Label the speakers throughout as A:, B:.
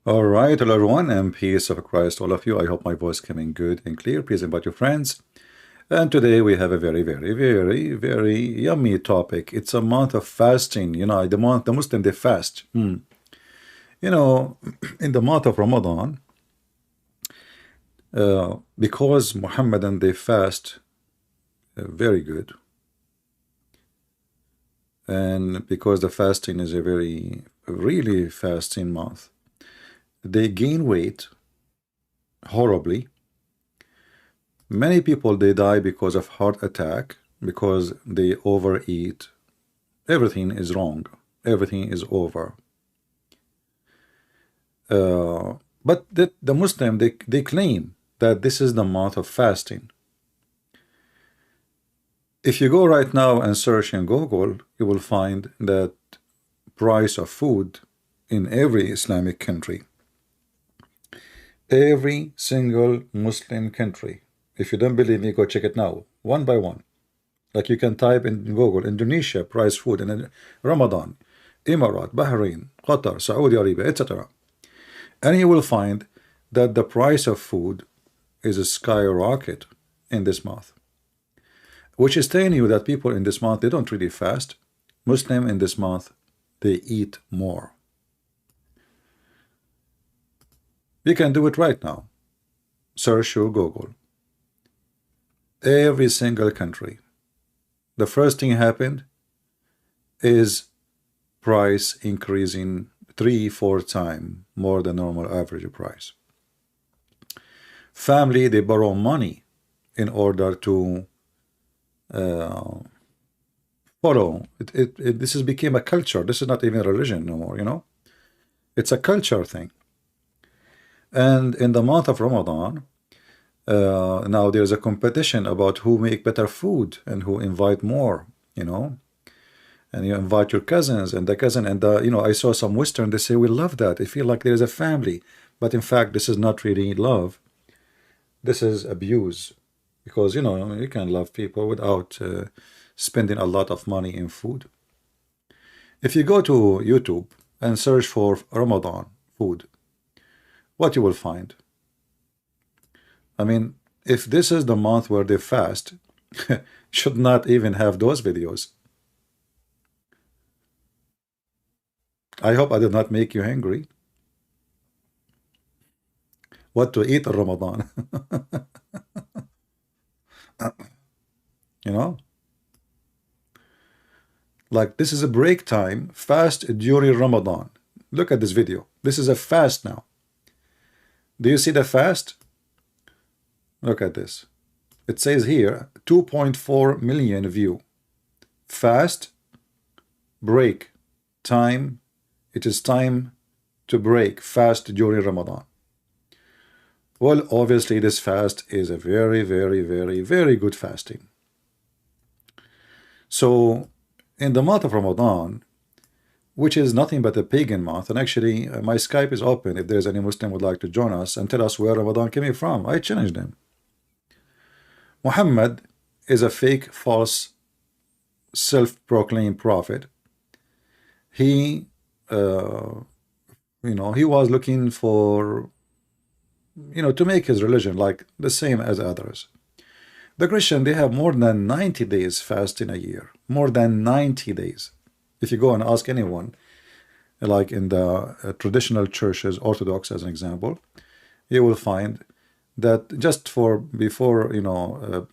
A: All right, hello everyone, and peace of Christ, all of you. I hope my voice coming good and clear. Please invite your friends. And today we have a very yummy topic. It's a month of fasting. The Muslim, they fast. In the month of Ramadan, because Muhammadan, they fast very good. And because the fasting is a really fasting month, they gain weight horribly. Many people, they die because of heart attack, because they overeat. Everything is wrong. Everything is over. But the Muslim, they claim that this is the month of fasting. If you go right now and search in Google, you will find that price of food in every Islamic country, every single Muslim country. If you don't believe me, go check it now, one by one. Like you can type in Google, Indonesia, price food, and then Ramadan, Emirat, Bahrain, Qatar, Saudi Arabia, etc. And you will find that the price of food is a skyrocket in this month, which is telling you that people in this month, they don't really fast. Muslim in this month, they eat more. You can do it right now. Search your Google. Every single country, the first thing happened is price increasing 3-4 times more than normal average price. Family, they borrow money in order to follow. This has become a culture. This is not even a religion no more, It's a culture thing. And in the month of Ramadan, now there's a competition about who make better food and who invite more, and you invite your cousins and the cousin and I saw some Western, they say we love that. They feel like there's a family, but in fact this is not really love. This is abuse, because you can love people without spending a lot of money in food. If you go to YouTube and search for Ramadan food, what you will find? I mean, if this is the month where they fast, should not even have those videos. I hope I did not make you hungry. What to eat in Ramadan? Like this is a break time, fast during Ramadan. Look at this video. This is a fast now. Do you see the fast? Look at this. It says here 2.4 million view. Fast, break, time. It is time to break, fast during Ramadan. Well, obviously this fast is a very good fasting. So in the month of Ramadan, which is nothing but a pagan month, and actually my Skype is open if there's any Muslim would like to join us and tell us where Ramadan came from. I challenge them. Muhammad is a fake, false, self-proclaimed prophet. He he was looking for to make his religion like the same as others. The Christian, they have more than 90 days fast in a year. More than 90 days. If you go and ask anyone, like in the traditional churches, Orthodox as an example, you will find that just for before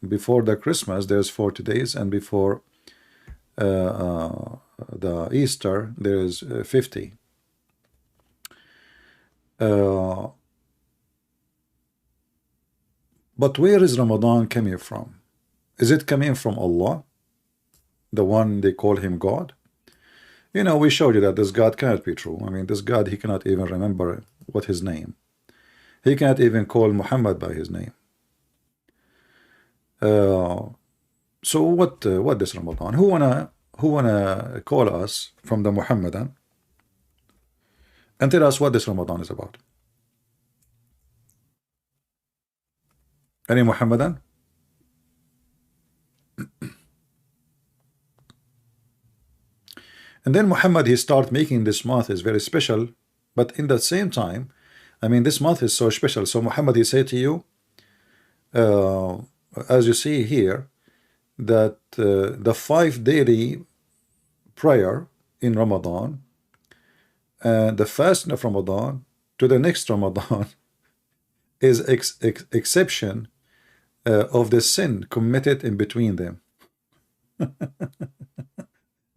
A: before the Christmas there's 40 days, and before the Easter there is 50. But where is Ramadan coming from? Is it coming from Allah, the one they call him God? We showed you that this God cannot be true. I mean, this God, he cannot even remember what his name. He can't even call Muhammad by his name. So what is Ramadan? Who wanna call us from the Muhammadan and tell us what this Ramadan is about? Any Muhammadan? And then Muhammad, he start making this month is very special, but in the same time I mean, this month is so special. So Muhammad, he said to you, as you see here, that the 5 daily prayer in Ramadan and the fasting of Ramadan to the next Ramadan is exception of the sin committed in between them.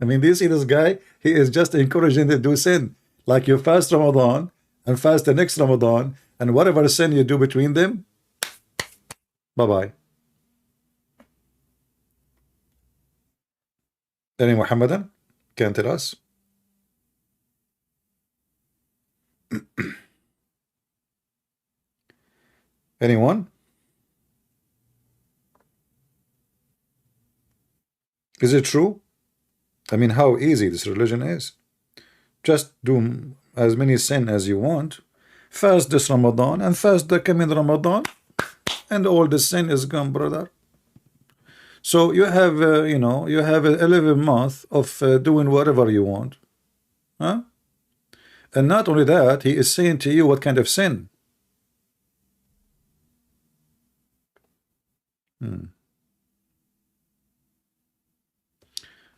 A: I mean, do you see this guy? He is just encouraging to do sin. Like you fast Ramadan and fast the next Ramadan, and whatever sin you do between them, bye-bye. Any Muhammadan can tell us? Anyone? Is it true? I mean, how easy this religion is. Just do as many sin as you want, fast this Ramadan and fast the coming Ramadan, and all the sin is gone, brother. So you have, you know, you have 11 months of doing whatever you want, huh? And not only that, he is saying to you what kind of sin.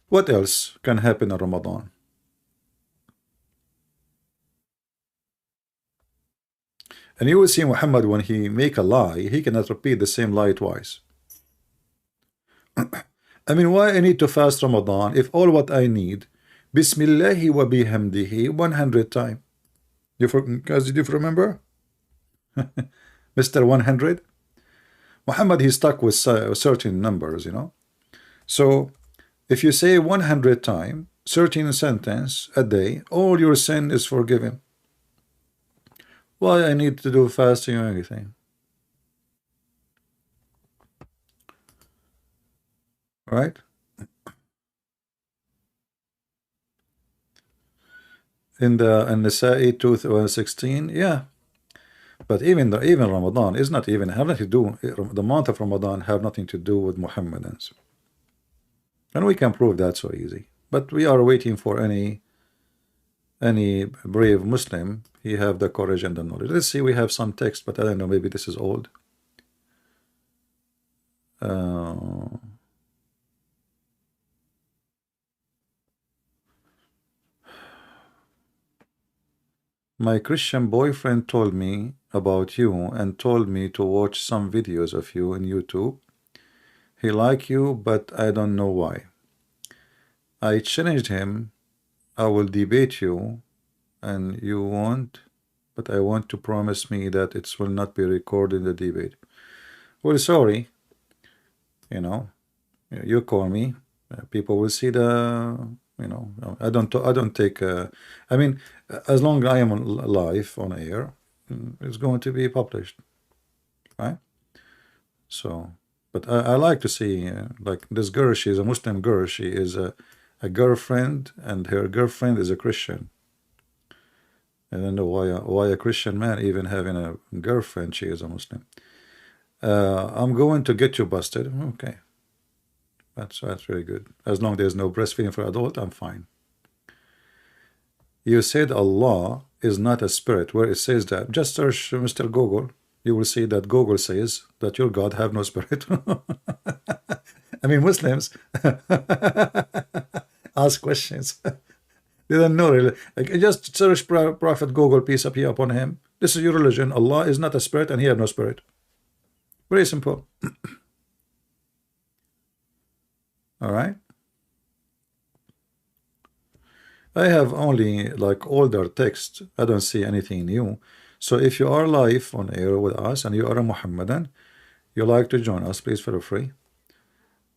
A: What else can happen in Ramadan? And you will see Muhammad, when he make a lie, he cannot repeat the same lie twice. I mean, why I need to fast Ramadan if all what I need, Bismillahi wa bihamdihi, 100 times. Guys, did you remember? Mr. 100? Muhammad, he's stuck with certain numbers, you know. So if you say 100 times, 13 sentence a day, all your sin is forgiven. Why I need to do fasting or anything? Right? In the Nisa'i 2:16, yeah. But even Ramadan is not even have nothing to do. The month of Ramadan have nothing to do with Muhammadans, and we can prove that so easy. But we are waiting for any brave Muslim. He have the courage and the knowledge. Let's see. We have some text, but I don't know. Maybe this is old. My Christian boyfriend told me about you and told me to watch some videos of you on YouTube. He like you, but I don't know why. I challenged him. I will debate you, and you won't, but I want to promise me that it will not be recorded in the debate. Well, sorry. You know, you call me. People will see the. You know, I don't take. I mean, as long as I am live on air, it's going to be published, right? So, but I like to see like this girl. She is a Muslim girl. She is a girlfriend, and her girlfriend is a Christian. I don't know why a Christian man even having a girlfriend. She is a Muslim. I'm going to get you busted. Okay. That's very good. As long as there's no breastfeeding for adult, I'm fine. You said Allah is not a spirit. Where it says that, just search Mr. Google. You will see that Google says that your God have no spirit. I mean, Muslims ask questions. They don't know really. Like, just search Prophet Google, peace be upon him. This is your religion. Allah is not a spirit, and he have no spirit. Very simple. All right. I have only like older text. I don't see anything new. So if you are live on air with us and you are a Muhammadan, you like to join us, please feel free.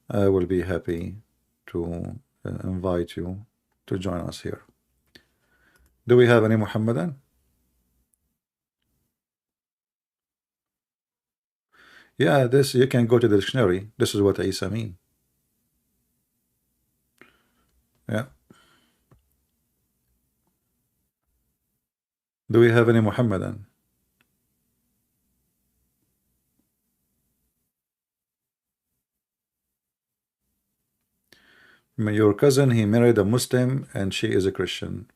A: I will be happy to invite you to join us here. Do we have any Muhammadan? Yeah, this you can go to the dictionary. This is what Isa mean. Yeah. Do we have any Muhammadan? Your cousin, he married a Muslim and she is a Christian.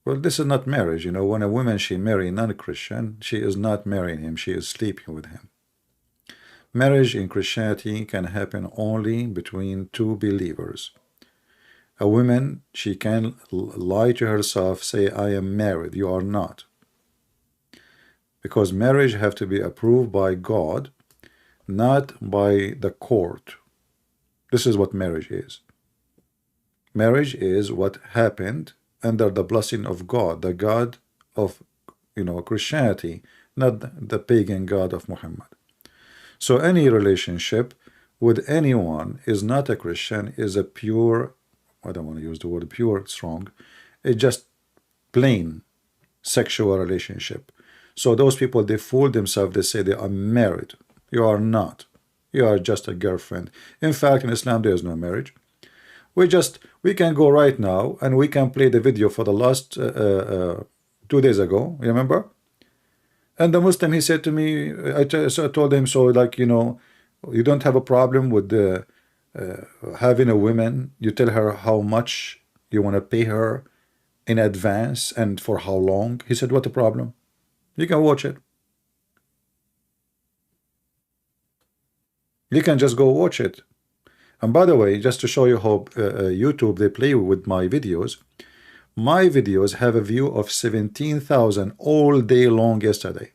A: Well, this is not marriage. You know, when a woman, she marry non-Christian, she is not marrying him, she is sleeping with him. Marriage in Christianity can happen only between two believers. A woman, she can lie to herself, say, I am married. You are not. Because marriage have to be approved by God, not by the court. This is what marriage is. Marriage is what happened under the blessing of God, the God of, Christianity, not the pagan God of Muhammad. So any relationship with anyone is not a Christian, is a pure, I don't want to use the word pure, it's wrong. It's just plain sexual relationship. So those people, they fool themselves, they say they are married. You are not. You are just a girlfriend. In fact, in Islam, there is no marriage. We can go right now and we can play the video for the last 2 days ago, remember? And the Muslim, he said to me, so I told him, so like, you don't have a problem with having a woman, you tell her how much you want to pay her in advance and for how long. He said, what the problem? You can watch it. You can just go watch it. And by the way, just to show you how YouTube, they play with my videos have a view of 17,000 all day long yesterday.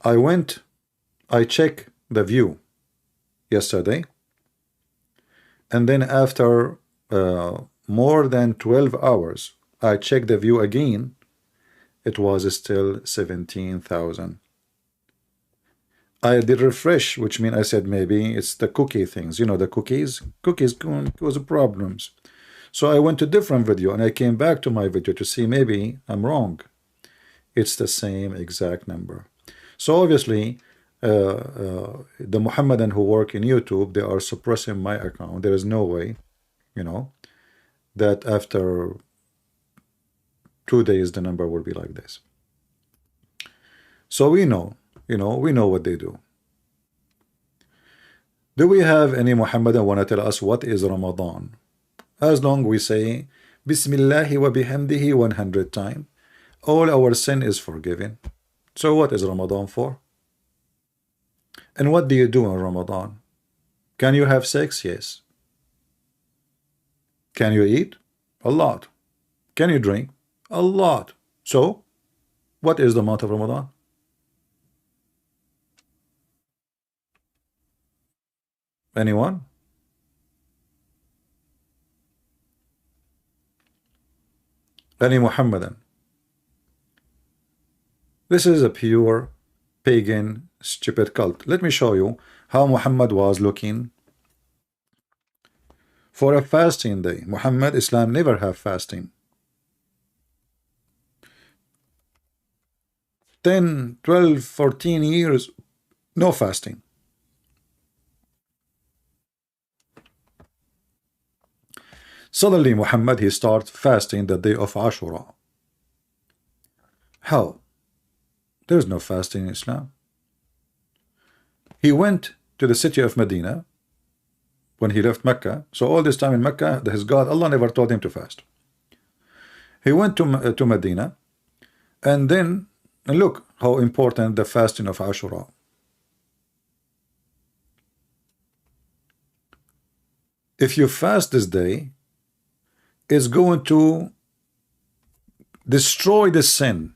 A: I checked the view yesterday, and then after more than 12 hours, I checked the view again. It was still 17,000. I did refresh, which means I said maybe it's the cookie things. You know, the cookies cause problems. So I went to different video and I came back to my video to see maybe I'm wrong. It's the same exact number. So obviously, the Muhammadan who work in YouTube, they are suppressing my account. There is no way, that after 2 days the number will be like this. So we know. We know what they do. Do we have any Muhammadan want to tell us what is Ramadan? As long we say Bismillahi wa bihamdihi 100 times, all our sin is forgiven. So what is Ramadan for? And what do you do in Ramadan? Can you have sex? Yes. Can you eat? A lot. Can you drink? A lot. So what is the month of Ramadan? Anyone? Any Muhammadan? This is a pure pagan stupid cult. Let me show you how Muhammad was looking for a fasting day. Muhammad, Islam never have fasting. 10, 12, 14 years, no fasting. Suddenly Muhammad, he started fasting the day of Ashura. How? There is no fasting in Islam. He went to the city of Medina when he left Mecca. So all this time in Mecca, his God, Allah never told him to fast. He went to Medina, and then look how important the fasting of Ashura. If you fast this day, it's going to destroy the sin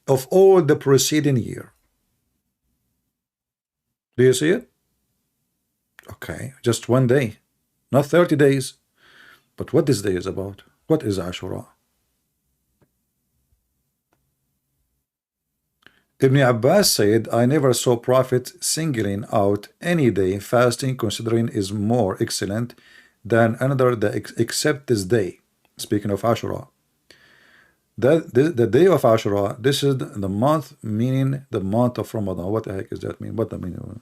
A: of all the preceding year. Do you see it? Okay, just 1 day, not 30 days. But what this day is about? What is Ashura? Ibn Abbas said, I never saw Prophet singling out any day fasting considering is more excellent than another except this day. Speaking of Ashura, the day of Ashura, this is the month, meaning the month of Ramadan. What the heck does that mean? What the meaning?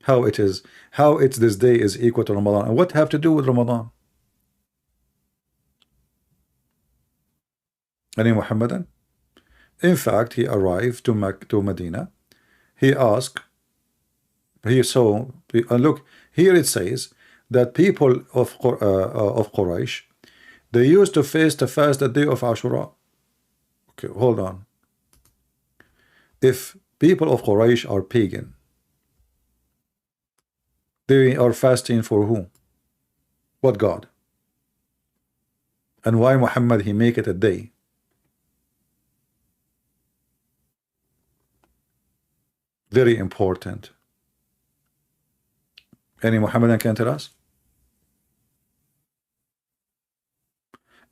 A: How it's this day is equal to Ramadan, and what have to do with Ramadan? Any Muhammadan? In fact, he arrived to Medina. He asked. He saw. Look here. It says that people of Quraysh, They used to fast the day of Ashura. Okay, hold on. If people of Quraysh are pagan, they are fasting for who? What God? And why Muhammad he make it a day? Very important. Any Muhammadan can tell us?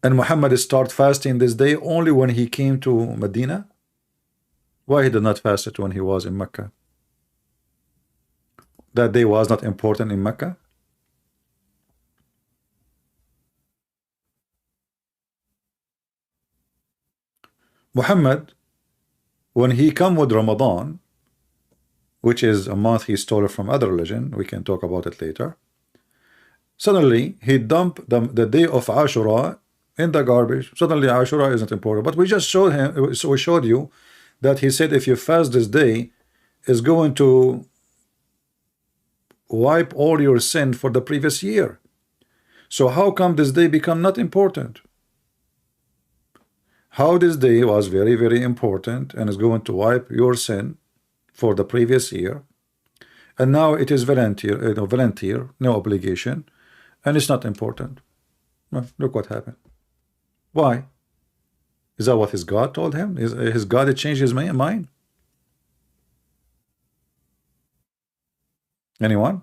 A: And Muhammad start fasting this day only when he came to Medina? Why he did not fast it when he was in Mecca? That day was not important in Mecca? Muhammad, when he come with Ramadan, which is a month he stole from other religion, we can talk about it later, suddenly he dumped the day of Ashura in the garbage. Suddenly Ashura isn't important. But we just showed him, so we showed you that he said if you fast this day, is going to wipe all your sin for the previous year. So how come this day become not important? How this day was very, very important and is going to wipe your sin for the previous year, and now it is volunteer, no obligation, and it's not important. Well, look what happened. Why? Is that what his God told him? His God had changed his mind? Anyone?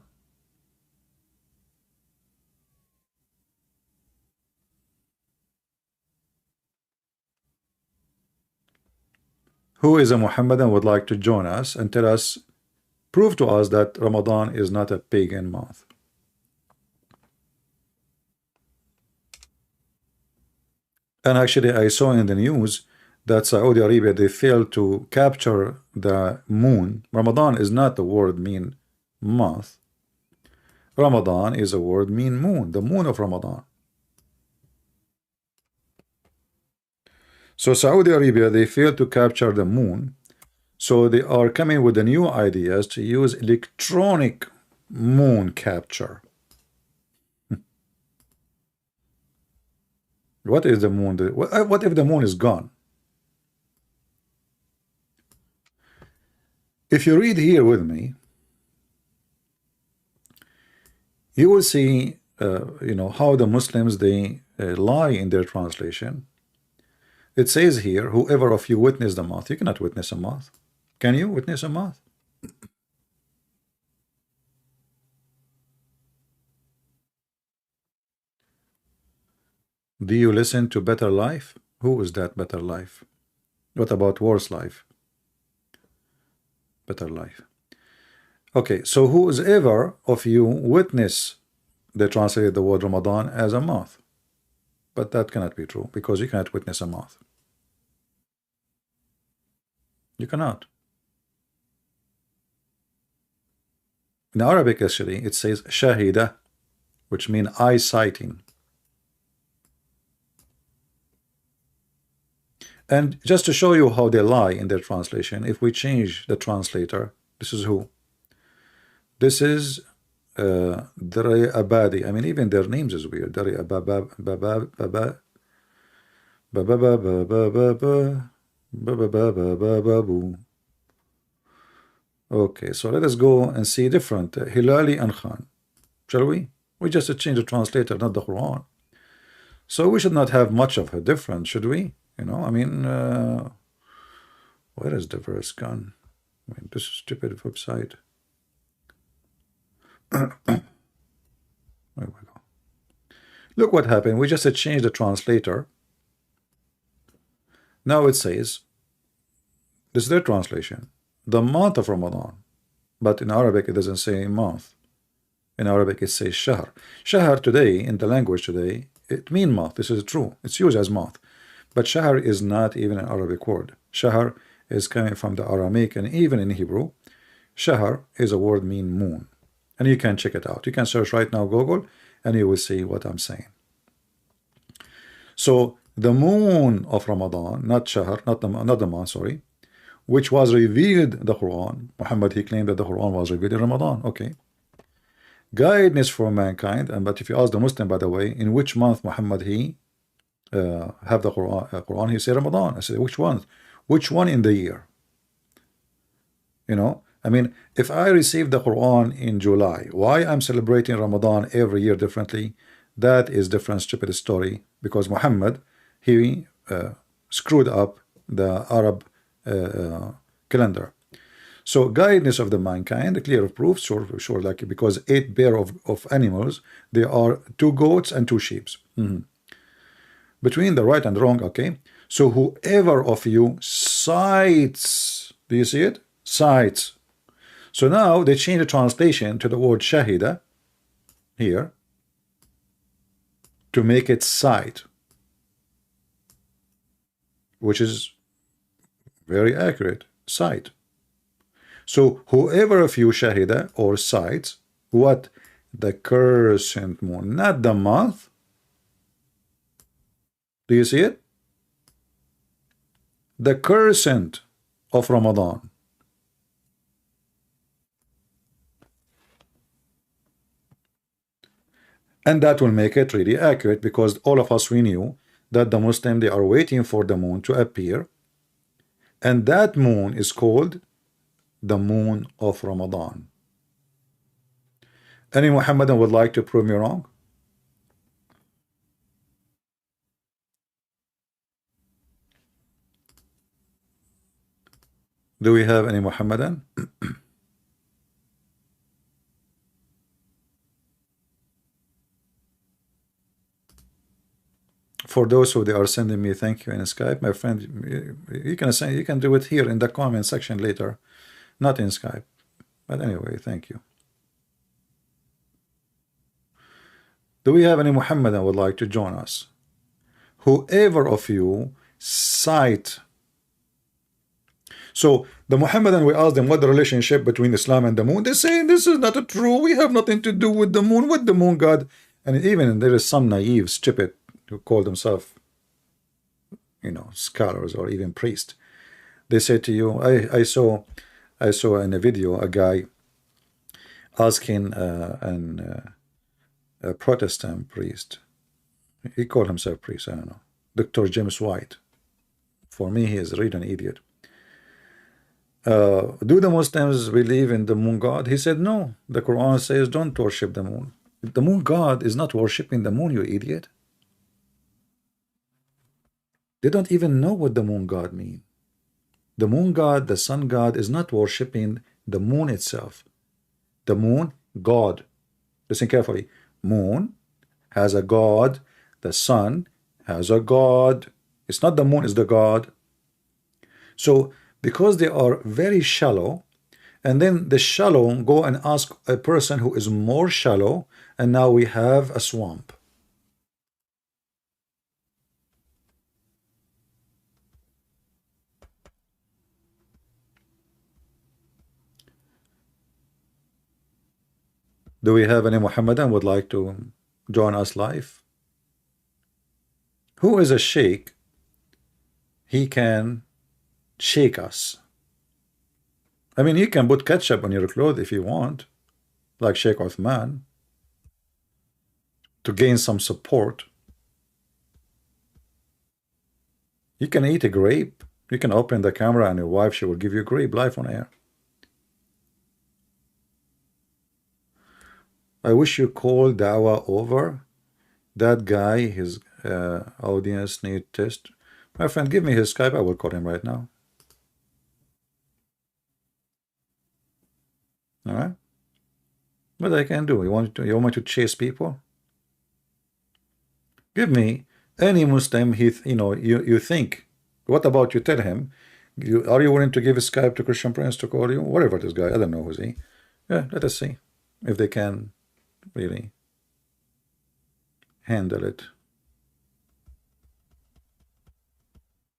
A: Who is a Muhammadan would like to join us and tell us, prove to us that Ramadan is not a pagan month? And actually I saw in the news that Saudi Arabia, they failed to capture the moon. Ramadan is not the word mean month. Ramadan is a word mean moon, the moon of Ramadan. So Saudi Arabia, they failed to capture the moon, so they are coming with the new ideas to use electronic moon capture. What is the moon? What if the moon is gone? If you read here with me, you will see how the Muslims, they lie in their translation. It says here, whoever of you witnessed the moth. You cannot witness a moth. Can you witness a moth? Do you listen to Better Life? Who is that Better Life? What about Worse Life? Better Life. Okay, so whoever of you witness, they translated the word Ramadan as a moth. But that cannot be true, because you cannot witness a moth. You cannot. In Arabic, actually, it says shahida, which means eye sighting. And just to show you how they lie in their translation, if we change the translator, this is who? This is Dari Abadi. I mean, even their names is weird. Dari Ababa. Okay, so let us go and see different Hilali and Khan. Shall we? We just change the translator, not the Quran. So we should not have much of a difference, should we? I mean, where is the verse gone? I mean, this stupid website. There we go. Look what happened. We just changed the translator. Now it says, this is their translation, the month of Ramadan. But in Arabic, it doesn't say month. In Arabic, it says shahr. Shahr today, in the language today, it means month. This is true. It's used as month. But shahr is not even an Arabic word. Shahr is coming from the Aramaic, and even in Hebrew, shahr is a word mean moon. And you can check it out. You can search right now Google, and you will see what I'm saying. So the moon of Ramadan, not shahr, not the month, sorry, which was revealed the Quran. Muhammad, he claimed that the Quran was revealed in Ramadan. Okay. Guidance for mankind. But if you ask the Muslim, by the way, in which month Muhammad he have the Quran? He said Ramadan. I said, which one? Which one in the year? You know, I mean, if I received the Quran in July, why I'm celebrating Ramadan every year differently? That is different, stupid story. Because Muhammad, he screwed up the Arab calendar. So guidance of the mankind, clear of proof, sure, like, because 8 pair of animals, there are 2 goats and 2 sheep. Between the right and wrong, okay? So whoever of you cites, do you see it? Cites. So now they change the translation to the word shahida here to make it cite, which is very accurate, cite. So whoever of you shahida or cites what? The crescent moon, not the month. Do you see it? The crescent of Ramadan. And that will make it really accurate, because all of us, we knew that the Muslim, they are waiting for the moon to appear, and that moon is called the moon of Ramadan. Any Muhammadan would like to prove me wrong? Do we have any Muhammadan? For those who they are sending me thank you in Skype, my friend, you can say, you can do it here in the comment section later, not in Skype. But anyway, thank you. Do we have any Muhammadan would like to join us? Whoever of you cite. So the Muhammadan, we ask them what the relationship between Islam and the moon. They say this is not true. We have nothing to do with the moon. With the moon God. And even there is some naive, stupid, who call themselves, you know, scholars or even priests. They say to you, I saw in a video a guy asking a Protestant priest. He called himself priest, I don't know. Dr. James White. For me, he is really an idiot. Do the Muslims believe in the moon god? He said no. The Quran says don't worship the moon. The moon god is not worshipping the moon, you idiot. They don't even know what the moon god means. The moon god, the sun god, is not worshipping the moon itself. The moon god. Listen carefully. Moon has a god. The sun has a god. It's not the moon is the god. So because they are very shallow, and then the shallow go and ask a person who is more shallow, and now we have a swamp. Do we have any Muhammadan would like to join us live? Who is a sheikh? He can shake us. I mean, he can put ketchup on your clothes if you want, like Sheikh Uthman, to gain some support. You can eat a grape. You can open the camera and your wife, she will give you a grape live on air. I wish you call Dawah over. That guy, his audience need test. My friend, give me his Skype. I will call him right now. All right. What I can do? You want me to chase people? Give me any Muslim. You think. What about you? Tell him. Are you willing to give a Skype to Christian Prince to call you? Whatever this guy. I don't know who's he. Yeah. Let us see if they can really handle it.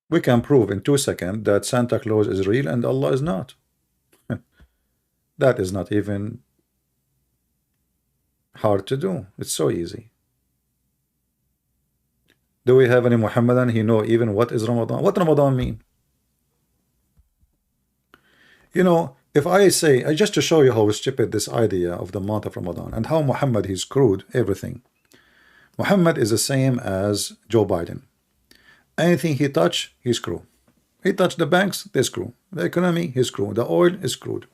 A: We can prove in 2 seconds that Santa Claus is real and Allah is not. That is not even hard to do. It's so easy. Do we have any Muhammadan? He know even what is Ramadan? What Ramadan mean? You know, if I say, just to show you how stupid this idea of the month of Ramadan and how Muhammad he screwed everything. Muhammad is the same as Joe Biden. Anything he touch, he screw. He touched the banks, they screw. The economy, he screw. The oil is screwed.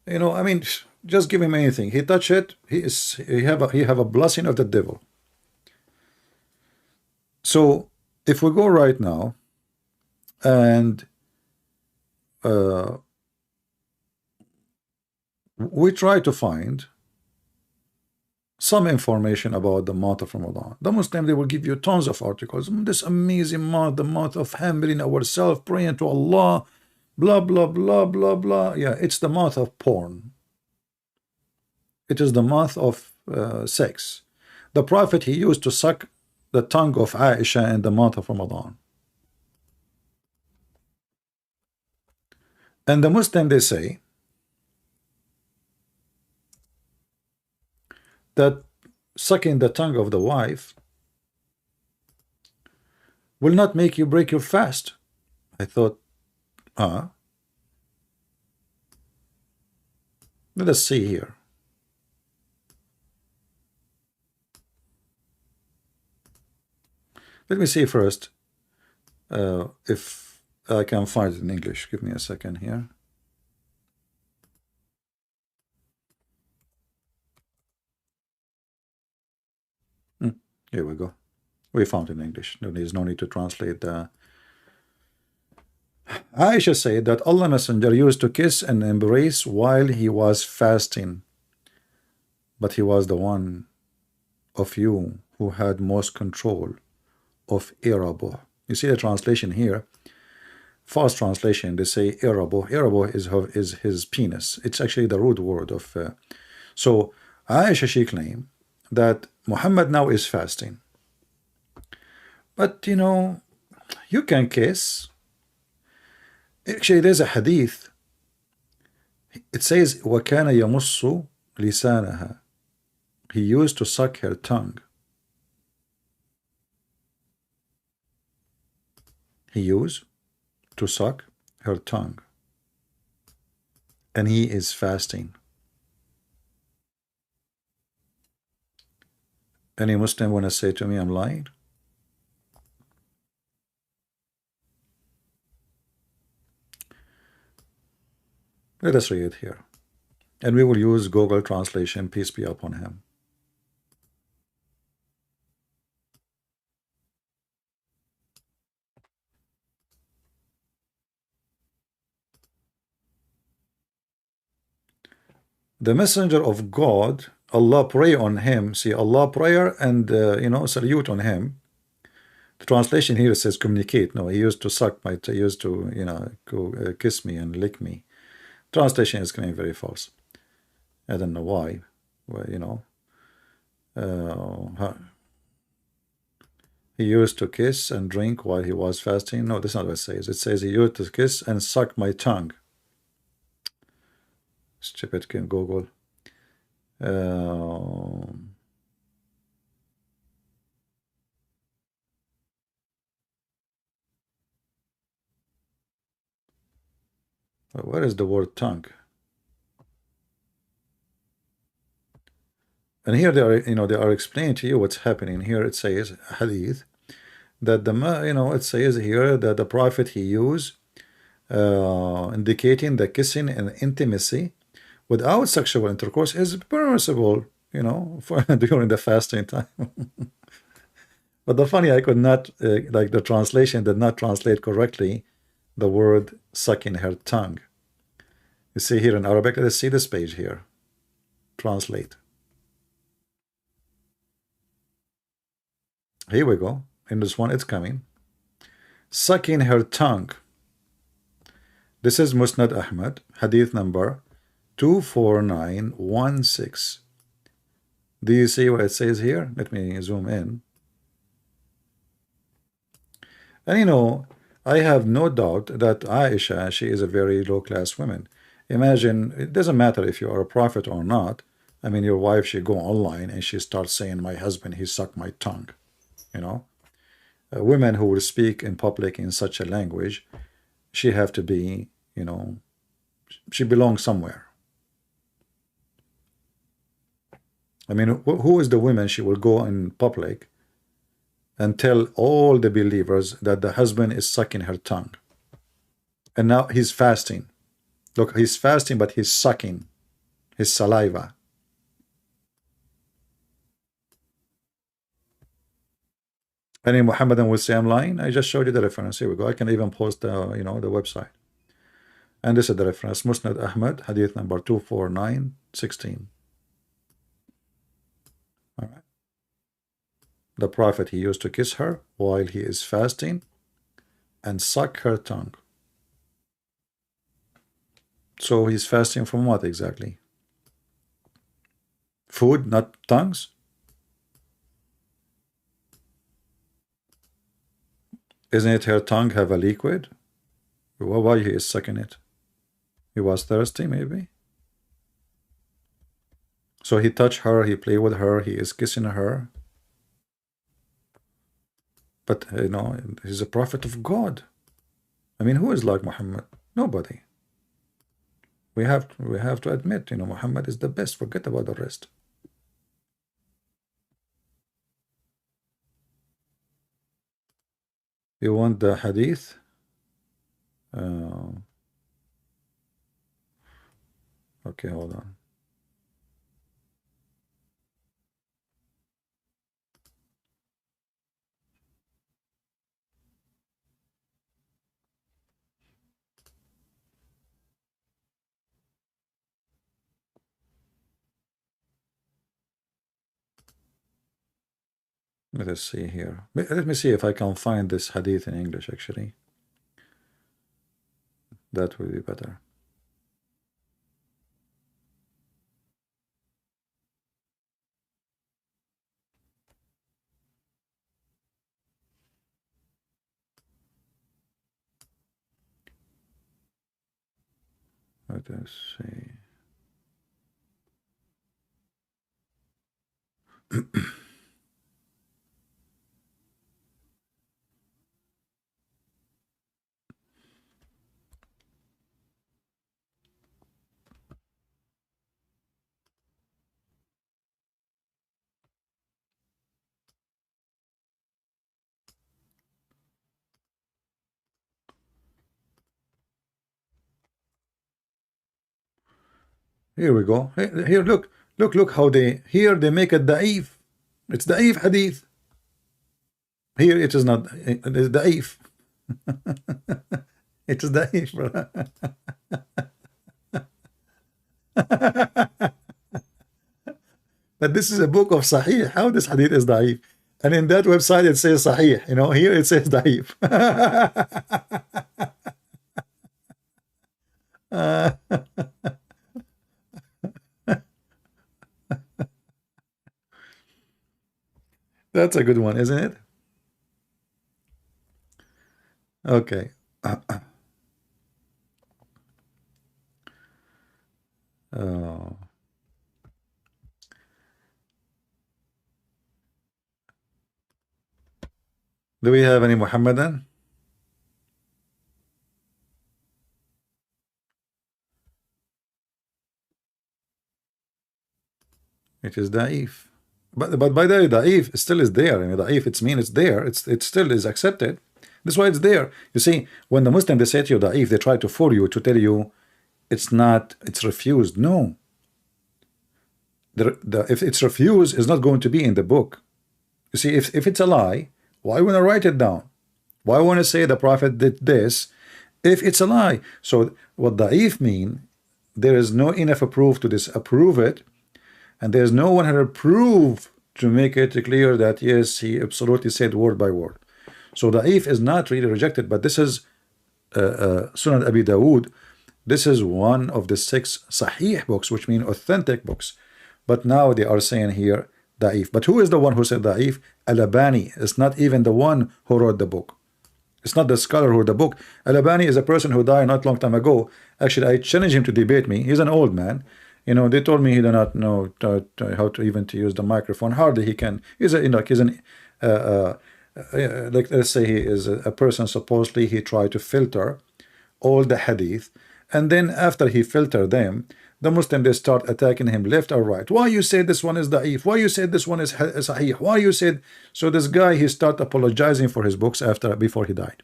A: You know, I mean, just give him anything. He touch it, he have a blessing of the devil. So if we go right now and we try to find some information about the month of Ramadan. The Muslim, they will give you tons of articles. This amazing month, the month of humbling ourselves, praying to Allah, blah, blah, blah, blah, blah. Yeah, it's the month of porn. It is the month of sex. The Prophet, he used to suck the tongue of Aisha in the month of Ramadan. And the Muslim, they say that sucking the tongue of the wife will not make you break your fast. I thought, let us see here. Let me see first if I can find it in English. Give me a second here. Here we go. We found it in English. There's no need to translate. Aisha said that Allah Messenger used to kiss and embrace while he was fasting, but he was the one of you who had most control of arabe. You see the translation here, fast translation, they say arabe. Arabe is his penis. It's actually the root word of so Aisha, she claimed that Muhammad now is fasting, but you know, you can kiss. Actually, there's a hadith. It says وَكَانَ يَمُصُّ لِسَانَهَا. He used to suck her tongue. He used to suck her tongue, and he is fasting. Any Muslim want to say to me I'm lying? Let us read it here, and we will use Google translation, peace be upon him. The messenger of God, Allah pray on him. See, Allah prayer and you know, salute on him. The translation here says communicate. No, he used to suck my, he used to, you know, go, kiss me and lick me. Translation is coming very false. I don't know why. Well, you know, he used to kiss and drink while he was fasting. No, that's not what it says. It says he used to kiss and suck my tongue. Djupet can Google. Where is the word tongue? And here they are, you know, they are explaining to you what's happening. Here it says hadith that the, you know, it says here that the Prophet, he used indicating the kissing and intimacy without sexual intercourse is permissible, you know, for during the fasting time. But the funny, I could not, like the translation did not translate correctly the word sucking her tongue. You see here in Arabic, let's see this page here. Translate. Here we go. In this one, it's coming. Sucking her tongue. This is Musnad Ahmad, hadith number 24916. Do you see what it says here? Let me zoom in. And you know, I have no doubt that Aisha, she is a very low-class woman. Imagine, it doesn't matter if you are a prophet or not. I mean, your wife, she go online and she starts saying, my husband, he sucked my tongue. You know, women who will speak in public in such a language, she have to be, you know, she belongs somewhere. I mean, who is the woman she will go in public and tell all the believers that the husband is sucking her tongue. And now he's fasting. Look, he's fasting, but he's sucking his saliva. Any Muhammadan will say I'm lying. I just showed you the reference. Here we go. I can even post the the website. And this is the reference. Musnad Ahmad, hadith number 24916. All right. The Prophet, he used to kiss her while he is fasting and suck her tongue. So he's fasting from what exactly? Food, not tongues? Isn't it her tongue have a liquid? Why he is sucking it? He was thirsty, maybe? So he touched her, he played with her, he is kissing her. But, he's a prophet of God. I mean, who is like Muhammad? Nobody. We have to admit, Muhammad is the best. Forget about the rest. You want the hadith? Okay, hold on. Let us see here. Let me see if I can find this hadith in English, actually. That would be better. Let us see. Here we go. Here, look how they make it da'if. It's da'if hadith. Here it is not. It is da'if. It is da'if, brother. But this is a book of Sahih. How this hadith is da'if? And in that website it says Sahih. Here it says da'if. That's a good one, isn't it? Okay. Oh. Do we have any Muhammadan? It is da'if. But by the way, da'if still is there. I mean, da'if, it's mean it's there. It still is accepted. That's why it's there. You see, when the Muslim, they say to you da'if, they try to fool you, to tell you it's not, it's refused. No. If it's refused, it's not going to be in the book. You see, if it's a lie, why want to write it down? Why want to say the Prophet did this if it's a lie? So what da'if mean, there is no enough proof to disapprove it, and there's no 100 proof to make it clear that yes, he absolutely said word by word. So da'if is not really rejected, but this is Sunan Abi Dawood. This is one of the 6 Sahih books, which mean authentic books. But now they are saying here da'if. But who is the one who said da'if? Al-Albani. It's not even the one who wrote the book. It's not the scholar who wrote the book. Al-Albani is a person who died not long time ago. Actually, I challenged him to debate me. He's an old man. They told me he do not know how to even to use the microphone. Hardly he can. He's like, let's say he is a person, supposedly he tried to filter all the hadith, and then after he filtered them, the Muslim, they start attacking him left or right. Why you say this one is da'if? Why you said this one is sahih? Why you said? So this guy, he start apologizing for his books before he died.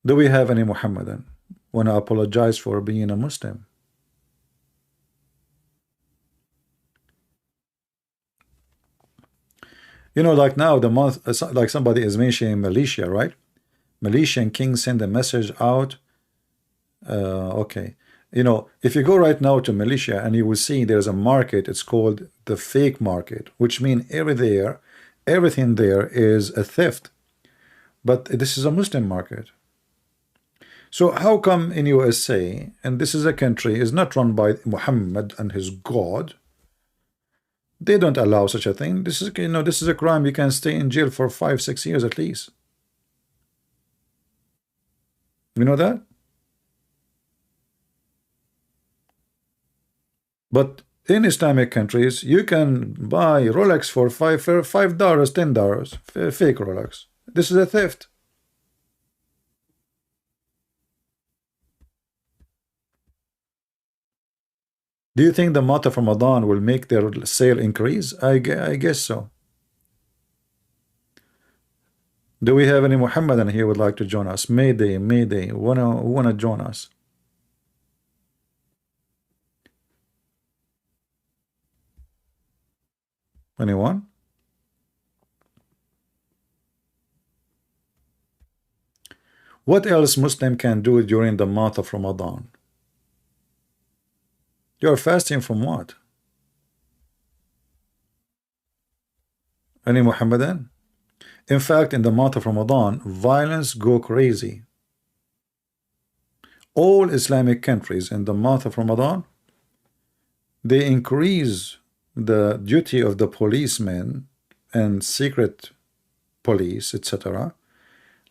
A: Do we have any Muhammadan want to apologize for being a Muslim? You know, like now, the month, like somebody is mentioning Malaysia, right? Malaysian king send a message out. Okay. You know, if you go right now to Malaysia, and you will see there's a market, it's called the fake market, which means everything there is a theft. But this is a Muslim market. So how come in USA, and this is a country is not run by Muhammad and his God, they don't allow such a thing? This is, you know, this is a crime. You can stay in jail for 5-6 years at least. You know that? But in Islamic countries, you can buy Rolex for $5, $10, fake Rolex. This is a theft. Do you think the month of Ramadan will make their sale increase? I guess so. Do we have any Muhammadan here would like to join us? Mayday, who wanna join us? Anyone? What else Muslim can do during the month of Ramadan? You're fasting from what? Any Muhammadan? In fact, in the month of Ramadan, violence go crazy. All Islamic countries in the month of Ramadan, they increase the duty of the policemen and secret police, etc.,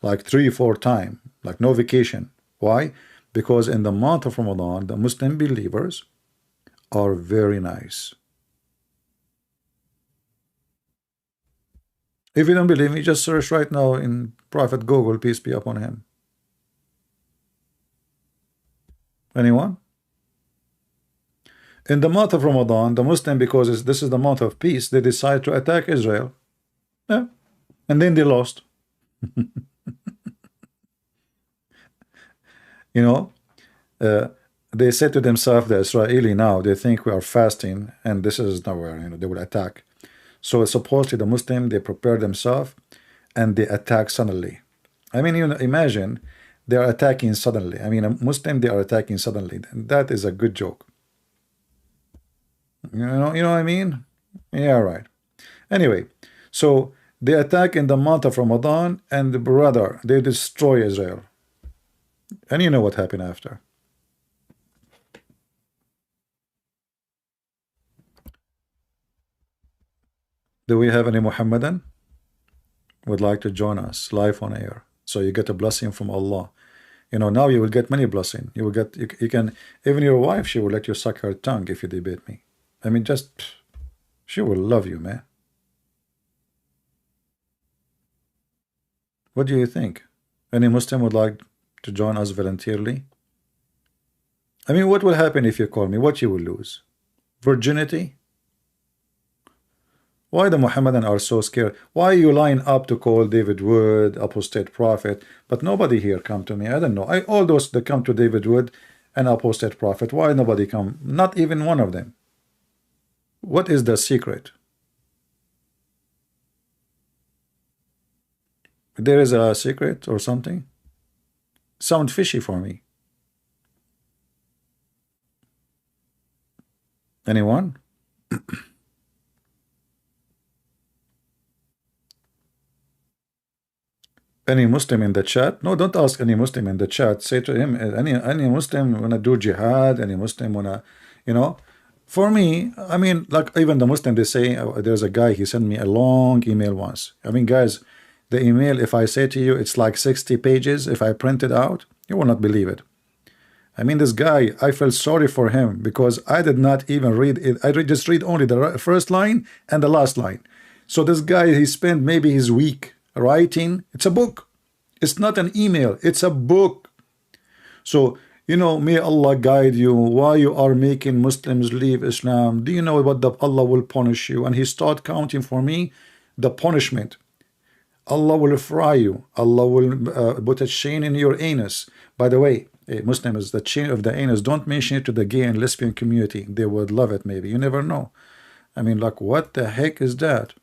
A: like 3-4 times, like no vacation. Why? Because in the month of Ramadan, the Muslim believers are very nice. If you don't believe me, just search right now in Prophet Google, peace be upon him. Anyone? In the month of Ramadan, the Muslim, because this is the month of peace, they decide to attack Israel. Yeah. And then they lost. You know, they said to themselves, the Israeli now, they think we are fasting, and this is nowhere, you know, they will attack. So supposedly the Muslim, they prepare themselves, and they attack suddenly. I mean, you know, imagine they are attacking suddenly. I mean, a Muslim, they are attacking suddenly. That is a good joke. You know what I mean? Yeah, right. Anyway, so they attack in the month of Ramadan, and the brother, they destroy Israel. And you know what happened after. Do we have any Muhammadan would like to join us live on air? So you get a blessing from Allah. You know, now you will get many blessings. You will get, you can, even your wife, she will let you suck her tongue if you debate me. I mean, just, she will love you, man. What do you think? Any Muslim would like to join us voluntarily? I mean, what will happen if you call me? What you will lose? Virginity? Why the Muhammadan are so scared? Why you line up to call David Wood apostate prophet, but nobody here come to me? I don't know. All those that come to David Wood and apostate prophet, why nobody come? Not even one of them. What is the secret? There is a secret or something? Sound fishy for me. Anyone? Any Muslim in the chat? No, don't ask any Muslim in the chat. Say to him, any Muslim wanna do jihad? Any Muslim wanna, you know? For me, I mean, like even the Muslim, they say, there's a guy, he sent me a long email once. I mean, guys, the email, if I say to you, it's like 60 pages. If I print it out, you will not believe it. I mean, this guy, I felt sorry for him because I did not even read it. I just read only the first line and the last line. So this guy, he spent maybe his week writing. It's a book. It's not an email. It's a book. So You know, may Allah guide you. Why you are making Muslims leave Islam? Do you know what the Allah will punish you? And he start counting for me the punishment. Allah will fry you. Allah will put a chain in your anus. By the way, Muslims, the chain of the anus, don't mention it to the gay and lesbian community. They would love it, maybe. You never know. I mean, like, what the heck is that?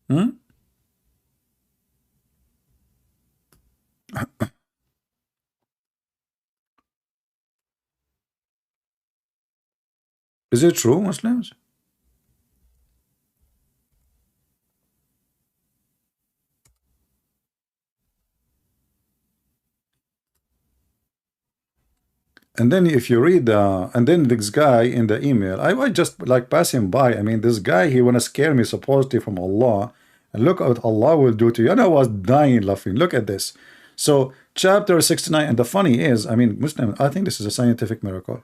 A: Hmm? Is it true, Muslims? And then if you read and then this guy in the email, I just like pass him by. I mean, this guy, he want to scare me supposedly from Allah. And look what Allah will do to you. And I was dying laughing. Look at this. So chapter 69, and the funny is, I mean, Muslim, I think this is a scientific miracle,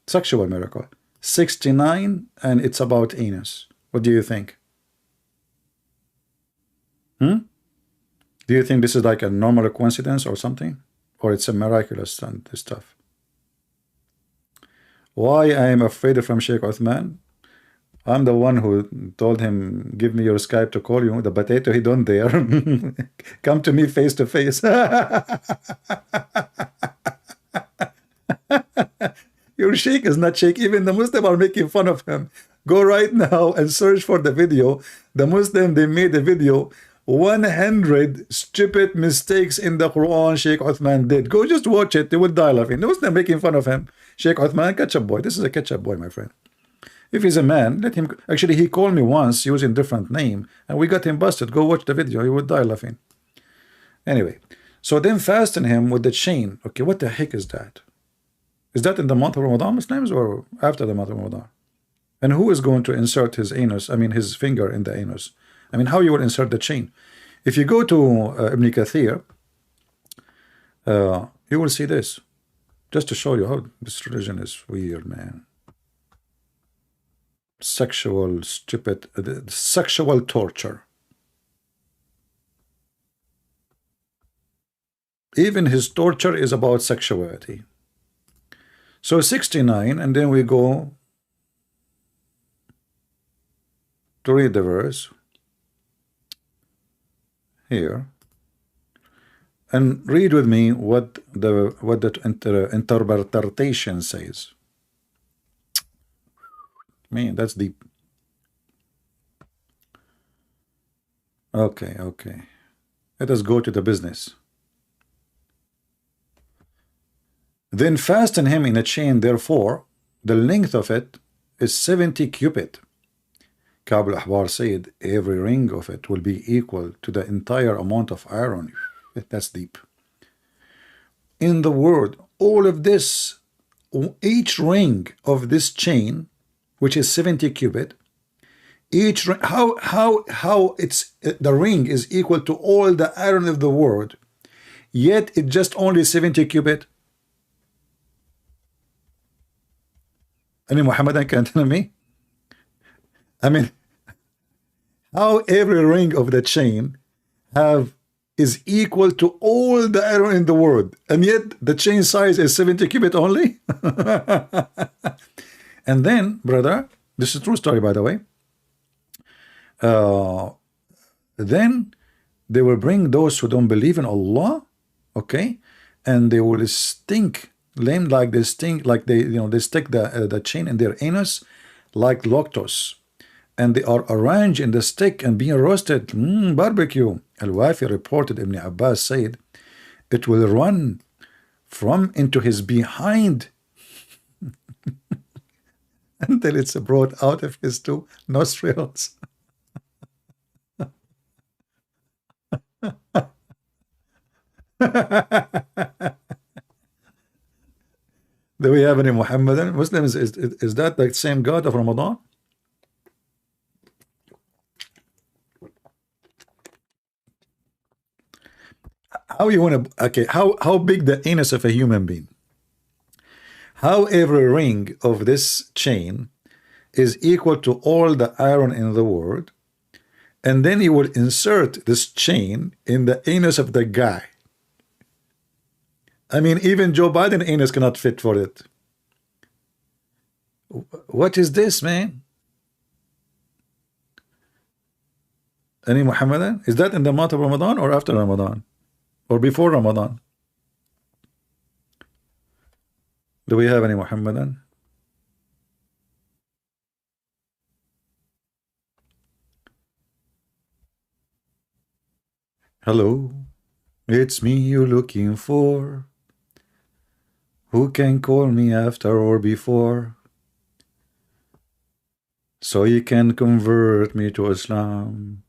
A: sexual miracle. 69, and it's about anus. What do you think? Do you think this is like a normal coincidence or something? Or it's a miraculous and stuff? Why I am afraid from Sheikh Uthman? I'm the one who told him, give me your Skype to call you. The potato, he don't dare. Come to me face to face. Your Sheikh is not Sheikh. Even the Muslim are making fun of him. Go right now and search for the video. The Muslim, they made a video. 100 stupid mistakes in the Quran Sheikh Uthman did. Go just watch it. They will die laughing. The Muslim making fun of him. Sheikh Uthman, ketchup boy. This is a ketchup boy, my friend. If he's a man, let him. Actually, he called me once using different name, and we got him busted. Go watch the video. He would die laughing. Anyway, so then fasten him with the chain. Okay, what the heck is that? Is that in the month of Ramadan, Muslims, or after the month of Ramadan? And who is going to insert his anus, I mean his finger in the anus? I mean, how you will insert the chain? If you go to Ibn Kathir, you will see this. Just to show you how this religion is weird, man. Sexual, stupid, sexual torture. Even his torture is about sexuality. So 69, and then we go to read the verse here, and read with me what the interpretation says. Man, that's deep. Okay, okay. Let us go to the business. Then fasten him in a chain, therefore, the length of it is 70 cubit. Ka'b al-Ahbar said, every ring of it will be equal to the entire amount of iron. That's deep. In the word, all of this, each ring of this chain, which is 70 cubit, each how it's the ring is equal to all the iron of the world, yet it's just only 70 cubit. Any Muhammadan can tell me? I mean, how every ring of the chain is equal to all the iron in the world, and yet the chain size is 70 cubit only? And then, brother, this is a true story, by the way. Then they will bring those who don't believe in Allah, okay, and they will stink, lame like they stink, like they, they stick the chain in their anus like lactose, and they are arranged in the stick and being roasted. Barbecue. Al-Wafi reported, Ibn Abbas said, it will run from into his behind until it's brought out of his two nostrils. Do we have any Muhammadan Muslims? Is that the same God of Ramadan? How you want to, okay, how big the anus of a human being? How every ring of this chain is equal to all the iron in the world, and then he will insert this chain in the anus of the guy. I mean, even Joe Biden anus cannot fit for it. What is this, man? Any Muhammadan? Is that in the month of Ramadan or after Ramadan? Or before Ramadan? Do we have any Muhammadan? Hello, it's me you're looking for. Who can call me after or before? So you can convert me to Islam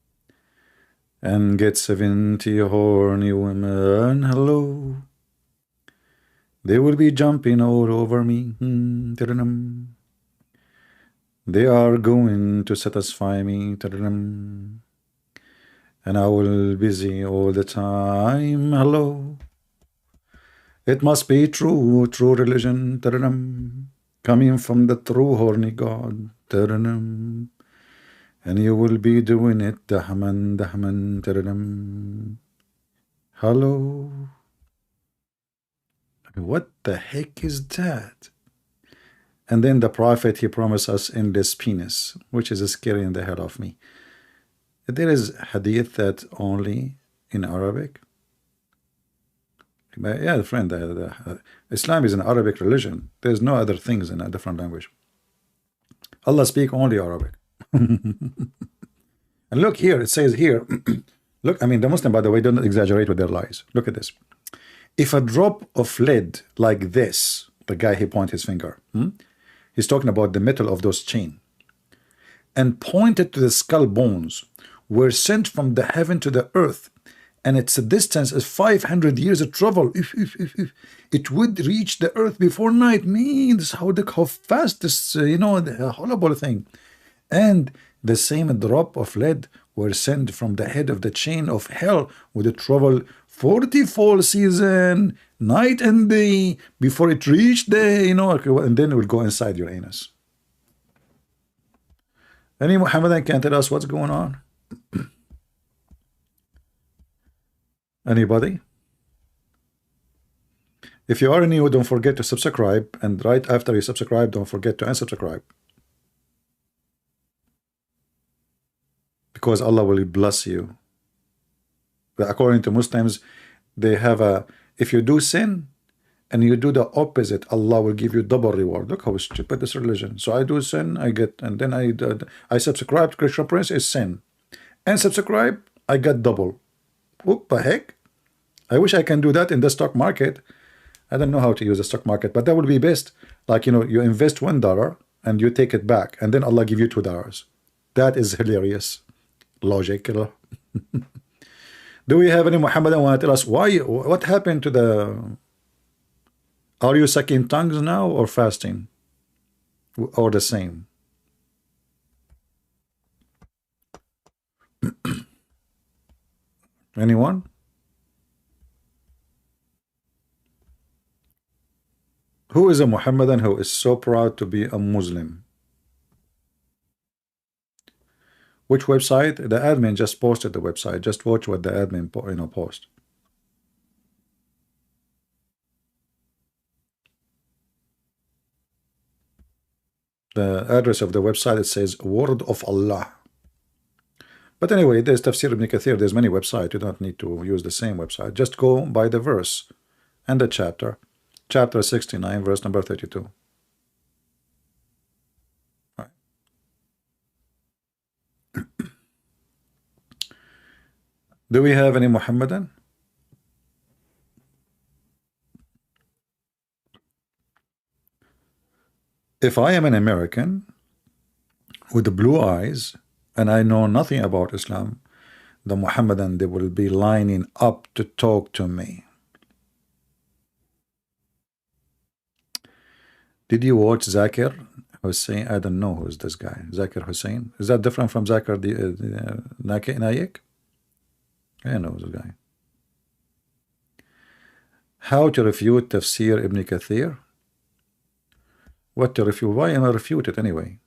A: and get 70 horny women. Hello. They will be jumping all over me. They are going to satisfy me. And I will be busy all the time. Hello. It must be true religion. Coming from the true horny God. And you will be doing it. Dahman. Hello. What the heck is that? And then the prophet, he promised us endless penis, which is scaring the hell of me. There is hadith that only in Arabic. But yeah, friend, Islam is an Arabic religion. There's no other things in a different language. Allah speak only Arabic. And look here, it says here, look, I mean, the Muslim, by the way, don't exaggerate with their lies. Look at this. If a drop of lead like this, the guy, he pointed his finger, he's talking about the metal of those chain, and pointed to the skull bones, were sent from the heaven to the earth, and its a distance is 500 years of travel. If it would reach the earth before night, means how fast this, the horrible thing. And the same drop of lead were sent from the head of the chain of hell, would travel 40 season, night and day, before it reached the, and then it will go inside your anus. Any Muhammadan can tell us what's going on? Anybody? If you are new, don't forget to subscribe, and right after you subscribe, don't forget to unsubscribe, because Allah will bless you. But according to Muslims, they have a, if you do sin and you do the opposite, Allah will give you double reward. Look how stupid this religion. So I do sin, I get, and then I subscribe to Christian Prince is sin, and subscribe, I get double. What the heck? I wish I can do that in the stock market. I don't know how to use the stock market, but that would be best. Like, you invest $1 and you take it back, and then Allah give you $2. That is hilarious. Logical. Do we have any Muhammadan want to tell us why? What happened to the? Are you sucking tongues now or fasting, or the same? Anyone? Who is a Muhammadan who is so proud to be a Muslim? Which website? The admin just posted the website. Just watch what the admin post. The address of the website, it says Word of Allah. But anyway, there's Tafsir ibn Kathir. There's many websites. You don't need to use the same website. Just go by the verse and the chapter. Chapter 69, verse number 32. Right. Do we have any Muhammadan? If I am an American with blue eyes and I know nothing about Islam, the Muhammadan, they will be lining up to talk to me. Did you watch Zakir Hussain? I don't know who's this guy. Zakir Hussain. Is that different from Zakir Naik? I know this guy. How to refute Tafsir ibn Kathir? What to refute? Why am I refute it anyway?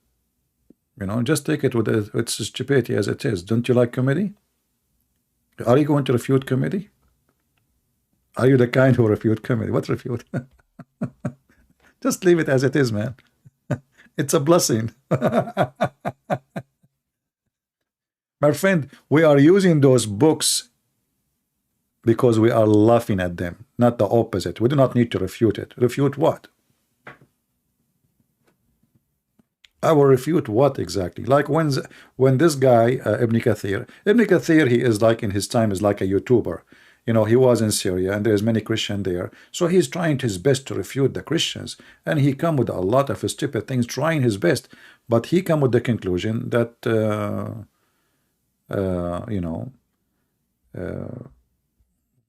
A: You know, just take it with its stupidity as it is. Don't you like comedy? Are you going to refute comedy? Are you the kind who refute comedy? What refute? Just leave it as it is, man. It's a blessing. My friend, we are using those books because we are laughing at them, not the opposite. We do not need to refute it. Refute what? I will refute what exactly? Like when this guy, Ibn Kathir, he is like in his time is like a YouTuber. You know, he was in Syria and there's many Christians there. So he's trying his best to refute the Christians. And he come with a lot of stupid things, trying his best. But he come with the conclusion that, you know,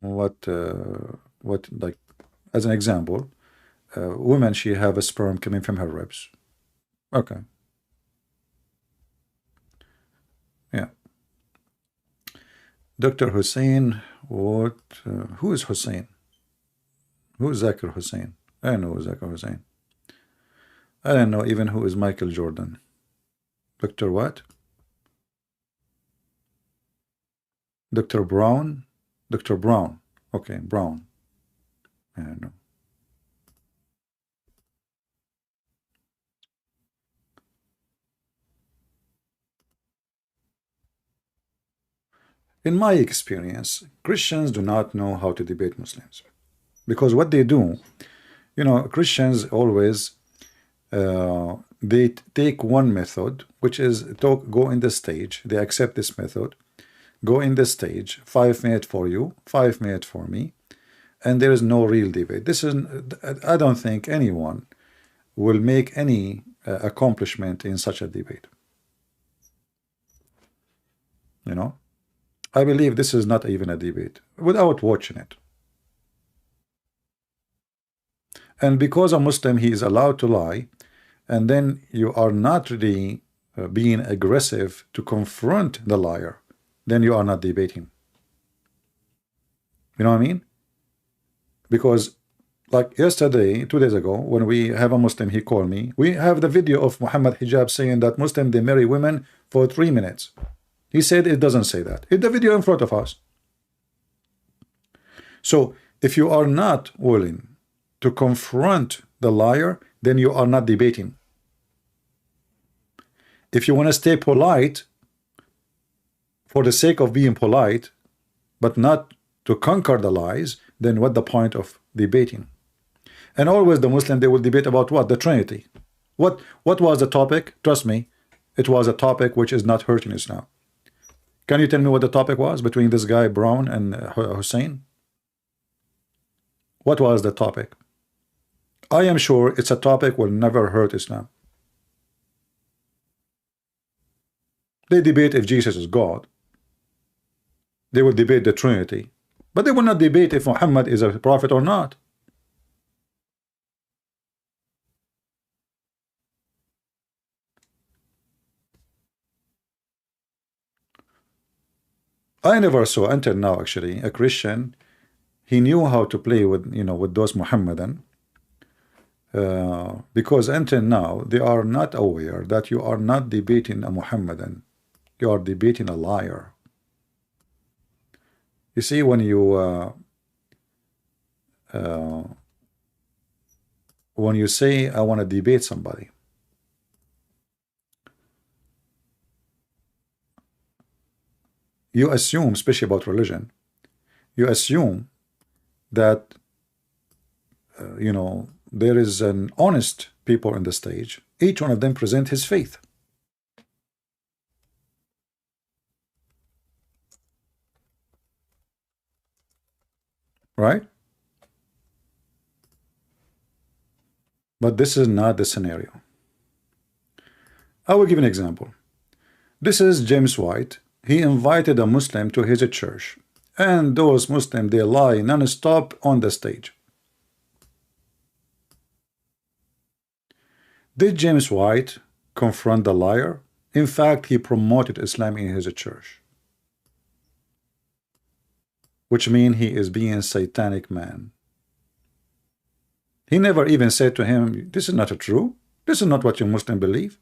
A: what like, as an example, women, she have a sperm coming from her ribs. Okay. Yeah. Dr. Hussein, what? Who is Hussein? Who is Zakir Hussein? I don't know who is Zakir Hussein. I don't know even who is Michael Jordan. Dr. what? Dr. Brown? Dr. Brown. Okay, Brown. I don't know. In my experience, Christians do not know how to debate Muslims. Because what they do, you know, Christians always, they take one method, which is go in the stage. They accept this method. Go in the stage, 5 minutes for you, 5 minutes for me. And there is no real debate. This is, I don't think anyone will make any accomplishment in such a debate. You know? I believe this is not even a debate without watching it. And because a Muslim, he is allowed to lie, and then you are not really being aggressive to confront the liar, then you are not debating. You know what I mean? Because like yesterday, 2 days ago, when we have a Muslim, he called me. We have the video of Muhammad Hijab saying that Muslim, they marry women for 3 minutes. He said it doesn't say that. It's the video in front of us. So if you are not willing to confront the liar, then you are not debating. If you want to stay polite for the sake of being polite, but not to conquer the lies, then what the point of debating? And always the Muslim, they will debate about what? The Trinity. What was the topic? Trust me, it was a topic which is not hurting Islam. Can you tell me what the topic was between this guy Brown and Hussein? What was the topic? I am sure it's a topic will never hurt Islam. They debate if Jesus is God. They will debate the Trinity. But they will not debate if Muhammad is a prophet or not. I never saw until now actually a Christian, he knew how to play with, you know, with those Muhammadan, because until now they are not aware that you are not debating a Muhammadan, you are debating a liar. You see, when you say I want to debate somebody, you assume, especially about religion, you assume that you know, there is an honest people in the stage. Each one of them present his faith. Right? But this is not the scenario. I will give an example. This is James White. He invited a Muslim to his church, and those Muslims, they lie non-stop on the stage. Did James White confront the liar? In fact, he promoted Islam in his church, which means he is being a satanic man. He never even said to him, this is not true. This is not what you Muslim believe.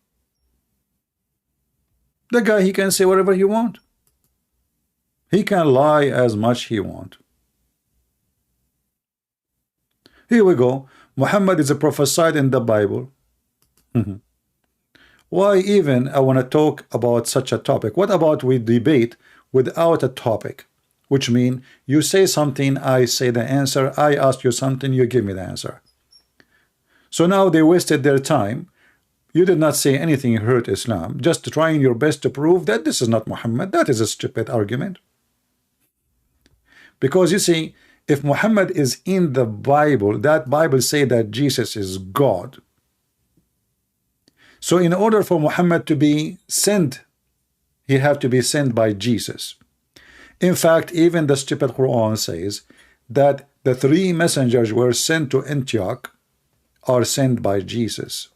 A: The guy, he can say whatever he want. He can lie as much he want. Here we go. Muhammad is prophesied in the Bible. Why even I want to talk about such a topic? What about we debate without a topic? Which means you say something, I say the answer, I ask you something, you give me the answer. So now they wasted their time. You did not say anything hurt Islam, just trying your best to prove that this is not Muhammad. That is a stupid argument. Because you see, if Muhammad is in the Bible, that Bible say that Jesus is God. So in order for Muhammad to be sent, he have to be sent by Jesus. In fact, even the stupid Quran says that the 3 messengers were sent to Antioch are sent by Jesus.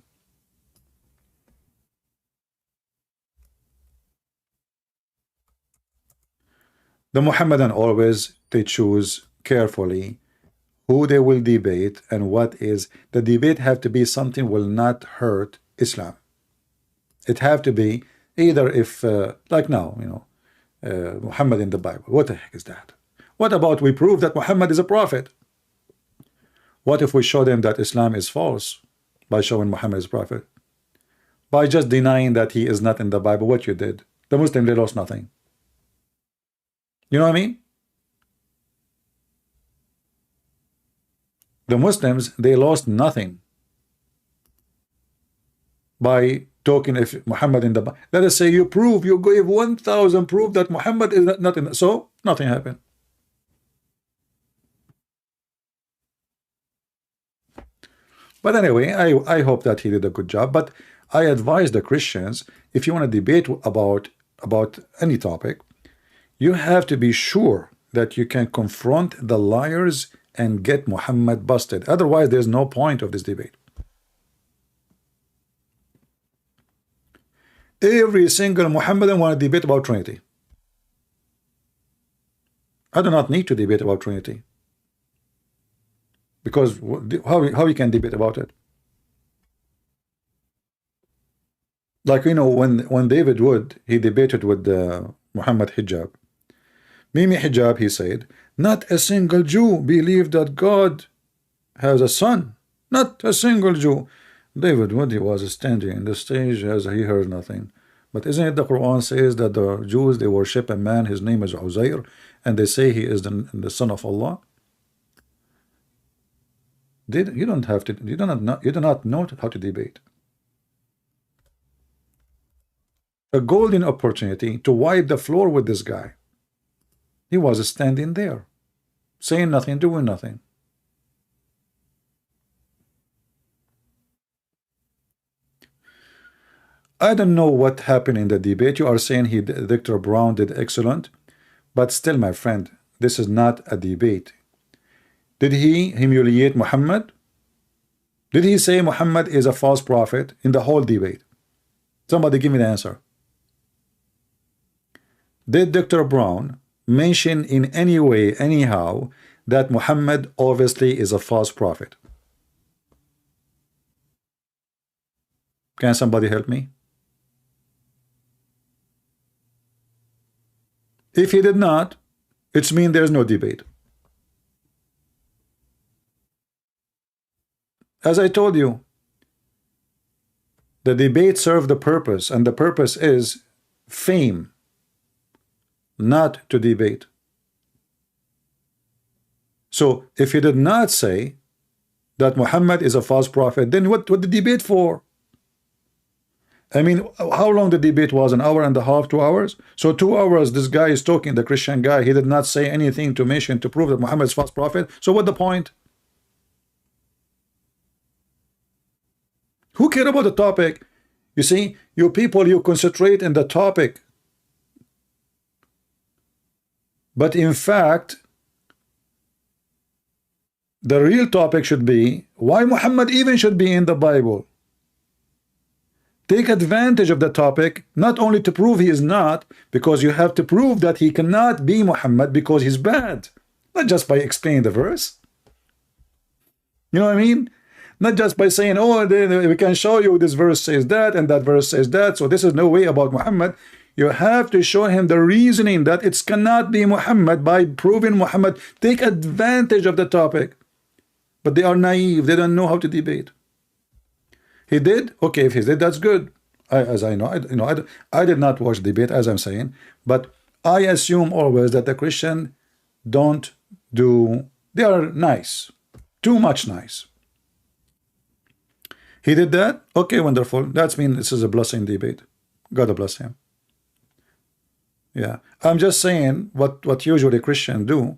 A: The Muhammadan always, they choose carefully who they will debate and what is. The debate have to be something will not hurt Islam. It have to be either if, like now, you know, Muhammad in the Bible. What the heck is that? What about we prove that Muhammad is a prophet? What if we show them that Islam is false by showing Muhammad is a prophet? By just denying that he is not in the Bible, what you did? The Muslim, they lost nothing. You know what I mean? The Muslims, they lost nothing by talking if Muhammad in the Bible. Let us say you prove, you gave 1,000 proof that Muhammad is not in the, so nothing happened. But anyway, I hope that he did a good job. But I advise the Christians, if you want to debate about any topic, you have to be sure that you can confront the liars and get Muhammad busted. Otherwise, there's no point of this debate. Every single Muhammadan want to debate about Trinity. I do not need to debate about Trinity. Because how you can debate about it? Like, you know, when David Wood, he debated with Muhammad Hijab. Mimi Hijab, he said, not a single Jew believed that God has a son. Not a single Jew. David Wood, he was standing in the stage as he heard nothing. But isn't it the Quran says that the Jews, they worship a man, his name is Uzair, and they say he is the son of Allah? You do not know how to debate. A golden opportunity to wipe the floor with this guy. He was standing there, saying nothing, doing nothing. I don't know what happened in the debate. You are saying Dr. Brown did excellent, but still, my friend, this is not a debate. Did he humiliate Muhammad? Did he say Muhammad is a false prophet in the whole debate? Somebody give me the answer. Did Dr. Brown mention in any way, anyhow, that Muhammad obviously is a false prophet? Can somebody help me? If he did not, it means there's no debate. As I told you, the debate served the purpose, and the purpose is fame, not to debate. So if he did not say that Muhammad is a false prophet, then what the debate for? I mean, how long the debate was? An hour and a half, 2 hours? So 2 hours, this guy is talking, the Christian guy, he did not say anything to mention, to prove that Muhammad is a false prophet. So what the point? Who care about the topic? You see, you people, you concentrate in the topic. But in fact, the real topic should be why Muhammad even should be in the Bible. Take advantage of the topic, not only to prove he is not, because you have to prove that he cannot be Muhammad because he's bad. Not just by explaining the verse. You know what I mean? Not just by saying, oh, we can show you this verse says that and that verse says that, so this is no way about Muhammad. You have to show him the reasoning that it cannot be Muhammad by proving Muhammad. Take advantage of the topic. But they are naive. They don't know how to debate. He did? Okay, if he did, that's good. As I know, I did not watch debate, as I'm saying, but I assume always that the Christian don't do, they are nice, too much nice. He did that? Okay, wonderful. That means this is a blessing debate. God bless him. Yeah, I'm just saying what usually Christians do.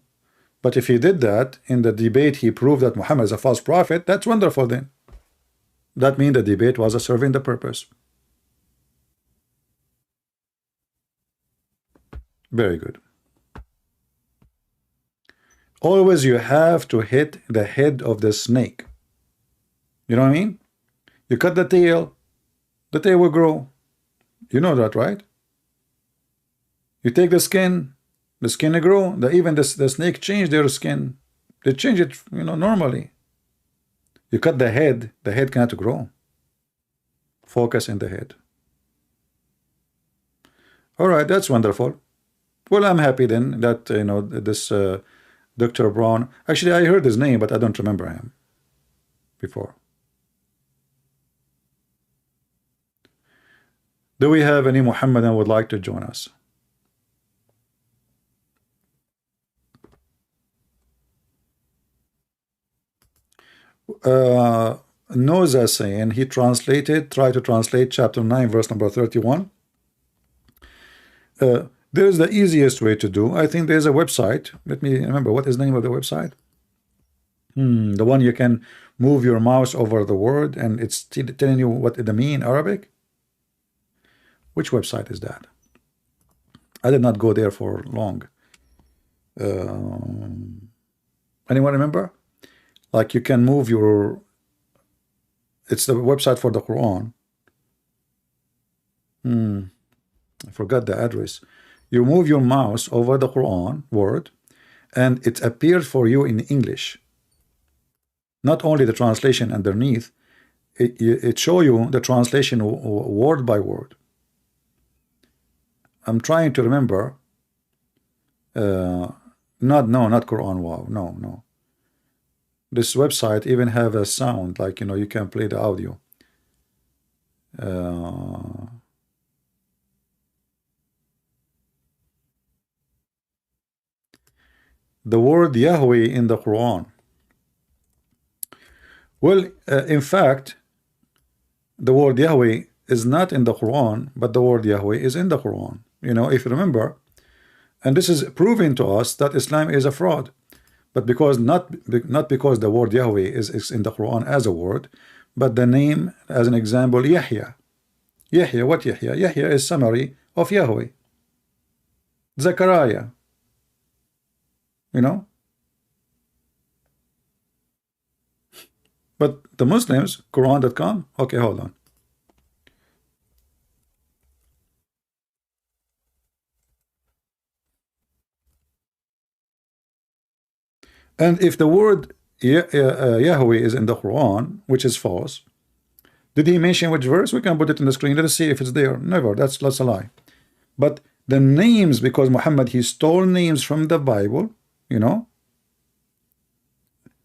A: But if he did that in the debate, he proved that Muhammad is a false prophet. That's wonderful then. That means the debate was serving the purpose. Very good. Always you have to hit the head of the snake. You know what I mean? You cut the tail will grow. You know that, right? You take the skin will grow. Even the snake change their skin. They change it, normally. You cut the head cannot grow. Focus in the head. All right, that's wonderful. Well, I'm happy then that this Dr. Brown. Actually, I heard his name, but I don't remember him before. Do we have any Muhammadan who would like to join us? Noza saying he tried to translate chapter 9 verse number 31. There's the easiest way to do. I think there's a website. Let me remember, what is the name of the website? The one you can move your mouse over the word and it's telling you what it mean in Arabic. Which website is that? I did not go there for long. Anyone remember? Like you can move your, it's the website for the Quran. I forgot the address. You move your mouse over the Quran word and it appears for you in English. Not only the translation underneath, it show you the translation word by word. I'm trying to remember. Not Quran. Wow, no. This website even have a sound, like you can play the audio. The word Yahweh in the Quran. Well, in fact, the word Yahweh is not in the Quran, but the word Yahweh is in the Quran. If you remember, and this is proving to us that Islam is a fraud. But because not because the word Yahweh is in the Quran as a word, but the name, as an example, Yahya. Yahya, what Yahya? Yahya is summary of Yahweh. Zechariah. But the Muslims, Quran.com. Okay, hold on. And if the word Yahweh is in the Quran, which is false, did he mention which verse? We can put it in the screen. Let us see if it's there. Never. That's a lie. But the names, because Muhammad, he stole names from the Bible,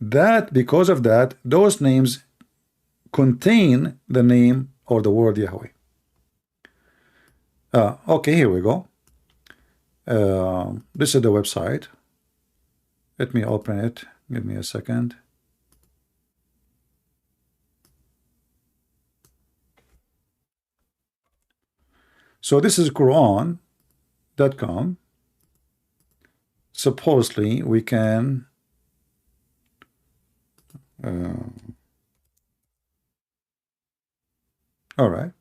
A: that because of that, those names contain the name or the word Yahweh. Okay, here we go. This is the website. Let me open it. Give me a second. So this is Quran.com. Supposedly we can all right,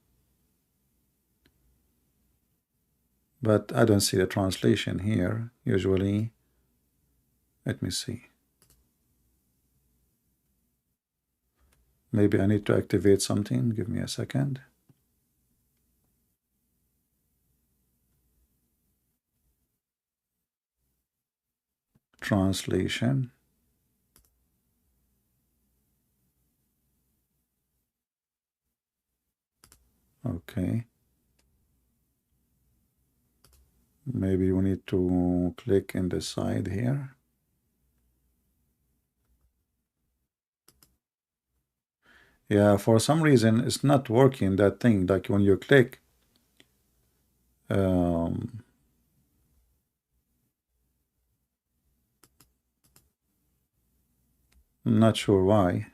A: but I don't see the translation here usually. Let me see. Maybe I need to activate something. Give me a second. Translation. Okay. Maybe we need to click in the side here. Yeah, for some reason it's not working, that thing, like when you click. Not sure why.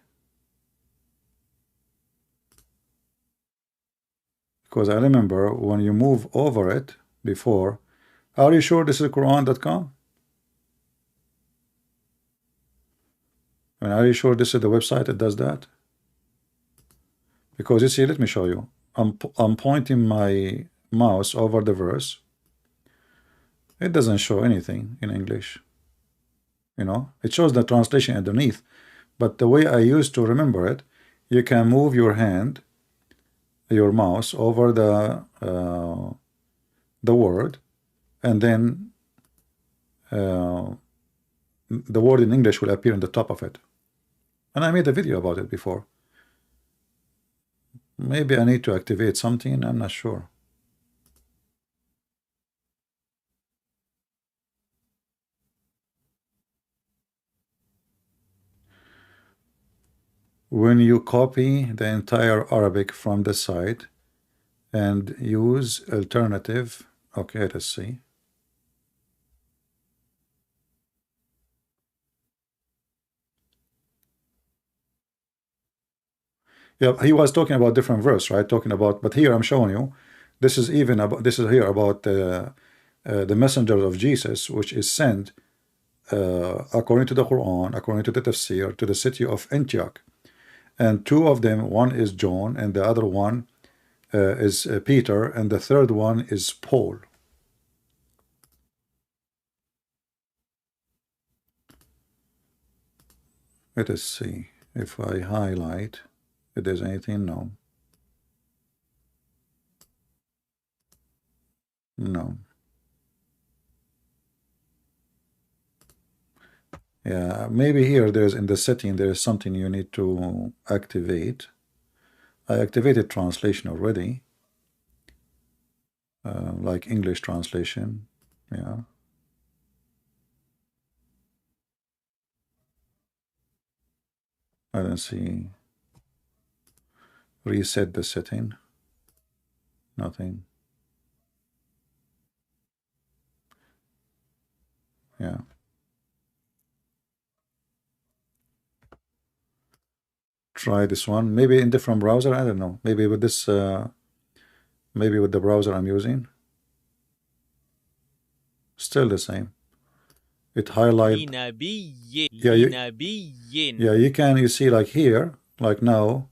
A: Because I remember when you move over it before. Are you sure this is Quran.com? And are you sure this is the website that does that? Because you see, let me show you. I'm pointing my mouse over the verse. It doesn't show anything in English. You know, it shows the translation underneath. But the way I used to remember it, you can move your hand, your mouse over the word, and then the word in English will appear on the top of it. And I made a video about it before. Maybe I need to activate something, I'm not sure. When you copy the entire Arabic from the site and use alternative, okay, let's see. Yeah, he was talking about different verse, right? Talking about, but here I'm showing you, this is even about, this is here about the messenger of Jesus, which is sent according to the Quran, according to the tafsir, to the city of Antioch. And two of them, one is John, and the other one is Peter, and the third one is Paul. Let us see if I highlight if there's anything. No. No. Yeah, maybe here there's in the setting there is something you need to activate. I activated translation already, like English translation. Yeah. I don't see. Reset the setting. Nothing. Yeah. Try this one. Maybe in different browser. I don't know. Maybe with this. Maybe with the browser I'm using. Still the same. It highlights. Yeah, you can. You see, like here, like now.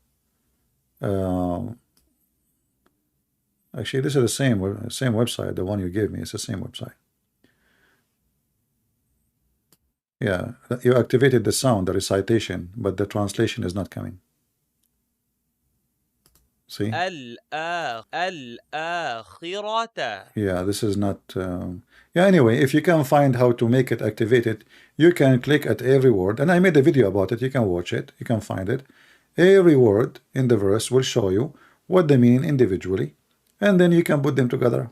A: Actually, this is the same website. The one you gave me. It's the same website. Yeah, you activated the sound, the recitation, but the translation is not coming. See? Yeah, this is not. Yeah, anyway, if you can find how to make it activated, you can click at every word. And I made a video about it. You can watch it. You can find it. Every word in the verse will show you what they mean individually. And then you can put them together.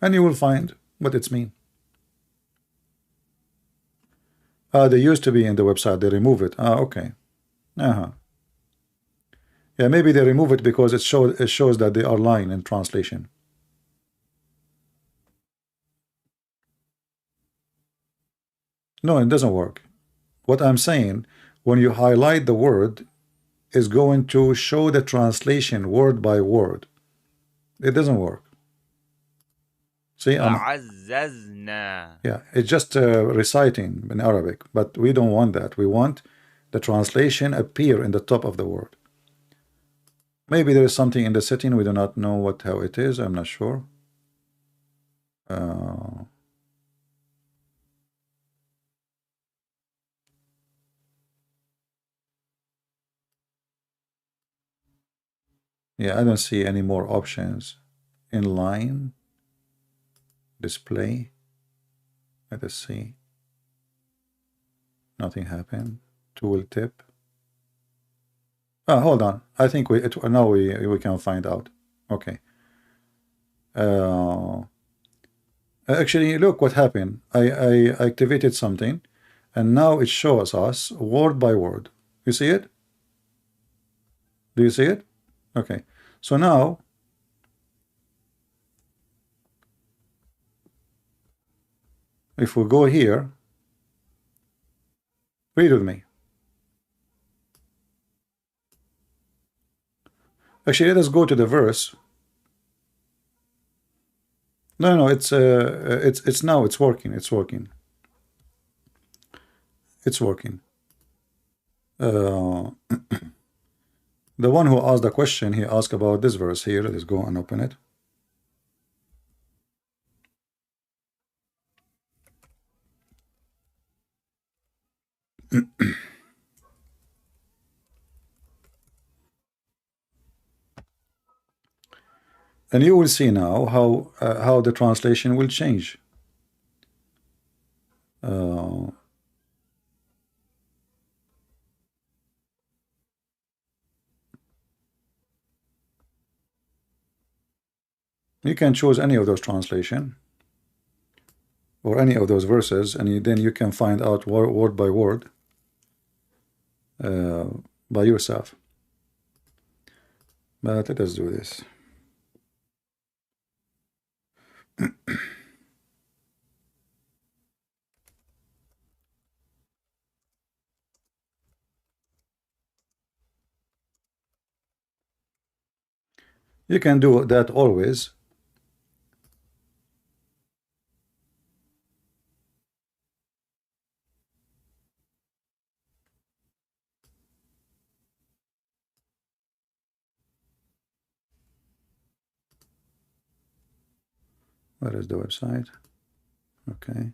A: And you will find what it's mean. They used to be in the website. They remove it. Okay. Yeah, maybe they remove it because it shows that they are lying in translation. No, it doesn't work. What I'm saying, when you highlight the word, is going to show the translation word by word. It doesn't work. See, yeah, it's just reciting in Arabic, but we don't want that. We want the translation appear in the top of the word. Maybe there is something in the setting we do not know how it is. I'm not sure. Yeah, I don't see any more options. Inline display. Let us see. Nothing happened. Tooltip. Hold on. I think now we can find out. Okay. Actually, look what happened. I activated something, and now it shows us word by word. You see it? Do you see it? Okay. So now, if we go here, read with me. Actually, let us go to the verse. No, no, it's now it's working. It's working. It's working. The one who asked the question, he asked about this verse here. Let's go and open it. And you will see now how the translation will change. You can choose any of those translation or any of those verses, and then you can find out word by word by yourself. But let us do this. You can do that always. Where is the website? Okay.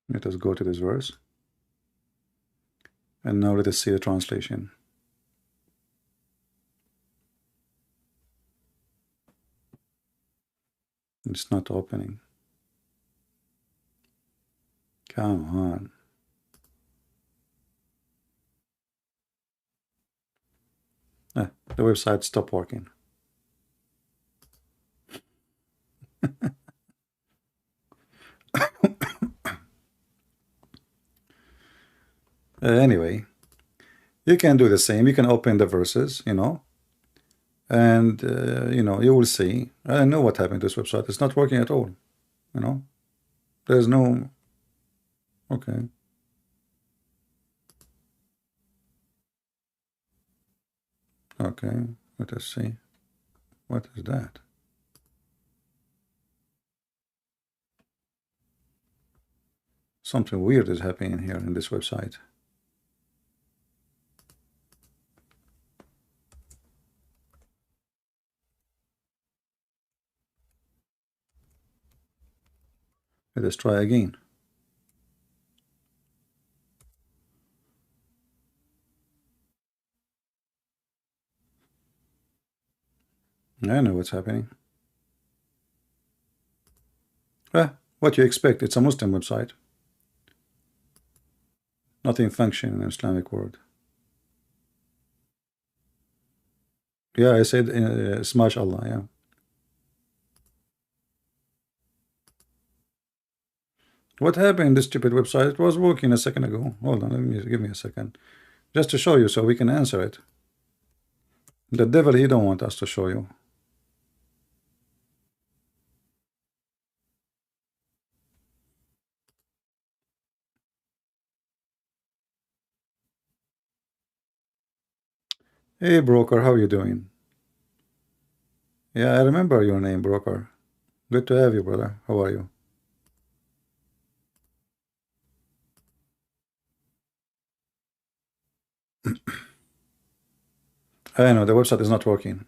A: Let us go to this verse. And now let us see the translation. It's not opening. Come on. The website stopped working. Anyway, you can do the same. You can open the verses, you know, and you know, you will see. I know what happened to this website. It's not working at all. You know, there's no. Okay. Okay. Let us see. What is that? Something weird is happening here in this website. Let us try again. I know what's happening. What you expect? It's a Muslim website. Nothing function in the Islamic world. Yeah, I said smash Allah. Yeah. What happened? This stupid website? It was working a second ago. Hold on, give me a second, just to show you, so we can answer it. The devil, he don't want us to show you. Hey, broker, how you doing? Yeah, I remember your name, broker. Good to have you, brother. How are you? I know the website is not working.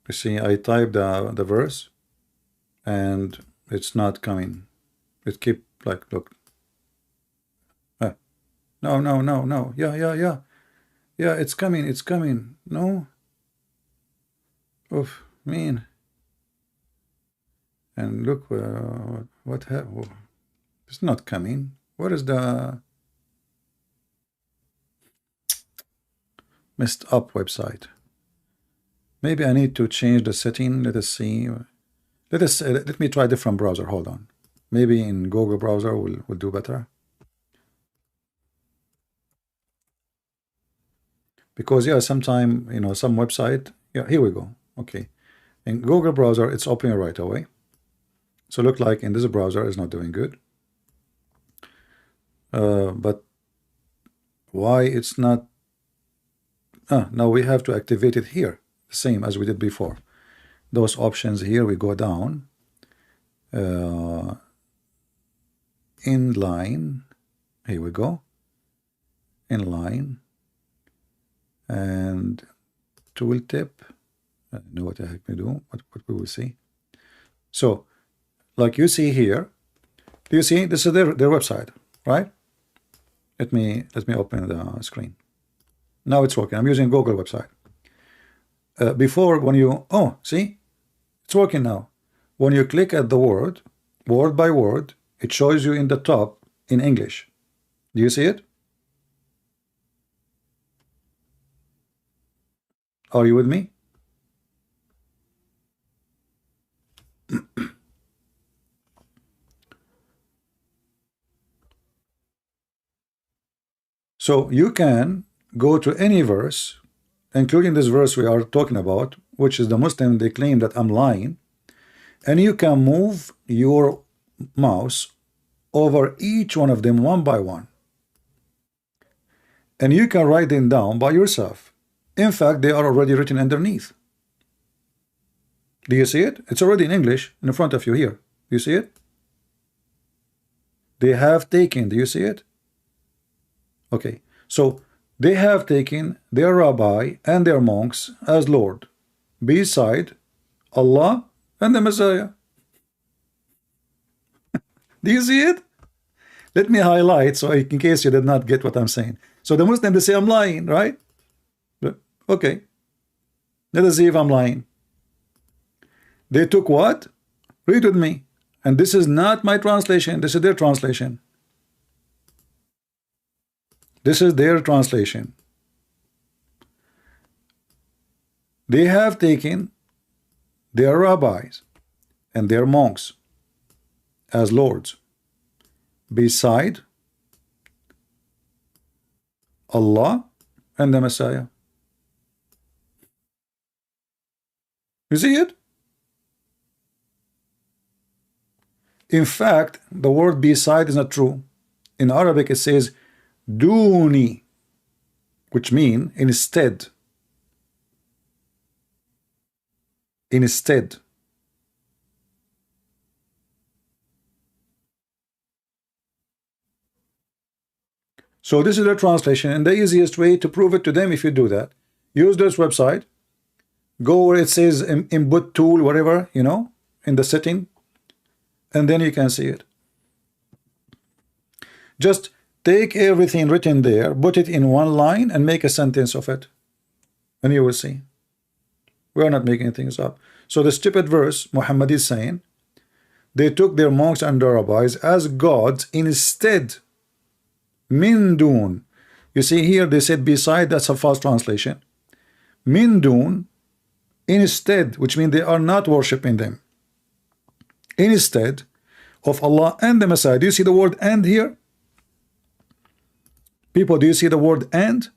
A: You see, I typed the verse, and it's not coming. It keep like, look. No, no, no, no. Yeah, yeah, yeah. Yeah, it's coming. It's coming. No. Oof, mean. And look, what happened? It's not coming. What is the messed up website? Maybe I need to change the setting. Let us see. Let me try a different browser. Hold on. Maybe in Google browser will do better. Because yeah, sometime, you know, some website. Yeah, here we go. Okay. In Google browser, it's opening right away. So look like in this browser is not doing good. But why it's not? Now we have to activate it here, the same as we did before. Those options here, we go down. Inline. Here we go. Inline. And tooltip. I don't know what the heck we do. What we will see. So, like you see here, do you see this is their website, right? Let me open the screen. Now it's working. I'm using Google website. Before, when you see, it's working now. When you click at the word by word, it shows you in the top in English. Do you see it? Are you with me? So you can go to any verse, including this verse we are talking about, which is the Muslim, they claim that I'm lying, and you can move your mouse over each one of them one by one. And you can write them down by yourself. In fact, they are already written underneath. Do you see it? It's already in English in front of you here. Do you see it? They have taken. Do you see it? Okay. So they have taken their rabbi and their monks as Lord, beside Allah and the Messiah. Do you see it? Let me highlight so in case you did not get what I'm saying. So the Muslim, they say I'm lying, right? Okay. Let us see if I'm lying. They took what? Read with me. And this is not my translation. This is their translation. This is their translation. They have taken their rabbis and their monks as lords beside Allah and the Messiah. You see it? In fact, the word beside is not true. In Arabic it says duni, which means instead. Instead. So this is the translation, and the easiest way to prove it to them, if you do that, use this website, go where it says input tool, whatever, you know, in the setting, and then you can see it. Just take everything written there, put it in one line, and make a sentence of it, and you will see. We are not making things up. So the stupid verse Muhammad is saying, they took their monks and their rabbis as gods instead. Min dun. You see here they said beside, that's a false translation. Min dun, instead, which means they are not worshiping them. Instead of Allah and the Messiah. Do you see the word and here? People, do you see the word and?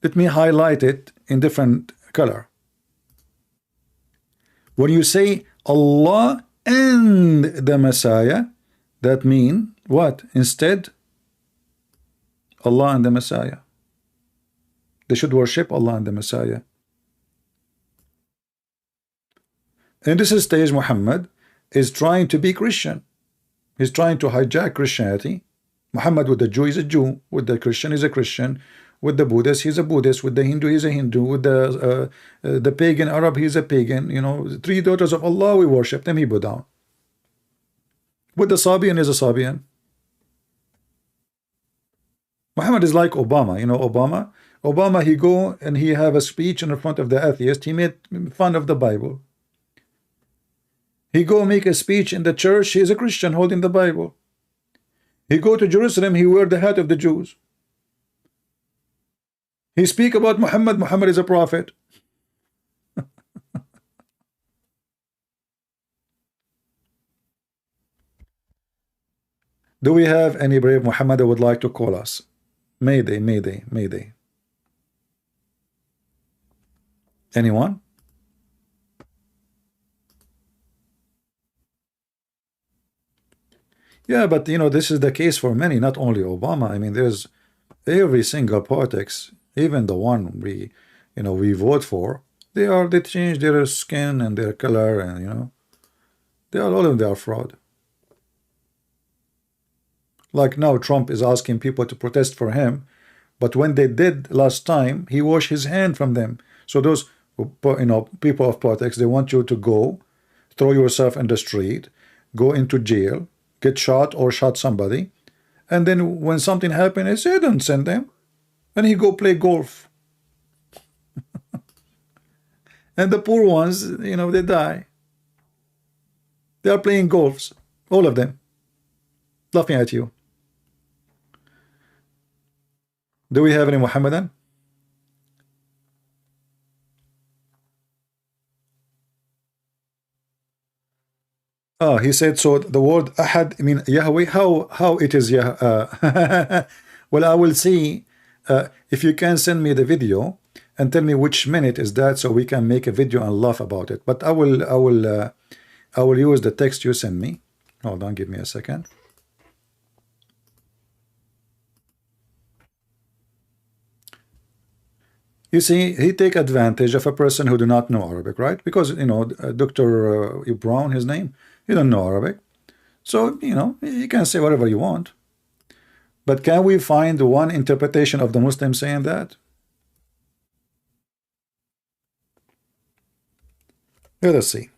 A: Let me highlight it in different color. When you say Allah and the Messiah, that means what? Instead, Allah and the Messiah. They should worship Allah and the Messiah. In this stage, Muhammad is trying to be Christian. He's trying to hijack Christianity. Muhammad with the Jew is a Jew, with the Christian is a Christian, with the Buddhist he's a Buddhist, with the Hindu he's a Hindu, with the pagan Arab he's a pagan. You know, three daughters of Allah, we worship them, he bow down. With the Sabian is a Sabian. Muhammad is like Obama. You know Obama? Obama, he go and he have a speech in front of the atheist. He made fun of the Bible. He go make a speech in the church. He is a Christian holding the Bible. He go to Jerusalem. He wear the hat of the Jews. He speak about Muhammad. Muhammad is a prophet. Do we have any brave Muhammad that would like to call us? Mayday, mayday, mayday. Anyone? Yeah, but you know, this is the case for many, not only Obama. I mean, there's every single politics, even the one we vote for, they change their skin and their color, and you know, all of them, they are fraud. Like now Trump is asking people to protest for him, but when they did last time, he washed his hand from them. So those people of politics, they want you to go throw yourself in the street, go into jail, get shot or shot somebody, and then when something happened, they say don't send them, and he go play golf. And the poor ones, you know, they die. They are playing golfs, all of them, laughing at you. Do we have any Muhammadan? Oh, he said, so the word Ahad, I mean Yahweh, how it is well, I will see if you can send me the video and tell me which minute is that, so we can make a video and laugh about it. But I will use the text you send me. Hold on, give me a second. You see, he take advantage of a person who do not know Arabic, right? Because, you know, Dr. Brown, his name, he don't know Arabic. So, you know, you can say whatever you want. But can we find one interpretation of the Muslim saying that? Let us see.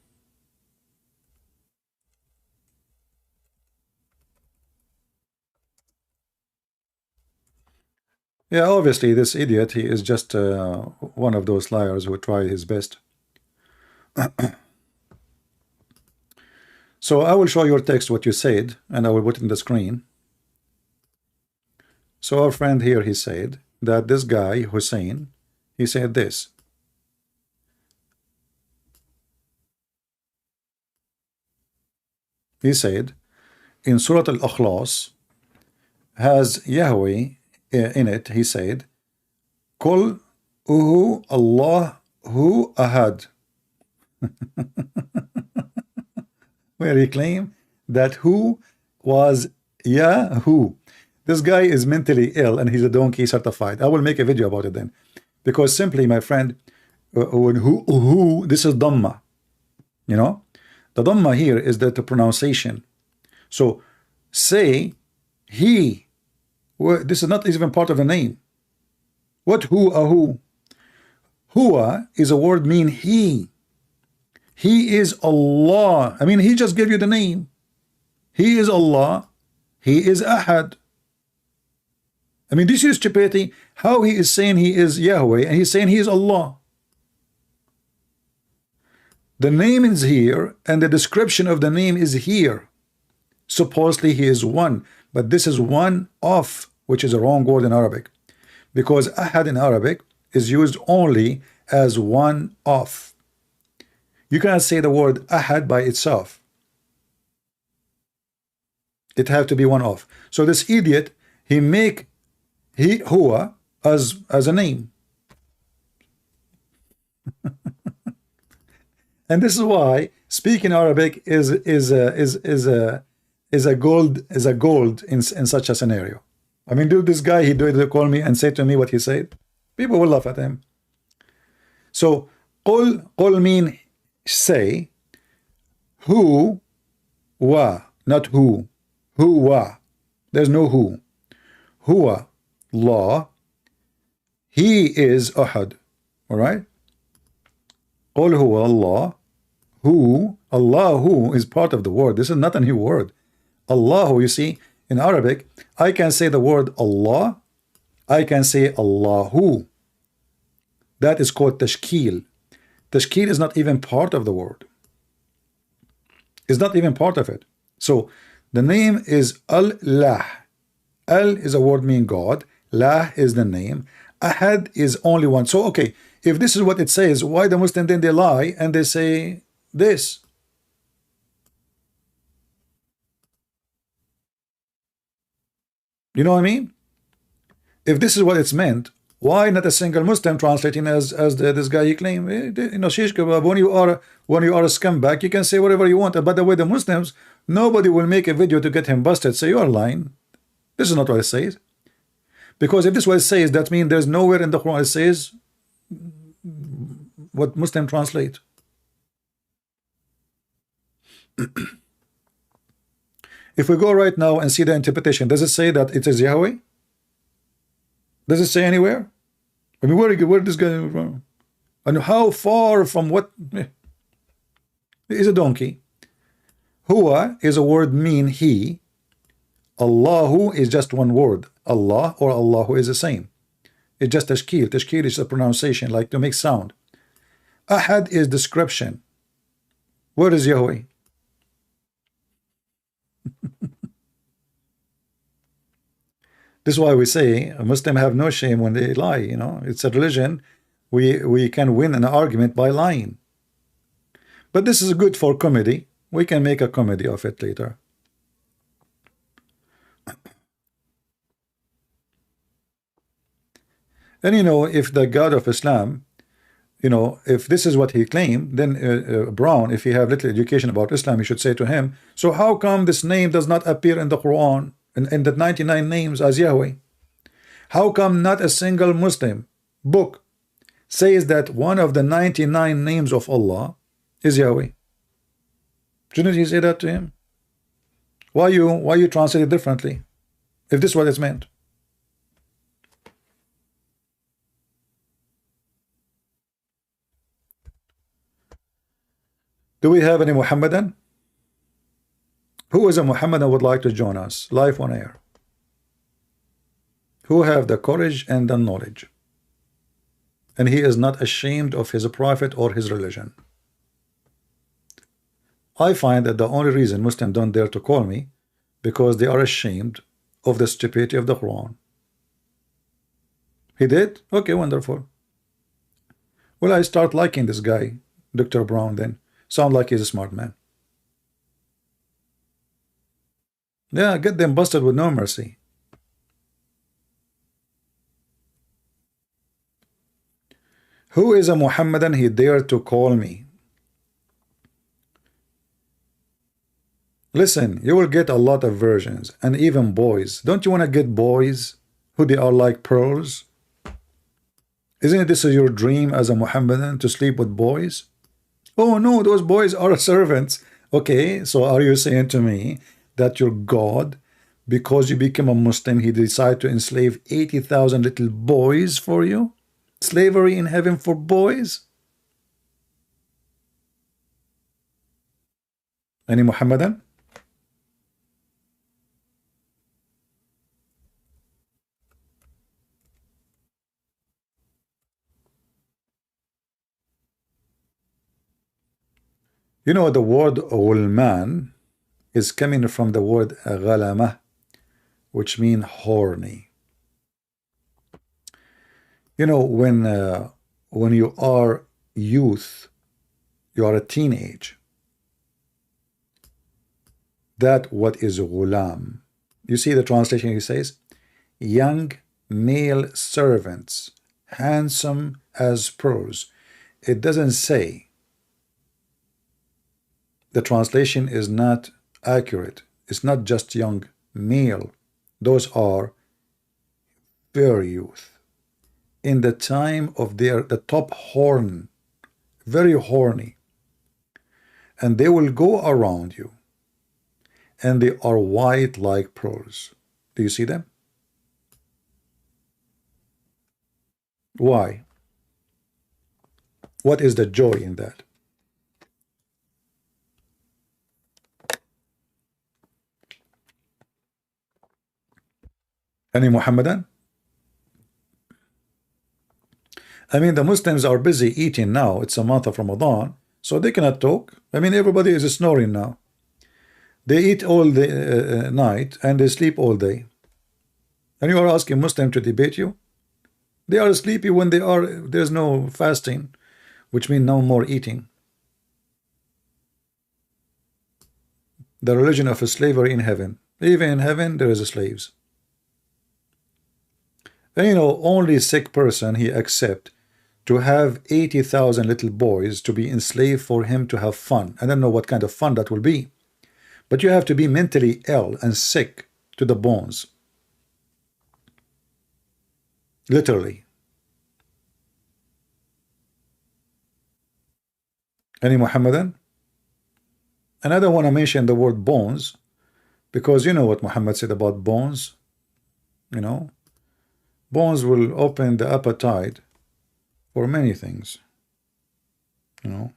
A: Yeah, obviously, this idiot, he is just one of those liars who tried his best. So I will show your text what you said, and I will put it in the screen. So our friend here, he said that this guy, Hussein, he said this. He said, in Surah Al-Ikhlas, has Yahweh in it, he said, Qul uhu Allah hu ahad. Where he claimed that who was Yahoo. This guy is mentally ill and he's a donkey certified. I will make a video about it then. Because simply, my friend, who this is Dhamma. You know? The Dhamma here is the pronunciation. So say he. This is not even part of the name. What who? Huwa is a word mean he. He is Allah. I mean, he just gave you the name. He is Allah. He is Ahad. I mean, this is Djupet, how he is saying he is Yahweh, and he's saying he is Allah. The name is here, and the description of the name is here. Supposedly he is one, but this is one of, which is a wrong word in Arabic, because Ahad in Arabic is used only as one of. You cannot say the word Ahad by itself. It have to be one of. So this idiot, he make huwa as a name. And this is why speaking Arabic is a gold in such a scenario. I mean, dude, this guy, he did call me and say to me what he said. People will laugh at him. So qul mean say, who wa, not who wa. There's no who. Huwa law, he is Ahad. All right. Qul huwa Allah. Who, Allahu is part of the word. This is not a new word. Allahu, you see, in Arabic, I can say the word Allah I can say Allahu. That is called tashkil. Tashkil is not even part of the word. It's not even part of it. So the name is Allah. Al is a word meaning God. La is the name. Ahad is only one. So okay, if this is what it says, why the Muslim then they lie and they say this? You know what I mean? If this is what it's meant, why not a single Muslim translating as this guy you claim? You know, shish kebab. When you are a scumbag, you can say whatever you want. By the way, the Muslims, nobody will make a video to get him busted. Say you are lying. This is not what it says. Because if this is what it says, that means there's nowhere in the Quran it says what Muslim translate. If we go right now and see the interpretation, does it say that it is Yahweh? Does it say anywhere? I mean, where this guy from? And how far from what? Is a donkey. Huwa is a word mean he. Allahu is just one word. Allah or Allahu is the same. It's just tashkil. Tashkil is a pronunciation, like to make sound. Ahad is description. Where is Yahweh? This is why we say a Muslim have no shame when they lie. You know, it's a religion. We can win an argument by lying. But this is good for comedy. We can make a comedy of it later. And you know, if the God of Islam, you know, if this is what he claimed, then Brown, if he have little education about Islam, he should say to him, so how come this name does not appear in the Quran, in the 99 names as Yahweh? How come not a single Muslim book says that one of the 99 names of Allah is Yahweh? Shouldn't he say that to him? Why you translate it differently, if this is what it's meant? Do we have any Muhammadan? Who is a Muhammadan would like to join us live on air? Who have the courage and the knowledge, and he is not ashamed of his prophet or his religion? I find that the only reason Muslims don't dare to call me because they are ashamed of the stupidity of the Quran. He did? Okay, wonderful. Well, I start liking this guy, Dr. Brown, then. Sound like he's a smart man. Yeah, get them busted with no mercy. Who is a Muhammadan he dared to call me? Listen, you will get a lot of versions, and even boys. Don't you want to get boys who they are like pearls? Isn't this your dream as a Muhammadan, to sleep with boys? Oh no, those boys are servants. Okay, so are you saying to me that your God, because you became a Muslim, he decided to enslave 80,000 little boys for you? Slavery in heaven for boys? Any Muhammadan? You know, the word Ghulman is coming from the word Ghalama, which means horny. You know, when you are youth, you are a teenage. That what is Ghulam. You see the translation, he says, young male servants, handsome as pearls. It doesn't say. The translation is not accurate. It's not just young male. Those are very youth. In the time of the top horn, very horny. And they will go around you. And they are white like pearls. Do you see them? Why? What is the joy in that? Any Muhammadan? I mean, the Muslims are busy eating now. It's a month of Ramadan, so they cannot talk. I mean, everybody is snoring now. They eat all the night and they sleep all day. And you are asking Muslim to debate you? They are sleepy when there's no fasting, which means no more eating. The religion of slavery in heaven. Even in heaven there is slaves. And you know, only a sick person he accept to have 80,000 little boys to be enslaved for him to have fun. I don't know what kind of fun that will be. But you have to be mentally ill and sick to the bones. Literally. Any Muhammadan? And I don't want to mention the word bones, because you know what Muhammad said about bones. You know, bones will open the appetite for many things. You know,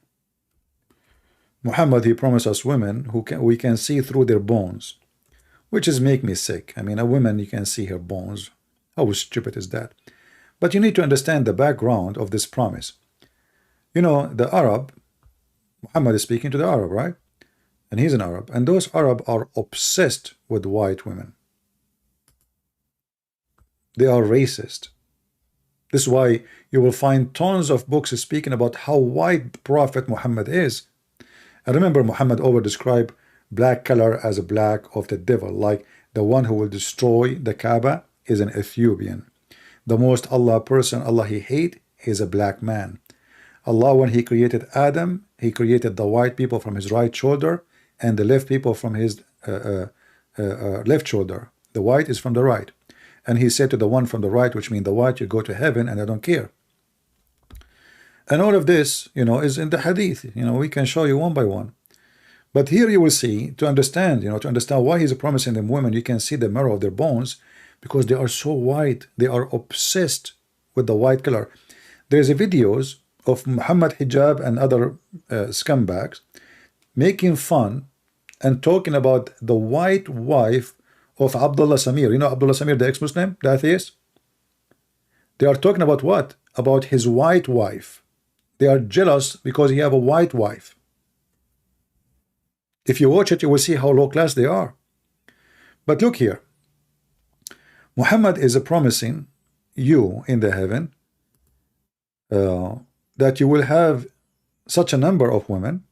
A: Muhammad, he promised us women who we can see through their bones, which is make me sick. I mean, a woman, you can see her bones. How stupid is that? But you need to understand the background of this promise. You know, the Arab, Muhammad is speaking to the Arab, right? And he's an Arab, and those Arab are obsessed with white women. They are racist. This is why you will find tons of books speaking about how white Prophet Muhammad is. And remember, Muhammad over described black color as a black of the devil, like the one who will destroy the Kaaba is an Ethiopian. The most Allah person Allah he hate is a black man. Allah, when he created Adam, he created the white people from his right shoulder and the left people from his left shoulder. The white is from the right. And he said to the one from the right, which means the white, you go to heaven and I don't care. And all of this, you know, is in the hadith. You know, we can show you one by one. But here you will see, to understand, you know, to understand why he's promising them women, you can see the marrow of their bones, because they are so white. They are obsessed with the white color. There's a videos of Muhammad hijab and other scumbags making fun and talking about the white wife of Abdullah Samir. You know Abdullah Samir, the ex-Muslim, the atheist? They are talking about what? About his white wife. They are jealous because he have a white wife. If you watch it, you will see how low class they are. But look here. Muhammad is promising you in the heaven that you will have such a number of women,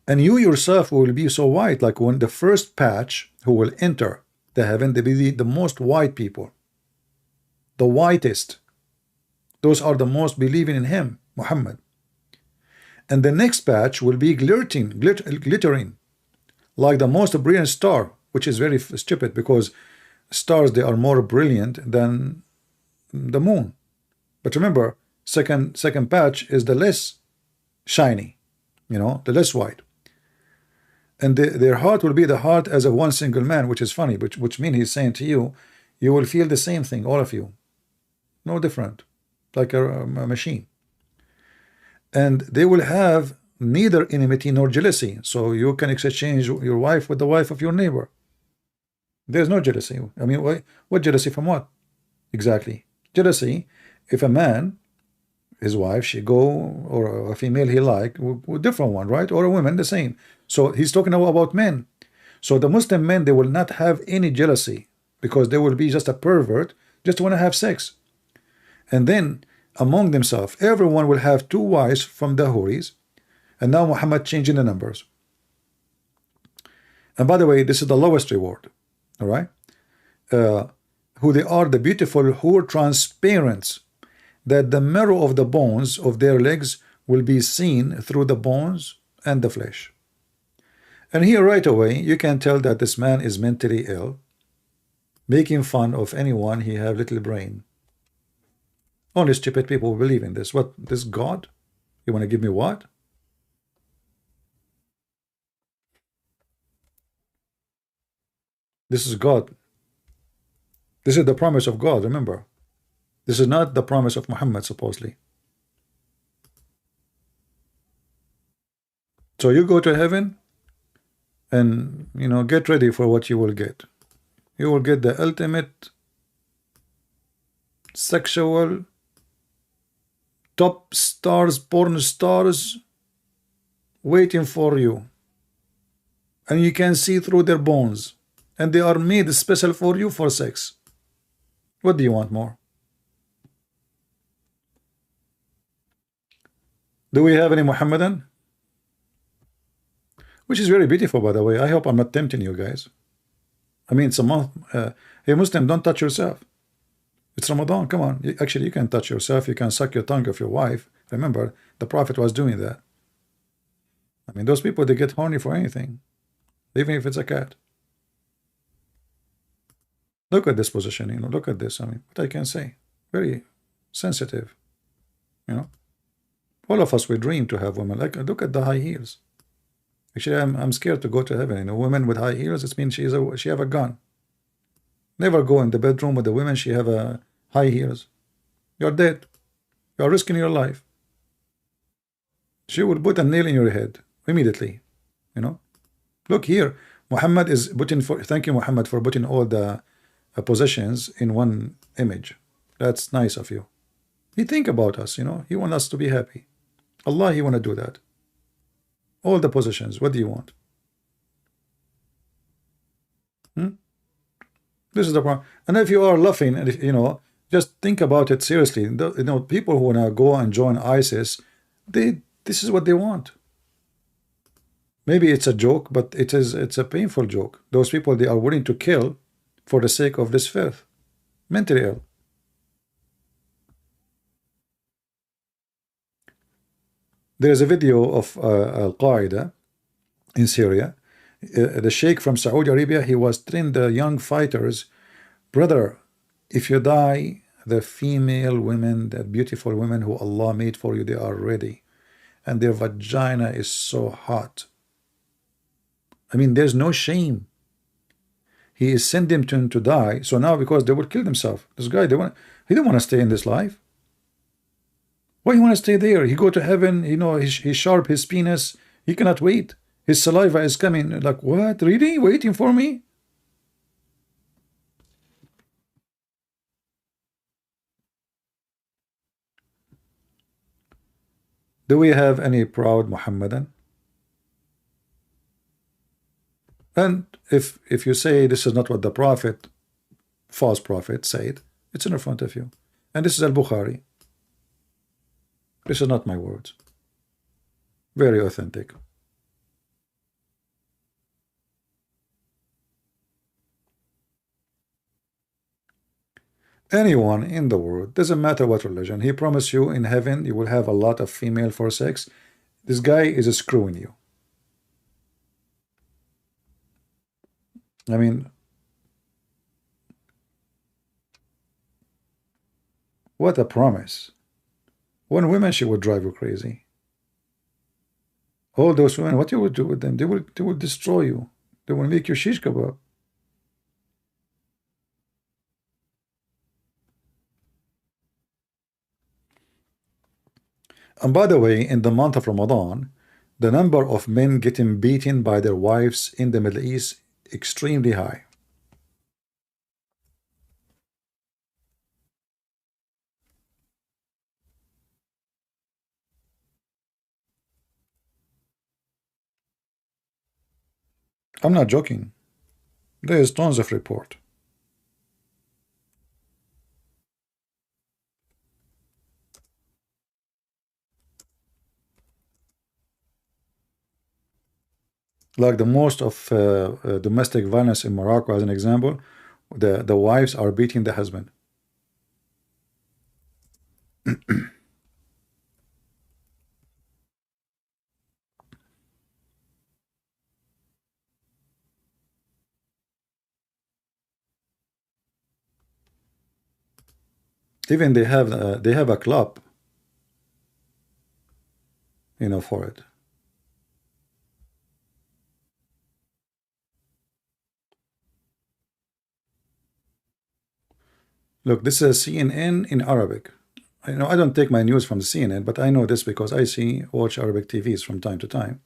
A: and you yourself will be so white, like when the first batch who will enter the heaven, they be the most white people, the whitest. Those are the most believing in him, Muhammad. And the next batch will be glittering like the most brilliant star, which is very stupid, because stars, they are more brilliant than the moon. But remember, second batch is the less shiny, you know, the less white. And their heart will be the heart as of one single man, which is funny, which means he's saying to you, you will feel the same thing, all of you, no different, like a machine. And they will have neither enmity nor jealousy, so you can exchange your wife with the wife of your neighbor. There's no jealousy. I mean, what jealousy from what? Exactly. Jealousy, if a man, his wife, she go, or a female he like, with different one, right? Or a woman, the same. So he's talking about men. So the Muslim men, they will not have any jealousy, because they will be just a pervert, just want to have sex. And then among themselves, everyone will have two wives from the Houris. And now Muhammad changing the numbers. And by the way, this is the lowest reward. All right, who they are, the beautiful who are transparent, that the marrow of the bones of their legs will be seen through the bones and the flesh. And here right away you can tell that this man is mentally ill, making fun of anyone he have little brain. Only stupid people will believe in this. What, this God? You want to give me what? This is God. This is the promise of God, remember. This is not the promise of Muhammad, supposedly. So you go to heaven and, you know, get ready for what you will get. You will get the ultimate sexual top stars, porn stars waiting for you, and you can see through their bones, and they are made special for you for sex. What do you want more? Do we have any Muhammadan? Which is very beautiful, by the way. I hope I'm not tempting you guys. I mean, it's a month. Hey, Muslim, don't touch yourself. It's Ramadan. Come on. Actually, you can touch yourself. You can suck your tongue of your wife. Remember, the Prophet was doing that. I mean, those people, they get horny for anything, even if it's a cat. Look at this position. You know, look at this. I mean, what I can say. Very sensitive. You know, all of us, we dream to have women. Like, look at the high heels. Actually, I'm scared to go to heaven. You know, women with high heels, it means she have a gun. Never go in the bedroom with the women. She have a high heels. You're dead. You're risking your life. She will put a nail in your head immediately. You know, look here. Muhammad is putting for. Thank you, Muhammad, for putting all the possessions in one image. That's nice of you. He think about us. You know, he want us to be happy. Allah, he want to do that. All the positions. What do you want? This is the problem. And if you are laughing, and if, you know, just think about it seriously. You know, people who wanna go and join ISIS, this is what they want. Maybe it's a joke, but it's a painful joke. Those people, they are willing to kill for the sake of this filth. Mentally ill. There is a video of Al-Qaeda in Syria. The Sheikh from Saudi Arabia, he was trained the young fighters. Brother, if you die, the female women, the beautiful women who Allah made for you, they are ready. And their vagina is so hot. I mean, there's no shame. He is sending them to die. So now, because they will kill themselves. This guy, he don't want to stay in this life. Why you want to stay there? He go to heaven, you know, he sharp his penis. He cannot wait. His saliva is coming. Like, what? Really? Waiting for me? Do we have any proud Muhammadan? And if you say this is not what the prophet, false prophet, said, it's in front of you. And this is Al-Bukhari. This is not my words. Very authentic. Anyone in the world, doesn't matter what religion, he promised you in heaven you will have a lot of female for sex. This guy is screwing you. I mean, what a promise. One woman, she would drive you crazy. All those women, what you would do with them? They will destroy you. They will make you shish kebab. And by the way, in the month of Ramadan, the number of men getting beaten by their wives in the Middle East extremely high. I'm not joking. There is tons of report. Like the most of domestic violence in Morocco, as an example, the wives are beating the husband. Even they have a club, you know, for it. Look, this is CNN in Arabic. I know I don't take my news from the CNN, but I know this because I watch Arabic TVs from time to time.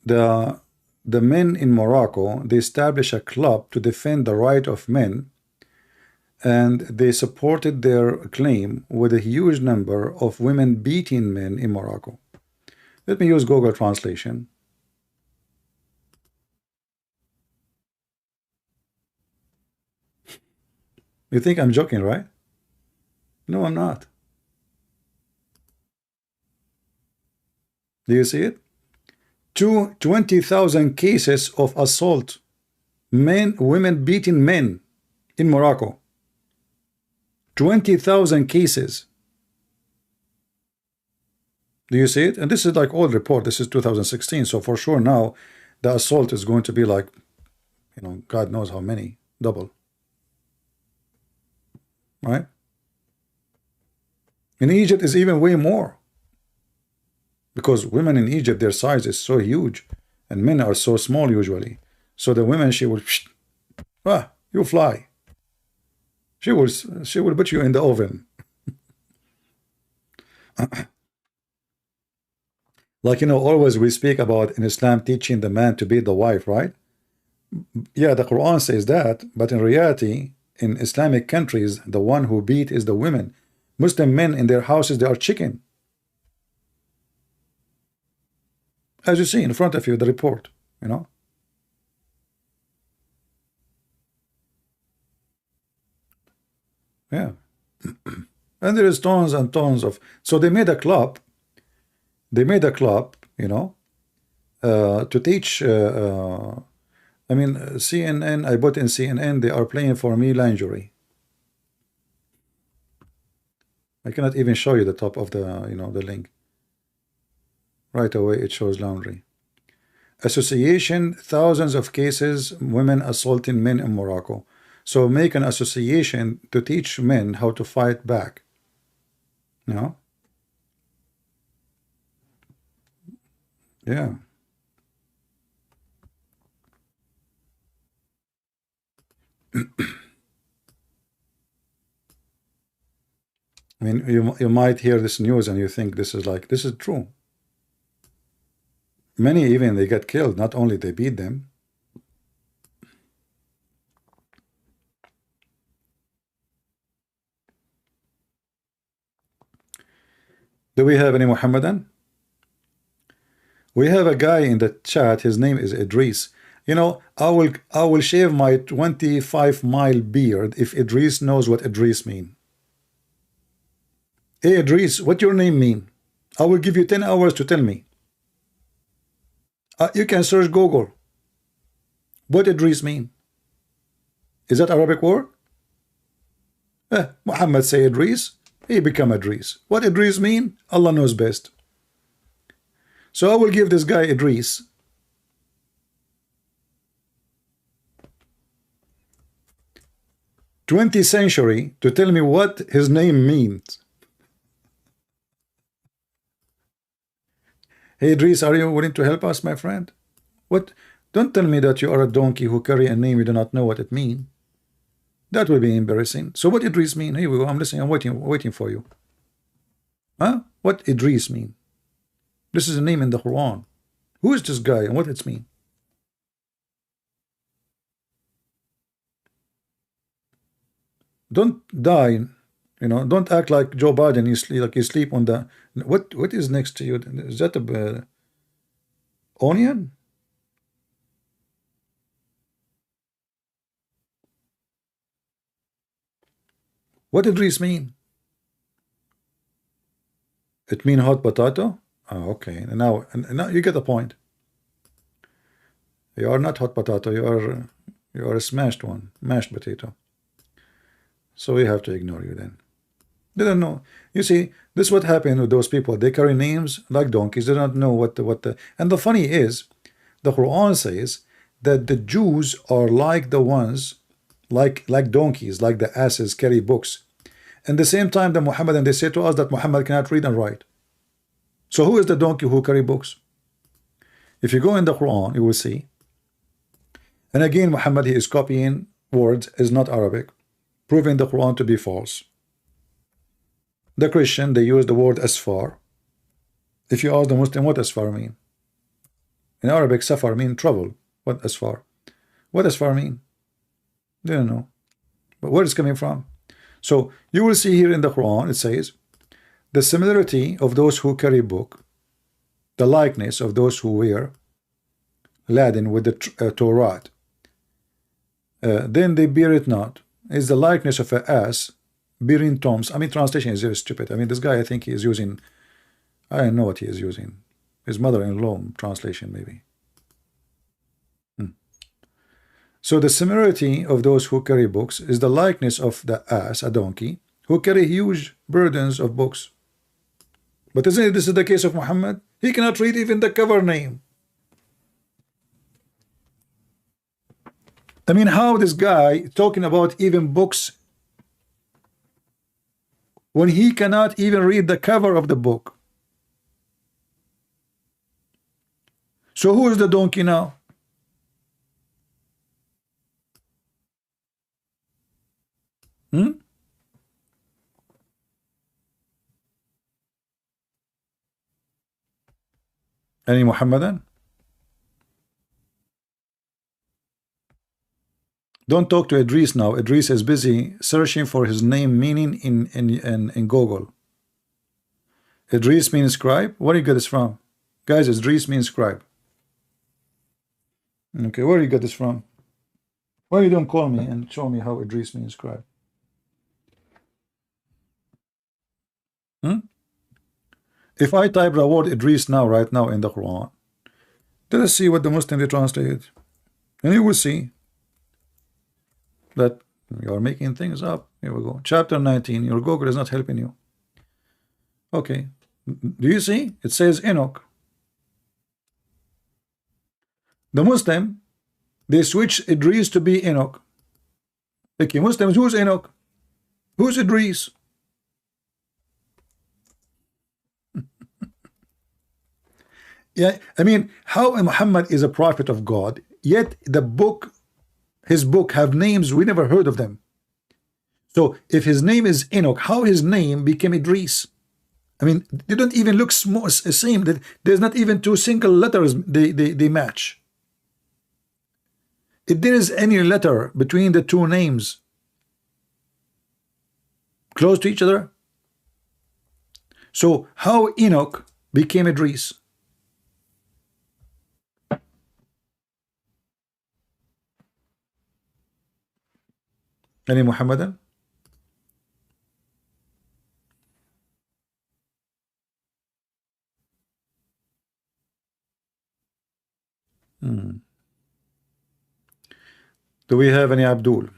A: The men in Morocco, they establish a club to defend the right of men and they supported their claim with a huge number of women beating men in Morocco. Let me use Google translation. You think I'm joking, right? No, I'm not. Do you see it? 20,000 cases of assault, women beating men in Morocco. 20,000 cases. Do you see it? And this is like old report. This is 2016. So for sure now the assault is going to be like, you know, God knows how many, double. Right? In Egypt is even way more. Because women in Egypt, their size is so huge, and men are so small usually. So the women, she will, you fly. She will put you in the oven. Like, you know, always we speak about in Islam teaching the man to beat the wife, right? Yeah, the Quran says that, but in reality, in Islamic countries, the one who beat is the women. Muslim men in their houses, they are chicken. As you see in front of you, the report, you know. Yeah. And there is tons and tons of, so they made a club, you know, to teach, I mean, CNN, I put in CNN, they are playing for me lingerie. I cannot even show you the top of the, you know, the link. Right away it shows laundry. Association, thousands of cases, women assaulting men in Morocco. So make an association to teach men how to fight back. You know? Yeah. I mean, you might hear this news and you think this is like, this is true. Many even they get killed, not only they beat them. Do we have any Muhammadan? We have a guy in the chat, his name is Idris. You know, I will shave my 25-mile beard if Idris knows what Idris mean. Hey Idris, what your name mean? I will give you 10 hours to tell me. You can search Google. What Idris mean? Is that Arabic word? Muhammad say Idris, he become Idris. What Idris mean? Allah knows best. So I will give this guy Idris 20th century to tell me what his name means. Hey Idris, are you willing to help us, my friend? What? Don't tell me that you are a donkey who carry a name you do not know what it means. That will be embarrassing. So what Idris mean? Here we go. I'm listening. I'm waiting for you. Huh? What Idris mean? This is a name in the Quran. Who is this guy and what it mean? Don't die. You know, don't act like Joe Biden. You sleep on the. What is next to you? Is that a onion? What did Idris mean? It mean hot potato? Oh, okay. Now you get the point. You are not hot potato. You are a smashed one, mashed potato. So we have to ignore you then. They don't know. You see, this is what happened with those people. They carry names like donkeys. They don't know what the. And the funny is, the Quran says that the Jews are like the ones, like donkeys, like the asses carry books. And the same time, the Muhammadan, they say to us that Muhammad cannot read and write. So who is the donkey who carry books? If you go in the Quran, you will see. And again, Muhammad, he is copying words, is not Arabic, proving the Quran to be false. The Christian, they use the word asfar. If you ask the Muslim, what asfar mean? In Arabic, safar mean trouble. What asfar? What asfar mean? They don't know. But where it's coming from? So you will see here in the Quran, it says, the similarity of those who carry book, the likeness of those who wear laden with the Torah, then they bear it not, is the likeness of an ass bearing toms. I mean, translation is very stupid. I mean, this guy, I think he is using, I don't know what he is using. His mother-in-law translation, maybe. So the similarity of those who carry books is the likeness of the ass, a donkey, who carry huge burdens of books. But isn't it, this is the case of Muhammad? He cannot read even the cover name. I mean, how this guy talking about even books when he cannot even read the cover of the book? So who is the donkey now? Any Muhammadan? Don't talk to Idris now. Idris is busy searching for his name meaning in Google. Idris means scribe. Where do you get this from? Guys, Idris means scribe. Okay, where do you get this from? Why you don't call me and show me how Idris means scribe? If I type the word Idris now, right now in the Quran, let us see what the Muslim they translated, and you will see that you are making things up. Here we go. Chapter 19. Your Google is not helping you. Okay. Do you see? It says Enoch. The Muslim, they switch Idris to be Enoch. Okay, Muslims, who's Enoch? Who's Idris? Yeah, I mean, how Muhammad is a prophet of God, yet the book, his book have names we never heard of them. So if his name is Enoch, how his name became Idris? I mean, they don't even look same. There's not even two single letters they match. If there is any letter between the two names close to each other, so how Enoch became Idris? Any Muhammadan? Do we have any Abdul?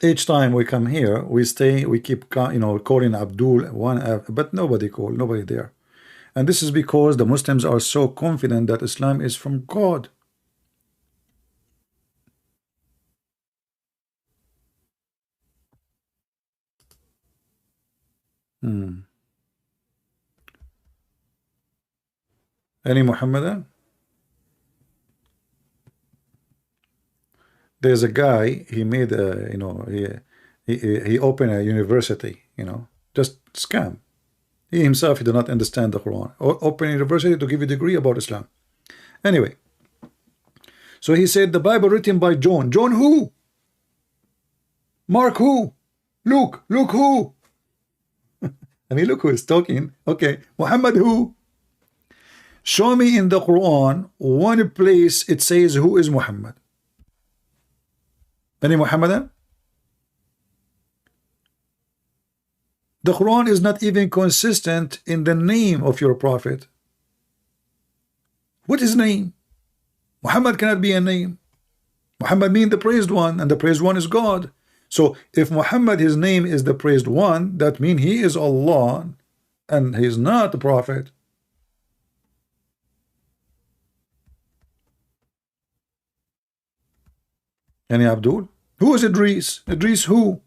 A: Each time we come here, we keep calling Abdul one, but nobody there. And this is because the Muslims are so confident that Islam is from God. Any Muhammadan? There's a guy, he made a, he opened a university, just scam. He himself, he did not understand the Quran. Open a university to give you a degree about Islam. Anyway, so he said the Bible written by John. John who? Mark who? Luke who? I mean, look who is talking. Okay, Muhammad who? Show me in the Quran one place it says who is Muhammad. Any Muhammadan? The Quran is not even consistent in the name of your prophet. What is name? Muhammad cannot be a name. Muhammad means the praised one, and the praised one is God. So if Muhammad, his name is the praised one, that means he is Allah and he is not the prophet. Any Abdul? Who is Idris? Idris who?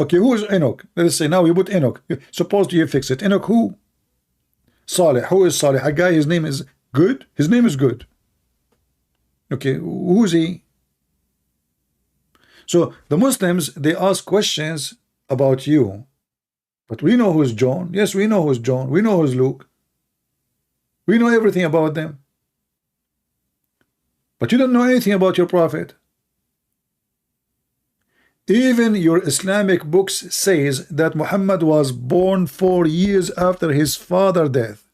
A: Okay, who is Enoch? Let us say now you put Enoch. Suppose you fix it. Enoch who? Saleh. Who is Saleh? A guy, his name is good. His name is good. Okay, who is he? So the Muslims, they ask questions about you, But we know who's John. Yes, we know who's John. We know who's Luke. We know everything about them. But you don't know anything about your prophet. Even your Islamic books says that Muhammad was born 4 years after his father's death,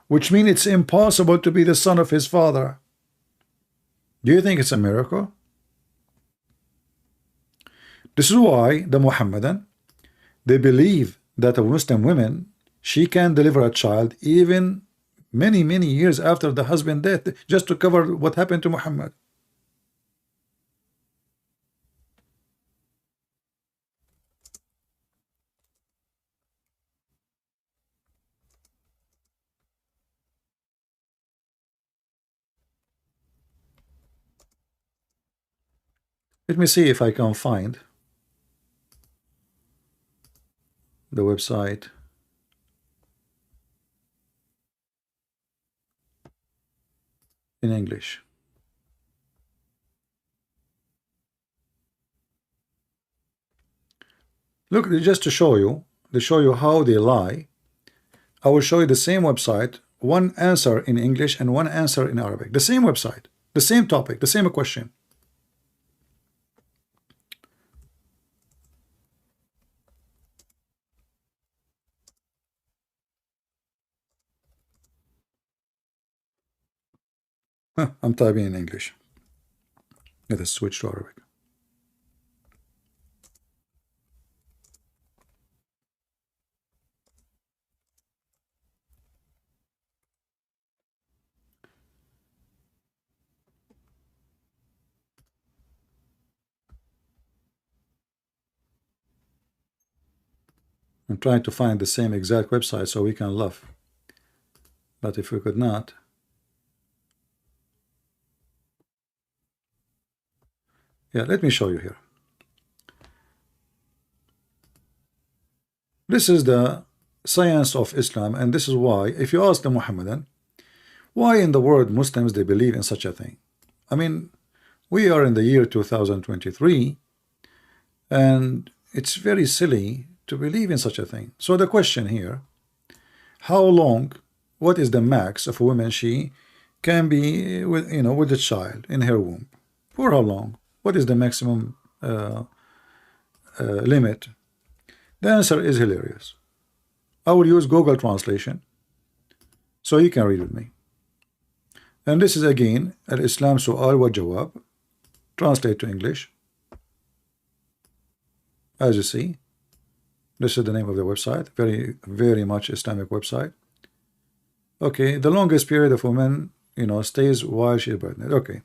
A: which means it's impossible to be the son of his father. Do you think it's a miracle? This is why the Muhammadan, they believe that a Muslim woman, she can deliver a child even many years after the husband death, just to cover what happened to Muhammad. Let me see if I can find the website. In English. Look, just to show you how they lie, I will show you the same website, one answer in English and one answer in Arabic. The same website, the same topic, the same question. I'm typing in English. Let us switch to Arabic. I'm trying to find the same exact website so we can laugh. But if we could not, yeah, let me show you here. This is the science of Islam, and this is why, if you ask the Muhammadan, why in the world Muslims they believe in such a thing? I mean, we are in the year 2023, and it's very silly to believe in such a thing. So the question here, how long, what is the max of a woman she can be with, with a child in her womb? For how long? What is the maximum limit? The answer is hilarious. I will use Google translation so you can read with me. And this is again Al-Islam Su'al wa Jawab, translate to English. As you see, this is the name of the website, very much Islamic website. Okay, the longest period of woman, stays while she is pregnant. Okay.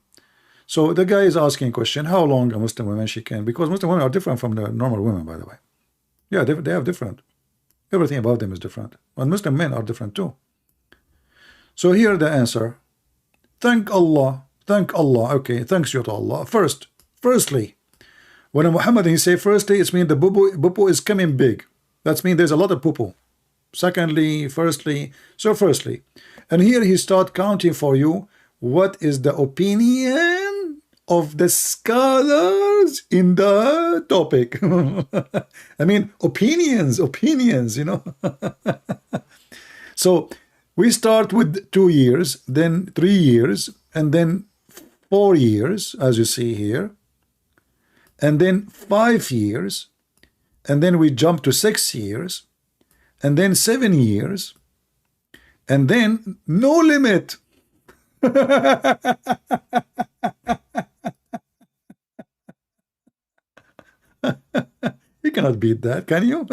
A: So the guy is asking a question, how long a Muslim woman she can, because Muslim women are different from the normal women, by the way. Yeah, they have different. Everything about them is different. And Muslim men are different too. So here the answer. Thank Allah. Thank Allah. Okay, thanks you to Allah. Firstly, when a Muhammad he say firstly, it means the bubu is coming big. That means there's a lot of poo-poo. Secondly, firstly. So firstly. And here he start counting for you what is the opinion of the scholars in the topic. I mean, opinions, So we start with 2 years, then 3 years, and then 4 years, as you see here, and then 5 years, and then we jump to 6 years, and then 7 years, and then no limit. You cannot beat that, can you?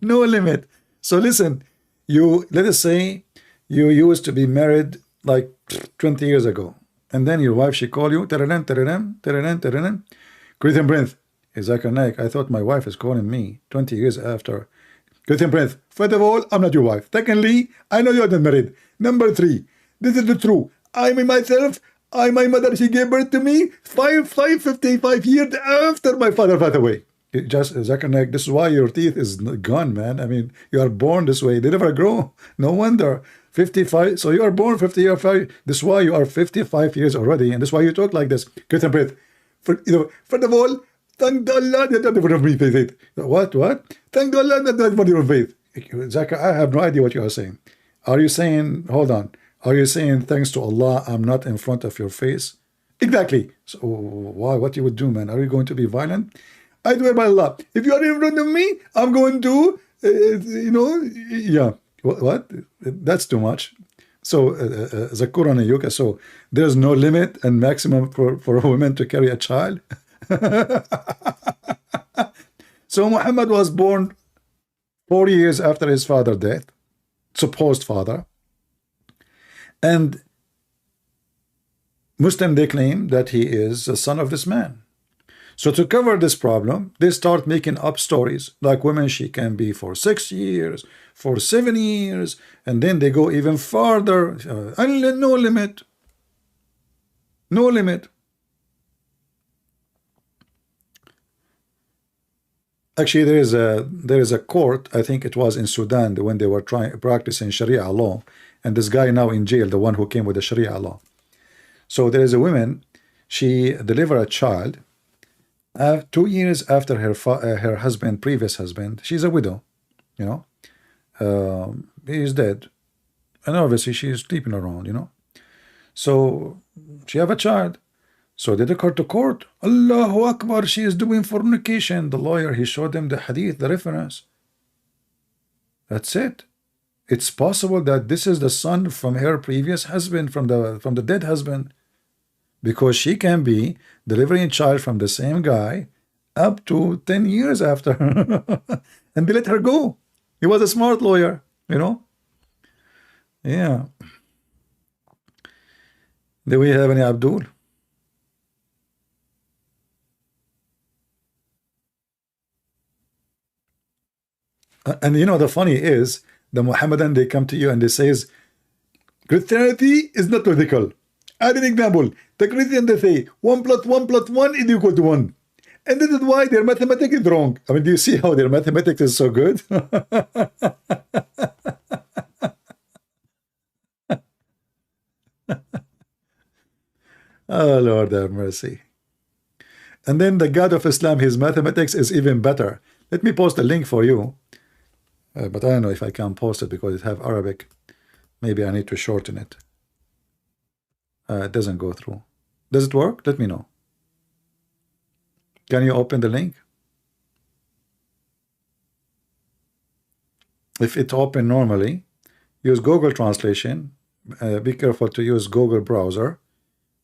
A: No limit. So listen, let us say you used to be married like 20 years ago, and then your wife, she called you, Great Prince, I thought my wife is calling me 20 years after. Great Prince, first of all, I'm not your wife. Secondly, I know you're not married. Number 3, this is the truth. I myself, my mother, she gave birth to me 55 years after my father passed away. Zakir, this is why your teeth is gone, man. I mean, you are born this way. They never grow. No wonder. 55. So you are born 50 years. This is why you are 55 years already, and this is why you talk like this. First of all, Thank Allah that not everyone of faith. What? Thank Allah that not everyone of faith. Zaka, I have no idea what you are saying. Are you saying, hold on, are you saying thanks to Allah I'm not in front of your face? Exactly. So why? What you would do, man? Are you going to be violent? I swear by Allah, if you are in front of me, I'm going to, yeah. What? That's too much. So the Quran and yoga. So there's no limit and maximum for a woman to carry a child. So Muhammad was born 4 years after his father's death, supposed father, and Muslim, they claim that he is the son of this man. So to cover this problem, they start making up stories like women, she can be for 6 years, for 7 years, and then they go even farther. No limit. No limit. Actually, there is a court, I think it was in Sudan, when they were practicing Sharia law, and this guy now in jail, the one who came with the Sharia law. So there is a woman, she delivered a child 2 years after her husband, previous husband. She's a widow, he is dead, and obviously she is sleeping around, So she have a child. So they took her to court. Allahu Akbar, she is doing fornication. The lawyer, he showed them the hadith, the reference. That's it. It's possible that this is the son from her previous husband, from the dead husband, because she can be delivering a child from the same guy up to 10 years after. And they let her go. He was a smart lawyer, Yeah. Do we have any Abdul? And the funny is, the Muhammadan, they come to you and they says, Christianity is not logical. Add an example. The Christian, they say 1 + 1 + 1 is equal to 1. And this is why their mathematics is wrong. I mean, do you see how their mathematics is so good? Oh, Lord have mercy. And then the God of Islam, his mathematics is even better. Let me post a link for you. But I don't know if I can post it because it have Arabic. Maybe I need to shorten it. It doesn't go through. Does it work? Let me know. Can you open the link? If it open normally, use Google Translation. Be careful to use Google browser.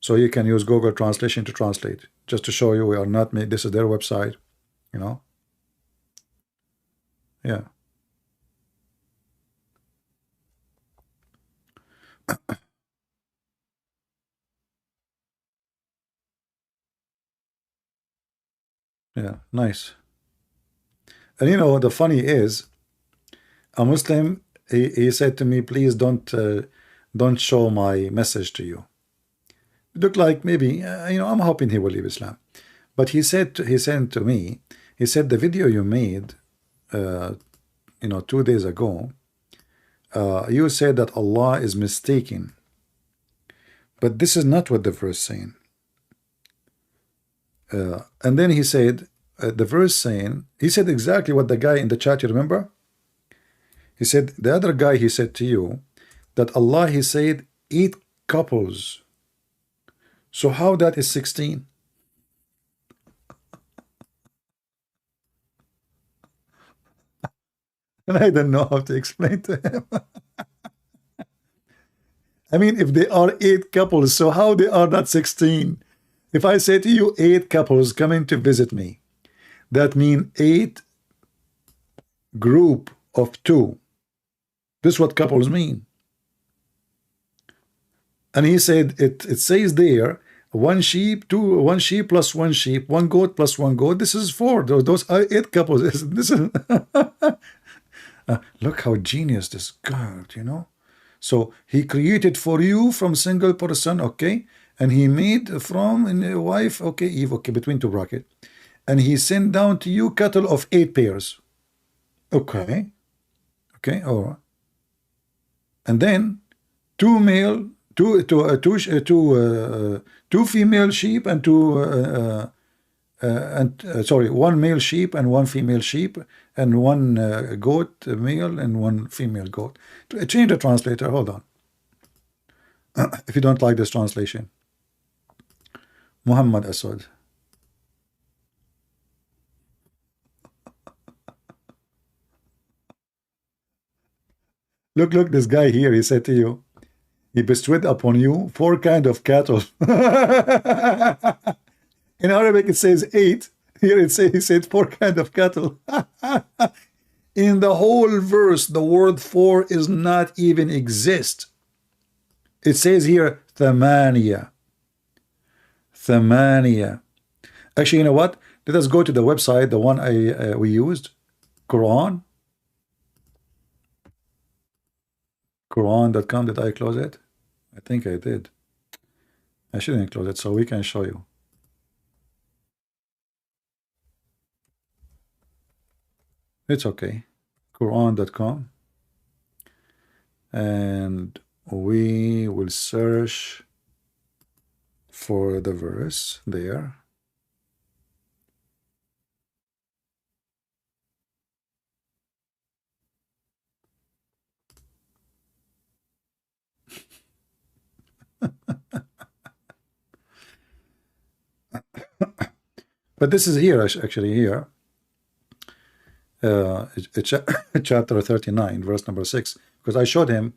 A: So you can use Google Translation to translate. Just to show you we are not made. This is their website. Yeah. Yeah, nice. And the funny is, a Muslim, he said to me, please don't show my message to you. It looked like maybe, I'm hoping he will leave Islam. But he said to me, he said the video you made, 2 days ago, you said that Allah is mistaken. But this is not what the verse saying. And then he said, the verse saying, he said exactly what the guy in the chat, you remember? He said, the other guy, he said to you, that Allah, he said, 8 couples. So how that is 16? And I don't know how to explain to him. I mean, if they are 8 couples, so how they are not 16? If I say to you 8 couples coming to visit me, that means 8 group of 2. This is what couples mean. And he said, it says there, 1 sheep, 1 sheep plus 1 sheep, 1 goat plus 1 goat. This is 4. Those are 8 couples. This is look how genius this God, So he created for you from single person, okay? And he made from a wife, okay, Eve, okay, between 2 brackets. And he sent down to you cattle of 8 pairs. Okay. Okay, all right. And then 2 male, 2 female sheep and 2 sorry, one male sheep and one female sheep, and one goat male and one female goat. Change the translator. Hold on. If you don't like this translation, Muhammad Asad. Look, this guy here, he said to you, he bestowed upon you 4 kinds of cattle. In Arabic it says 8. Here it says, he said 4 kinds of cattle. In the whole verse, the word 4 is not even exist. It says here, Thamaniya. Thamaniya. Actually, you know what? Let us go to the website, the one we used, Quran. Quran.com. Did I close it? I think I did. I shouldn't close it, so we can show you. It's okay. Quran.com. And we will search for the verse there. But this is here, actually here. It's chapter 39, verse number 6, because I showed him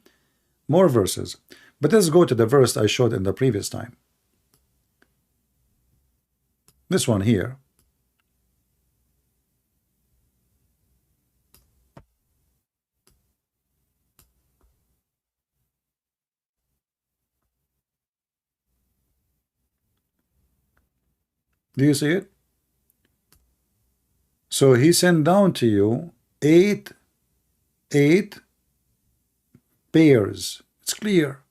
A: more verses. But let's go to the verse I showed in the previous time. This one here. Do you see it? So he sent down to you eight pairs. It's clear.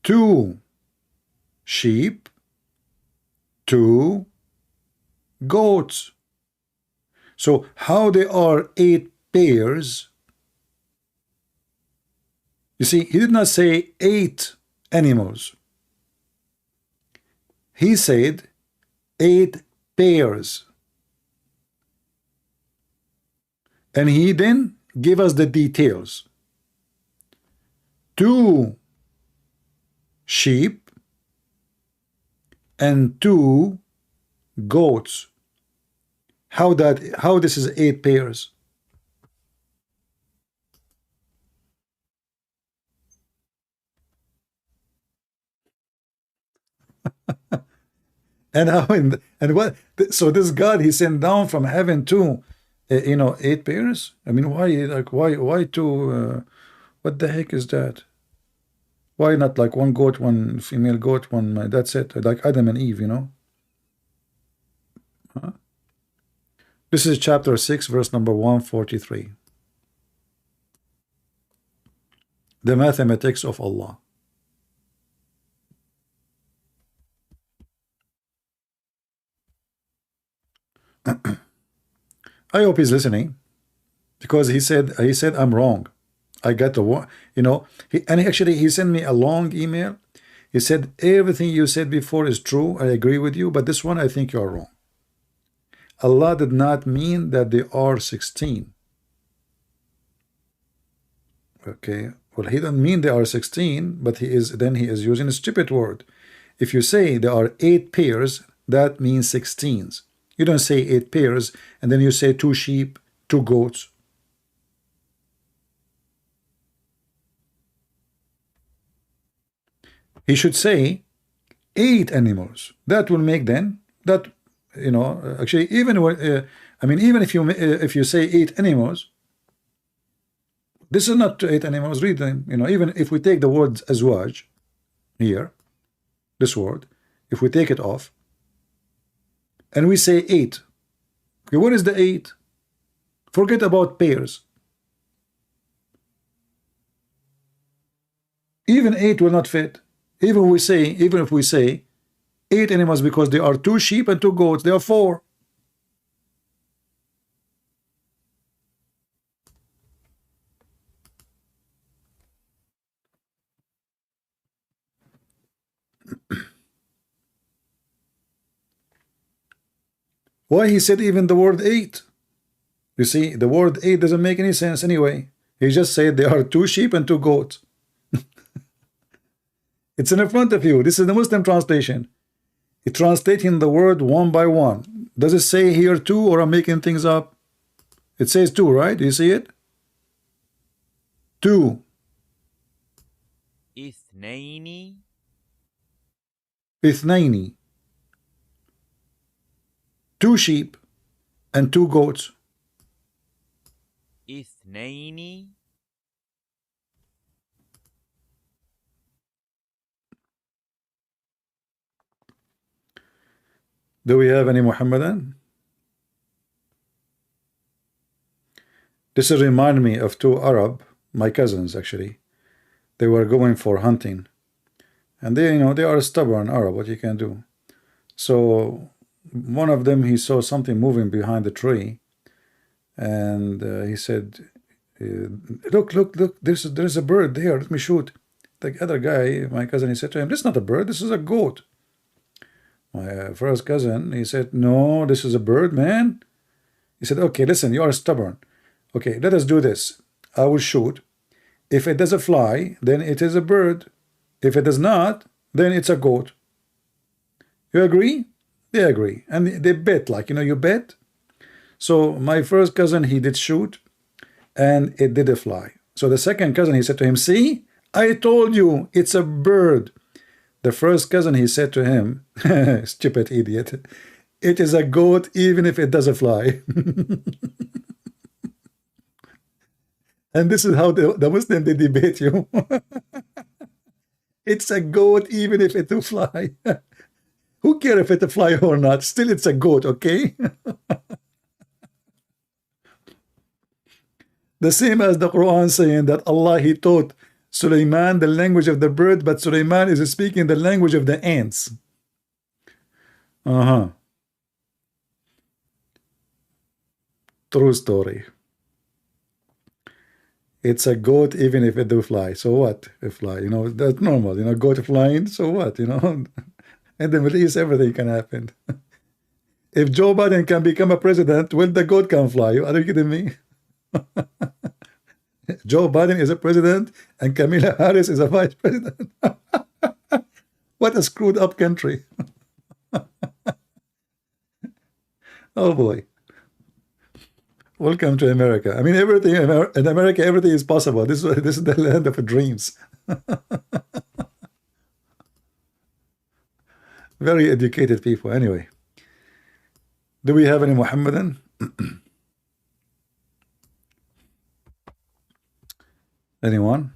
A: 2 sheep, 2 goats. So how they are 8 pairs? You see, he did not say 8 animals. He said 8 pairs. And he then gave us the details. 2 sheep and 2 goats. How this is 8 pairs? And how and what? So this God, he sent down from heaven too. 8 pairs. I mean, why 2? What the heck is that? Why not like 1 goat, 1 female goat, 1? That's it. Like Adam and Eve, Huh? This is chapter 6, verse number 143. The mathematics of Allah. I hope he's listening, because he said I'm wrong. I got the he sent me a long email. He said everything you said before is true. I agree with you, but this one I think you are wrong. Allah did not mean that they are 16. Okay, well, he doesn't mean they are 16, but he is using a stupid word. If you say there are 8 pairs, that means 16s. You don't say 8 pairs and then you say 2 sheep, 2 goats. He should say 8 animals. That will make then that actually even when even if you say 8 animals, this is not 8 animals. Read them. Even if we take the word azwaj here, this word, if we take it off, and we say 8. Okay, what is the 8? Forget about pairs. Even 8 will not fit. Even if we say 8 animals, because there are 2 sheep and 2 goats, there are 4. Why he said even the word eight? You see, the word eight doesn't make any sense anyway. He just said there are 2 sheep and 2 goats. It's in front of you. This is the Muslim translation. It's translating the word one by one. Does it say here 2, or I'm making things up? It says 2, right? Do you see it? 2.
B: اثنين.
A: اثنين. 2 sheep and 2 goats.
B: اثنين.
A: Do we have any Muhammadan? This is remind me of 2 Arab, my cousins actually. They were going for hunting, and they, you know, they are stubborn Arab. What you can do? So one of them, he saw something moving behind the tree, and he said, "Look, look, look! There's a bird there. Let me shoot." The other guy, my cousin, he said to him, "This is not a bird. This is a goat." My first cousin, he said, "No, this is a bird, man." He said, "Okay, listen, you are stubborn. Okay, let us do this. I will shoot. If it does a fly, then it is a bird. If it does not, then it's a goat." You agree? They agree. And they bet, like, you know, you bet. So my first cousin, he did shoot, and it did a fly. So the second cousin, he said to him, "See, I told you, it's a bird." The first cousin, he said to him, "Stupid idiot, it is a goat even if it doesn't fly." And this is how the Muslim, they debate you. It's a goat even if it do fly. Who cares if it fly or not? Still, it's a goat, okay? The same as the Quran saying that Allah, he taught Sulaiman the language of the bird, but Sulaiman is speaking the language of the ants. True story. It's a goat even if it do fly. So what? If fly, you know, that's normal. You know, goat flying, so what? You know, in the Middle East, everything can happen. If Joe Biden can become a president, will the goat can fly? Are you kidding me? Joe Biden is a president and Kamala Harris is a vice president. What a screwed up country. Oh boy. Welcome to America. I mean, everything in America, everything is possible. This is the land of dreams. Very educated people. Anyway, do we have any Muhammadan? Anyone?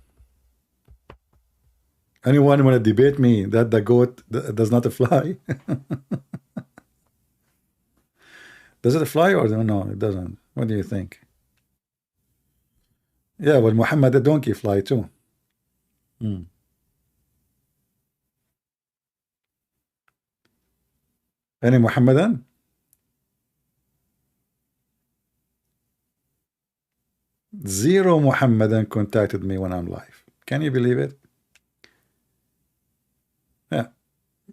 A: Anyone want to debate me that the goat does not fly? Does it fly or no? It doesn't. What do you think? Yeah, well, Muhammad the donkey fly too. Any Muhammadan? Zero Muhammadan contacted me when I'm live. Can you believe it? Yeah,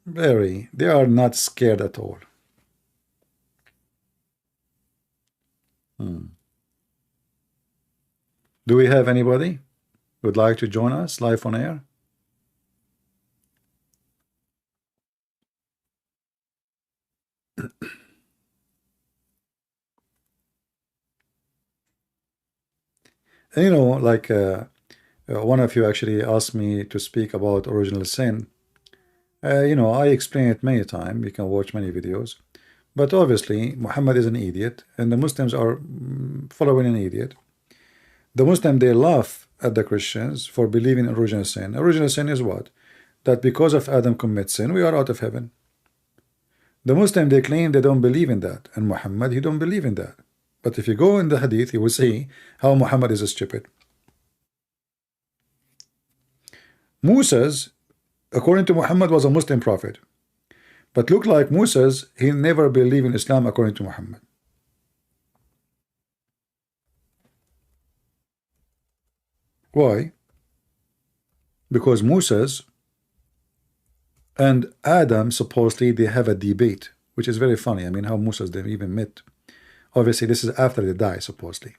A: very. They are not scared at all. Do we have anybody who would like to join us live on air? And, you know, like one of you actually asked me to speak about original sin. You know, I explained it many times. You can watch many videos. But obviously, Muhammad is an idiot, and the Muslims are following an idiot. The Muslims, they laugh at the Christians for believing in original sin. Original sin is what? That because of Adam commits sin, we are out of heaven. The Muslims, they claim they don't believe in that, and Muhammad, he don't believe in that. But if you go in the hadith, you will see how Muhammad is stupid. Moses, according to Muhammad, was a Muslim prophet. But look like Moses, he never believed in Islam according to Muhammad. Why? Because Moses and Adam, supposedly, they have a debate which is very funny. I mean, how Moses they even met. Obviously, this is after they die, supposedly.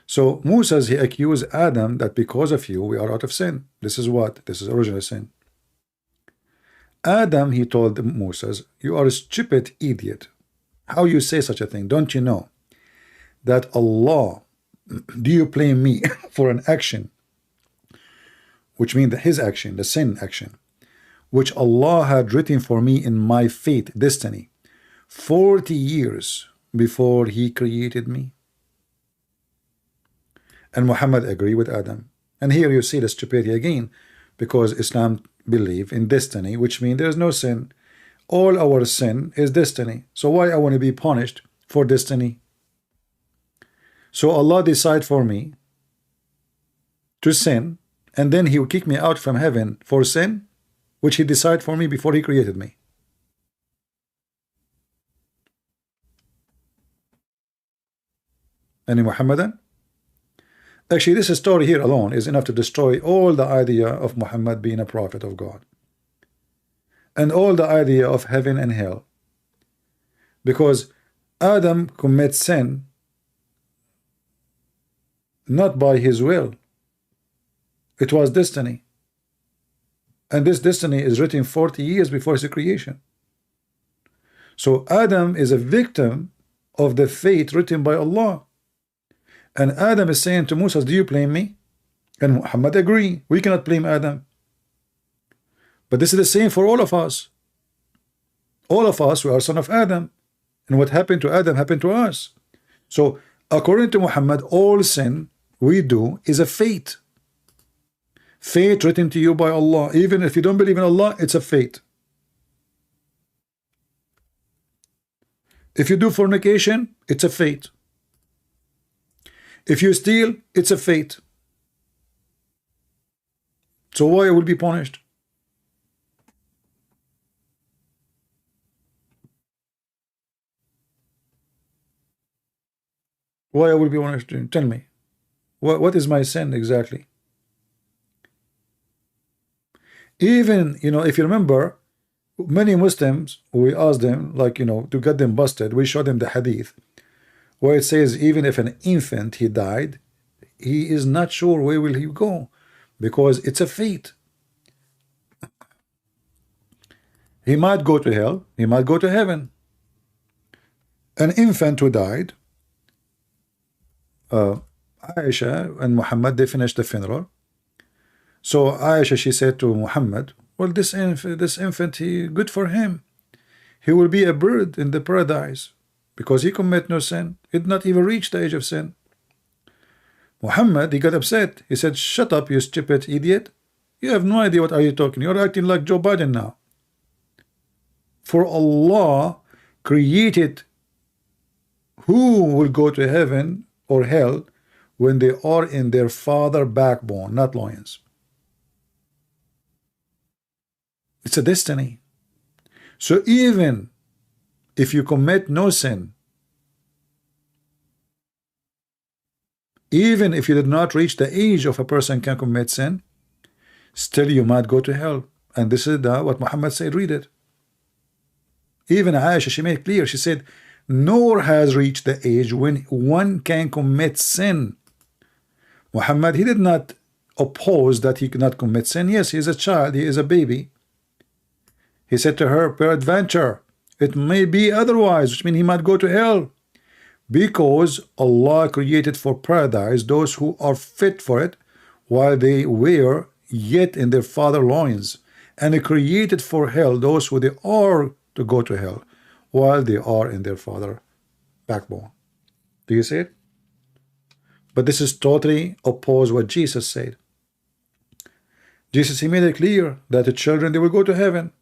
A: So Moses, he accused Adam that because of you, we are out of sin. This is what? This is original sin. Adam, he told Moses, you are a stupid idiot. How you say such a thing? Don't you know that Allah, do you blame me for an action, which means that his action, the sin action, which Allah had written for me in my fate, destiny, 40 years before he created me? And Muhammad agreed with Adam. And here you see the stupidity again, because Islam believe in destiny, which means there is no sin. All our sin is destiny. So why I want to be punished for destiny? So Allah decide for me to sin, and then he will kick me out from heaven for sin, which he decided for me before he created me. Any Muhammadan? Actually, this story here alone is enough to destroy all the idea of Muhammad being a prophet of God, and all the idea of heaven and hell. Because Adam commits sin not by his will. It was destiny. And this destiny is written 40 years before his creation. So Adam is a victim of the fate written by Allah. And Adam is saying to Moses, do you blame me? And Muhammad agree. We cannot blame Adam. But this is the same for all of us. All of us, we are son of Adam. And what happened to Adam happened to us. So according to Muhammad, all sin we do is a fate. Fate written to you by Allah. Even if you don't believe in Allah, it's a fate. If you do fornication, it's a fate. If you steal, it's a fate. So why I will be punished? Why I will be punished? Tell me. What is my sin exactly? Even, if you remember, many Muslims, we asked them, like, to get them busted, we showed them the hadith where it says even if an infant he died, he is not sure where will he go, because it's a fate. He might go to hell, he might go to heaven. An infant who died, Aisha and Muhammad, they finished the funeral. So Aisha, she said to Muhammad, well, this infant, he good for him. He will be a bird in the paradise because he commit no sin. He did not even reach the age of sin. Muhammad, he got upset. He said, shut up, you stupid idiot. You have no idea what are you talking. You're acting like Joe Biden now. For Allah created who will go to heaven or hell when they are in their father backbone, not loins. It's a destiny. So even if you commit no sin, even if you did not reach the age of a person can commit sin, still you might go to hell. And this is what Muhammad said, read it. Even Aisha, she made clear, she said, nor has reached the age when one can commit sin. Muhammad, he did not oppose that he could not commit sin. Yes, he is a child, he is a baby. He said to her, peradventure, it may be otherwise, which means he might go to hell. Because Allah created for paradise those who are fit for it, while they were yet in their father loins. And He created for hell those who they are to go to hell, while they are in their father backbone. Do you see it? But this is totally opposed what Jesus said. Jesus, he made it clear that the children, they will go to heaven.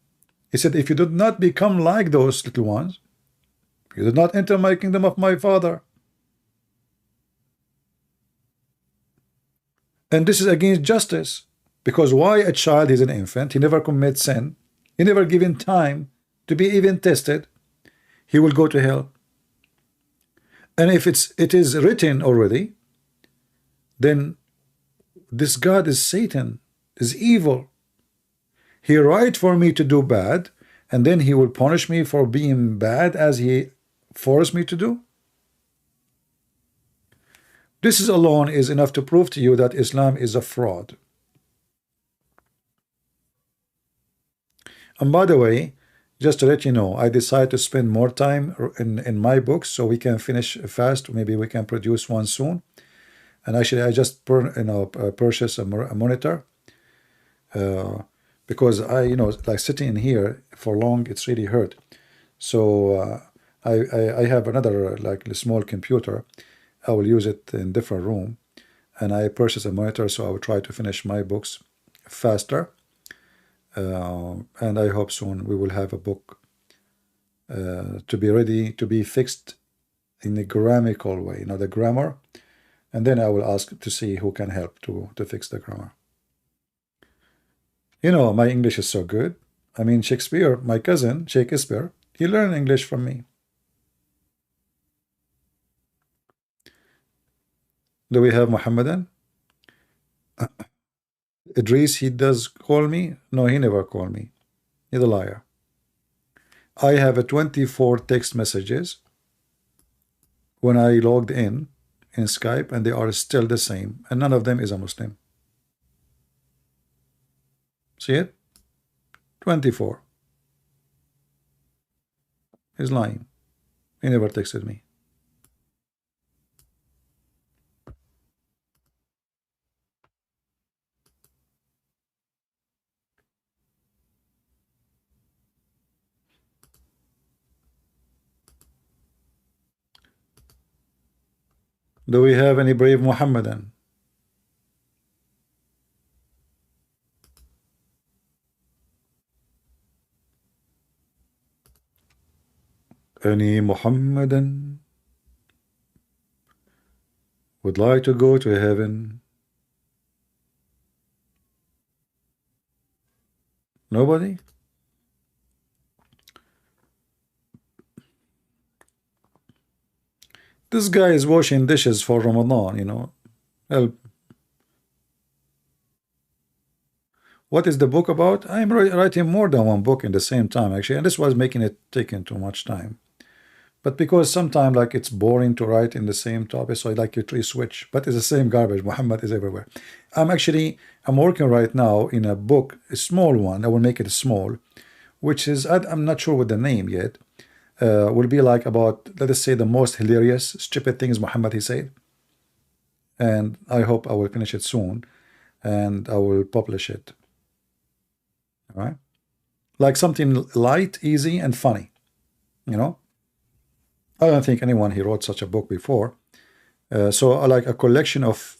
A: He said, if you did not become like those little ones, you did not enter my kingdom of my Father. And this is against justice. Because why a child is an infant? He never commits sin. He never given time to be even tested. He will go to hell. And if it is written already, then this God is Satan, is evil. He write for me to do bad, and then he will punish me for being bad as he forced me to do? This is alone is enough to prove to you that Islam is a fraud. And by the way, just to let you know, I decided to spend more time in my books so we can finish fast. Maybe we can produce one soon. And actually, I just purchased a monitor because like sitting in here for long, it's really hurt. So I have another like small computer. I will use it in different room, and I purchased a monitor so I will try to finish my books faster. And I hope soon we will have a book to be ready to be fixed in a grammatical way, the grammar, and then I will ask to see who can help to fix the grammar. My English is so good. I mean, Shakespeare, my cousin Shakespeare, he learned English from me. Do we have Muhammadan? Idris, he does call me? No, he never called me. He's a liar. I have 24 text messages when I logged in Skype, and they are still the same, and none of them is a Muslim. See it? 24. He's lying. He never texted me. Do we have any brave Muhammadan? Any Muhammadan would like to go to heaven? Nobody? This guy is washing dishes for Ramadan, Help. What is the book about? I'm writing more than one book in the same time, actually, and this was making it taking too much time. But because sometimes like it's boring to write in the same topic, so I like to switch. But it's the same garbage. Muhammad is everywhere. I'm working right now in a book, a small one. I will make it small, which is I'm not sure with the name yet. Will be like about, let us say, the most hilarious, stupid things Muhammad he said. And I hope I will finish it soon, and I will publish it. All right, like something light, easy, and funny. I don't think anyone he wrote such a book before. So I like a collection of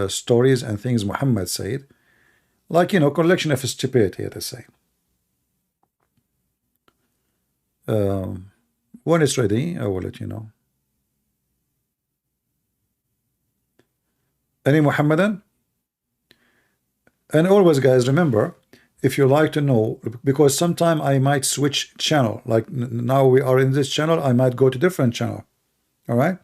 A: stories and things Muhammad said, like collection of stupidity, let us say. When it's ready, I will let you know. Any Muhammadan? And always, guys, remember, if you like to know, because sometime I might switch channel, like now we are in this channel, I might go to different channel. All right,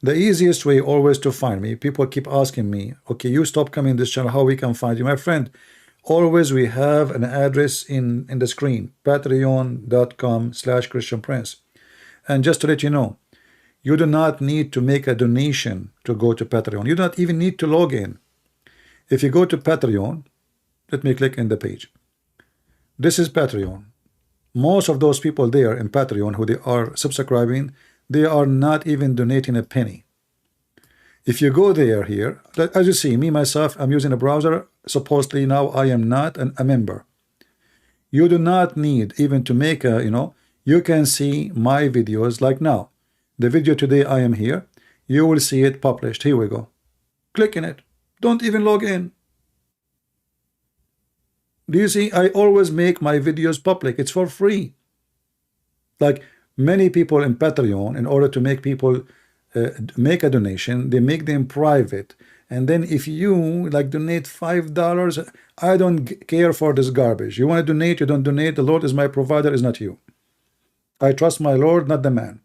A: the easiest way always to find me, people keep asking me, okay, you stop coming this channel, how we can find you? My friend, always we have an address in the screen, patreon.com/christianprince. And just to let you know, you do not need to make a donation to go to Patreon. You do not even need to log in. If you go to Patreon, let me click in the page. This is Patreon. Most of those people there in Patreon who they are subscribing, they are not even donating a penny. If you go there here, as you see, me myself, I'm using a browser. Supposedly now I am not a member. You do not need even to make a, you can see my videos like now. The video today I am here. You will see it published. Here we go. Click in it. Don't even log in. Do you see? I always make my videos public. It's for free. Like many people in Patreon, in order to make people make a donation, they make them private. And then if you like donate $5, I don't care for this garbage. You want to donate, you don't donate. The Lord is my provider, is not you. I trust my Lord, not the man.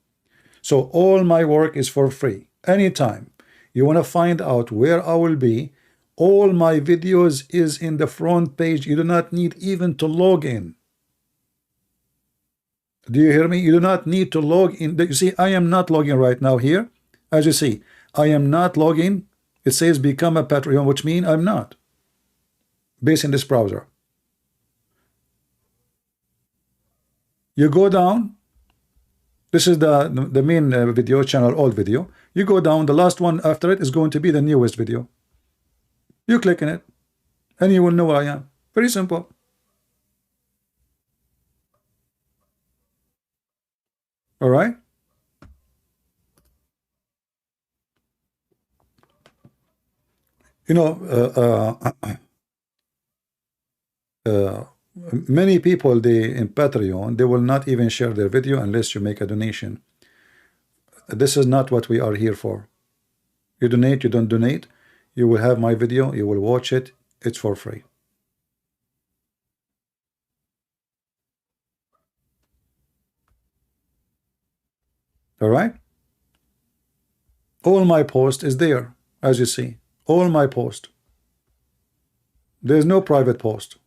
A: So all my work is for free. Anytime you want to find out where I will be, all my videos is in the front page. You do not need even to log in. Do you hear me? You do not need to log in. You see, I am not logging right now here. As you see, I am not logging. It says become a Patreon, which means I'm not based in this browser. You go down. This is the main video channel, old video. You go down. The last one after it is going to be the newest video. You click on it, and you will know where I am. Very simple. All right. You know, many people, they in Patreon, they will not even share their video unless you make a donation. This is not what we are here for. You donate, you don't donate, you will have my video, you will watch it, it's for free. All right. All my post is there, as you see. All my post. There's no private post.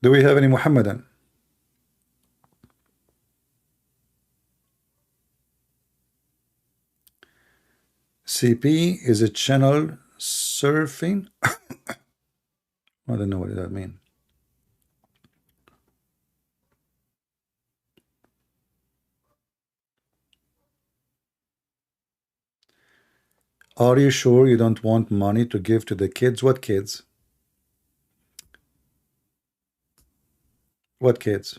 A: Do we have any Muhammadan? CP is a channel surfing. I don't know what that means. Are you sure you don't want money to give to the kids? What kids? What kids?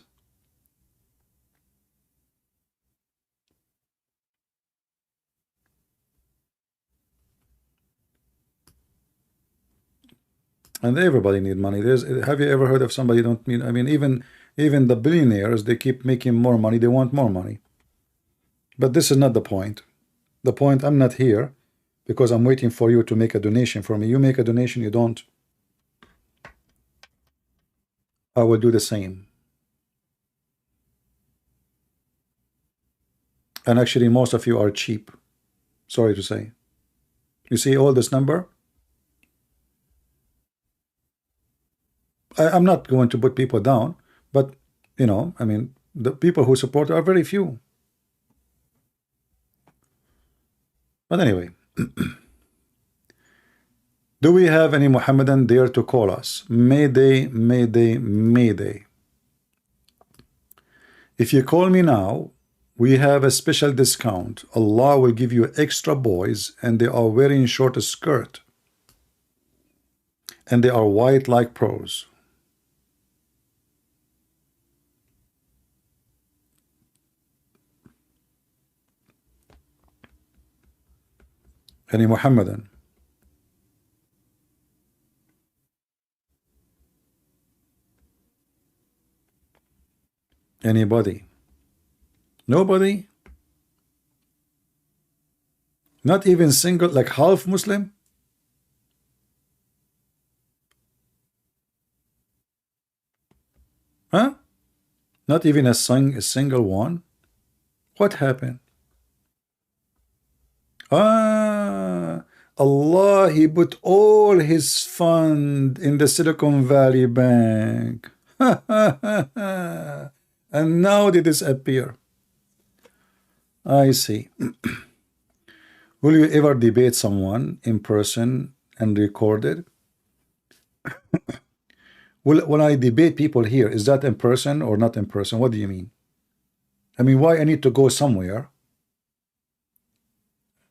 A: And everybody need money. Have you ever heard of somebody don't need? I mean, even the billionaires, they keep making more money. They want more money. But this is not the point. The point, I'm not here because I'm waiting for you to make a donation for me. You make a donation, you don't, I will do the same. And actually, most of you are cheap. Sorry to say. You see all this number? I'm not going to put people down, but you know, I mean, the people who support are very few. But anyway, do we have any Muhammadan there to call us? Mayday, mayday, mayday. If you call me now, we have a special discount. Allah will give you extra boys, and they are wearing short skirt, and they are white like pearls. Any Muhammadan? Anybody? Nobody? Not even single, like half Muslim? Huh? Not even a single one? What happened? Allah, He put all His fund in the Silicon Valley Bank. And now they disappear. I see. Will you ever debate someone in person and record it? When I debate people here, is that in person or not in person? What do you mean? I mean, why I need to go somewhere?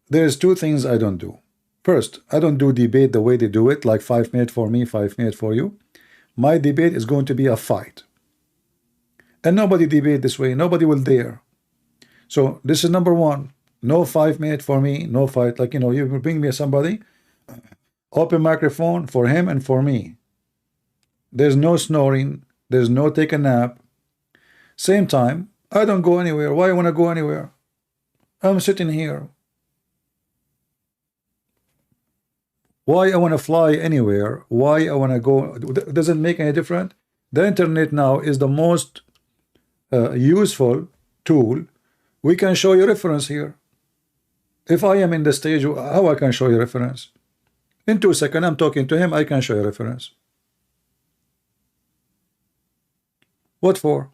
A: There's two things I don't do. First, I don't do debate the way they do it, like 5 minutes for me, 5 minutes for you. My debate is going to be a fight. And nobody debate this way. Nobody will dare. So this is number one. No 5 minutes for me, no fight. Like, you know, you bring me somebody, open microphone for him and for me. There's no snoring. There's no take a nap. Same time, I don't go anywhere. Why I want to go anywhere? I'm sitting here. Why I want to fly anywhere? Why I want to go? Does it make any difference? The internet now is the most useful tool. We can show you reference here. If I am in the stage, how I can show you reference? In 2 seconds, I'm talking to him, I can show you reference. What for?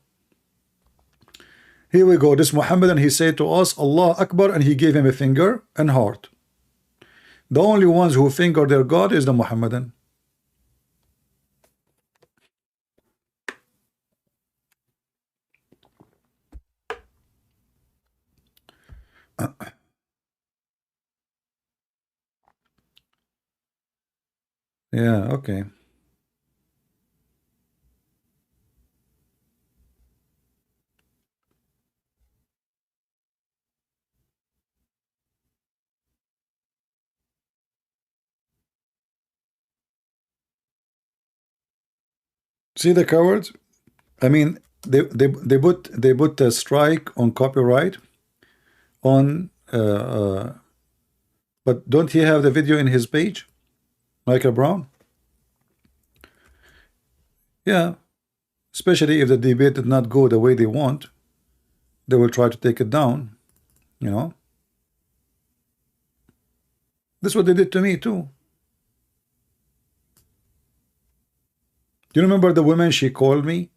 A: Here we go. This Muhammad, and he said to us, Allah Akbar, and he gave him a finger and heart. The only ones who finger their God is the Muhammadan. Yeah, okay. See the cowards? I mean, they put a strike on copyright on but don't he have the video in his page, Michael Brown? Yeah, especially if the debate did not go the way they want, they will try to take it down, you know. This is what they did to me too. Do you remember the woman? She called me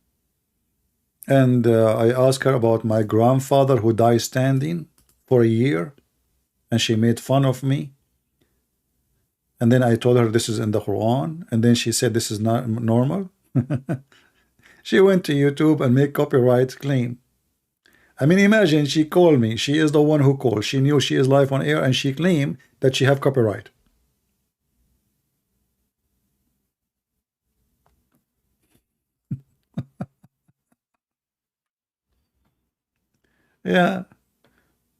A: and I asked her about my grandfather who died standing for a year, and she made fun of me. And then I told her this is in the Quran, and then she said this is not normal. She went to YouTube and made copyright claim. I mean, imagine, she called me. She is the one who called. She knew she is live on air, and she claimed that she have copyright. Yeah,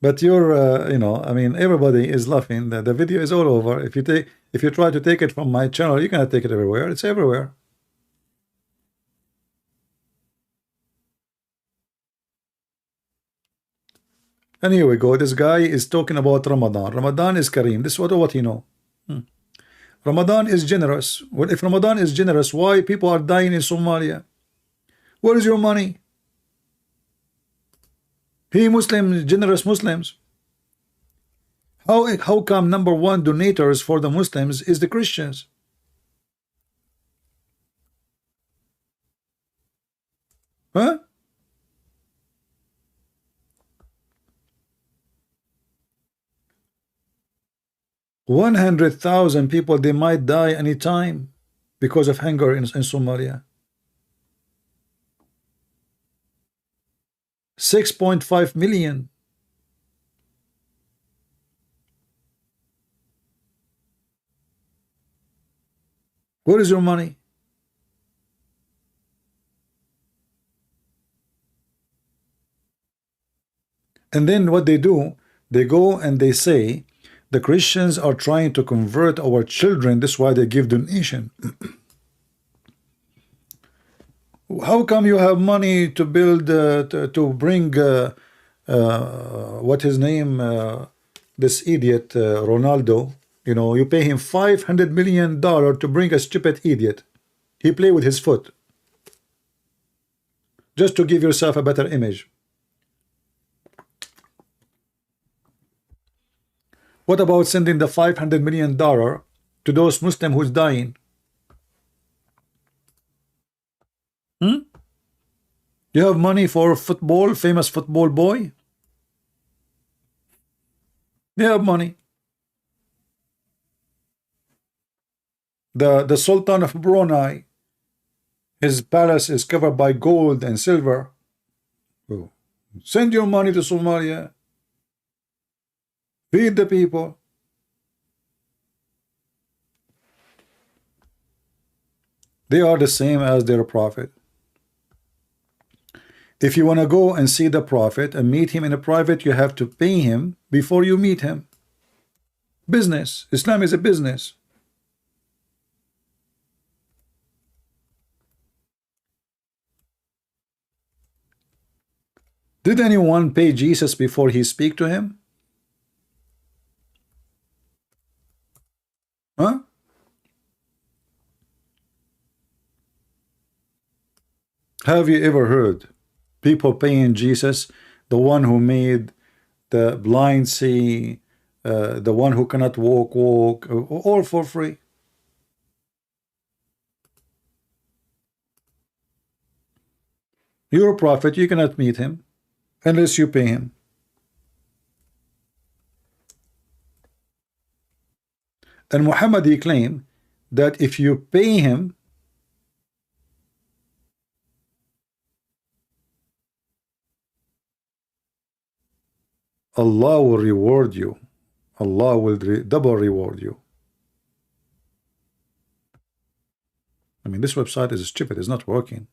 A: but you're, you know, I mean, everybody is laughing. The video is all over. If you try to take it from my channel, you cannot take it everywhere. It's everywhere. And here we go. This guy is talking about Ramadan. Ramadan is Kareem. This is what you know. Ramadan is generous. Well, if Ramadan is generous, why people are dying in Somalia? Where is your money? He Muslims, generous Muslims. How come number one donators for the Muslims is the Christians? Huh? $100,000 people, they might die anytime because of hunger in Somalia. 6.5 million. Where is your money? And then what they do, they go and they say the Christians are trying to convert our children. That's why they give donation. How come you have money to build to bring what his name, this idiot Ronaldo, you know, you pay him $500 million to bring a stupid idiot. He play with his foot just to give yourself a better image. What about sending the $500 million to those Muslims who's dying? You have money for football, famous football boy? You have money. The Sultan of Brunei, his palace is covered by gold and silver. Oh. Send your money to Somalia. Feed the people. They are the same as their prophet. If you want to go and see the prophet and meet him in a private, you have to pay him before you meet him. Business. Islam is a business. Did anyone pay Jesus before he speak to him? Huh? Have you ever heard people paying Jesus, the one who made the blind see, the one who cannot walk, all for free. You're a prophet, you cannot meet him unless you pay him. And Muhammad, he claimed that if you pay him, Allah will reward you. Allah will double reward you. I mean, this website is stupid, it's not working.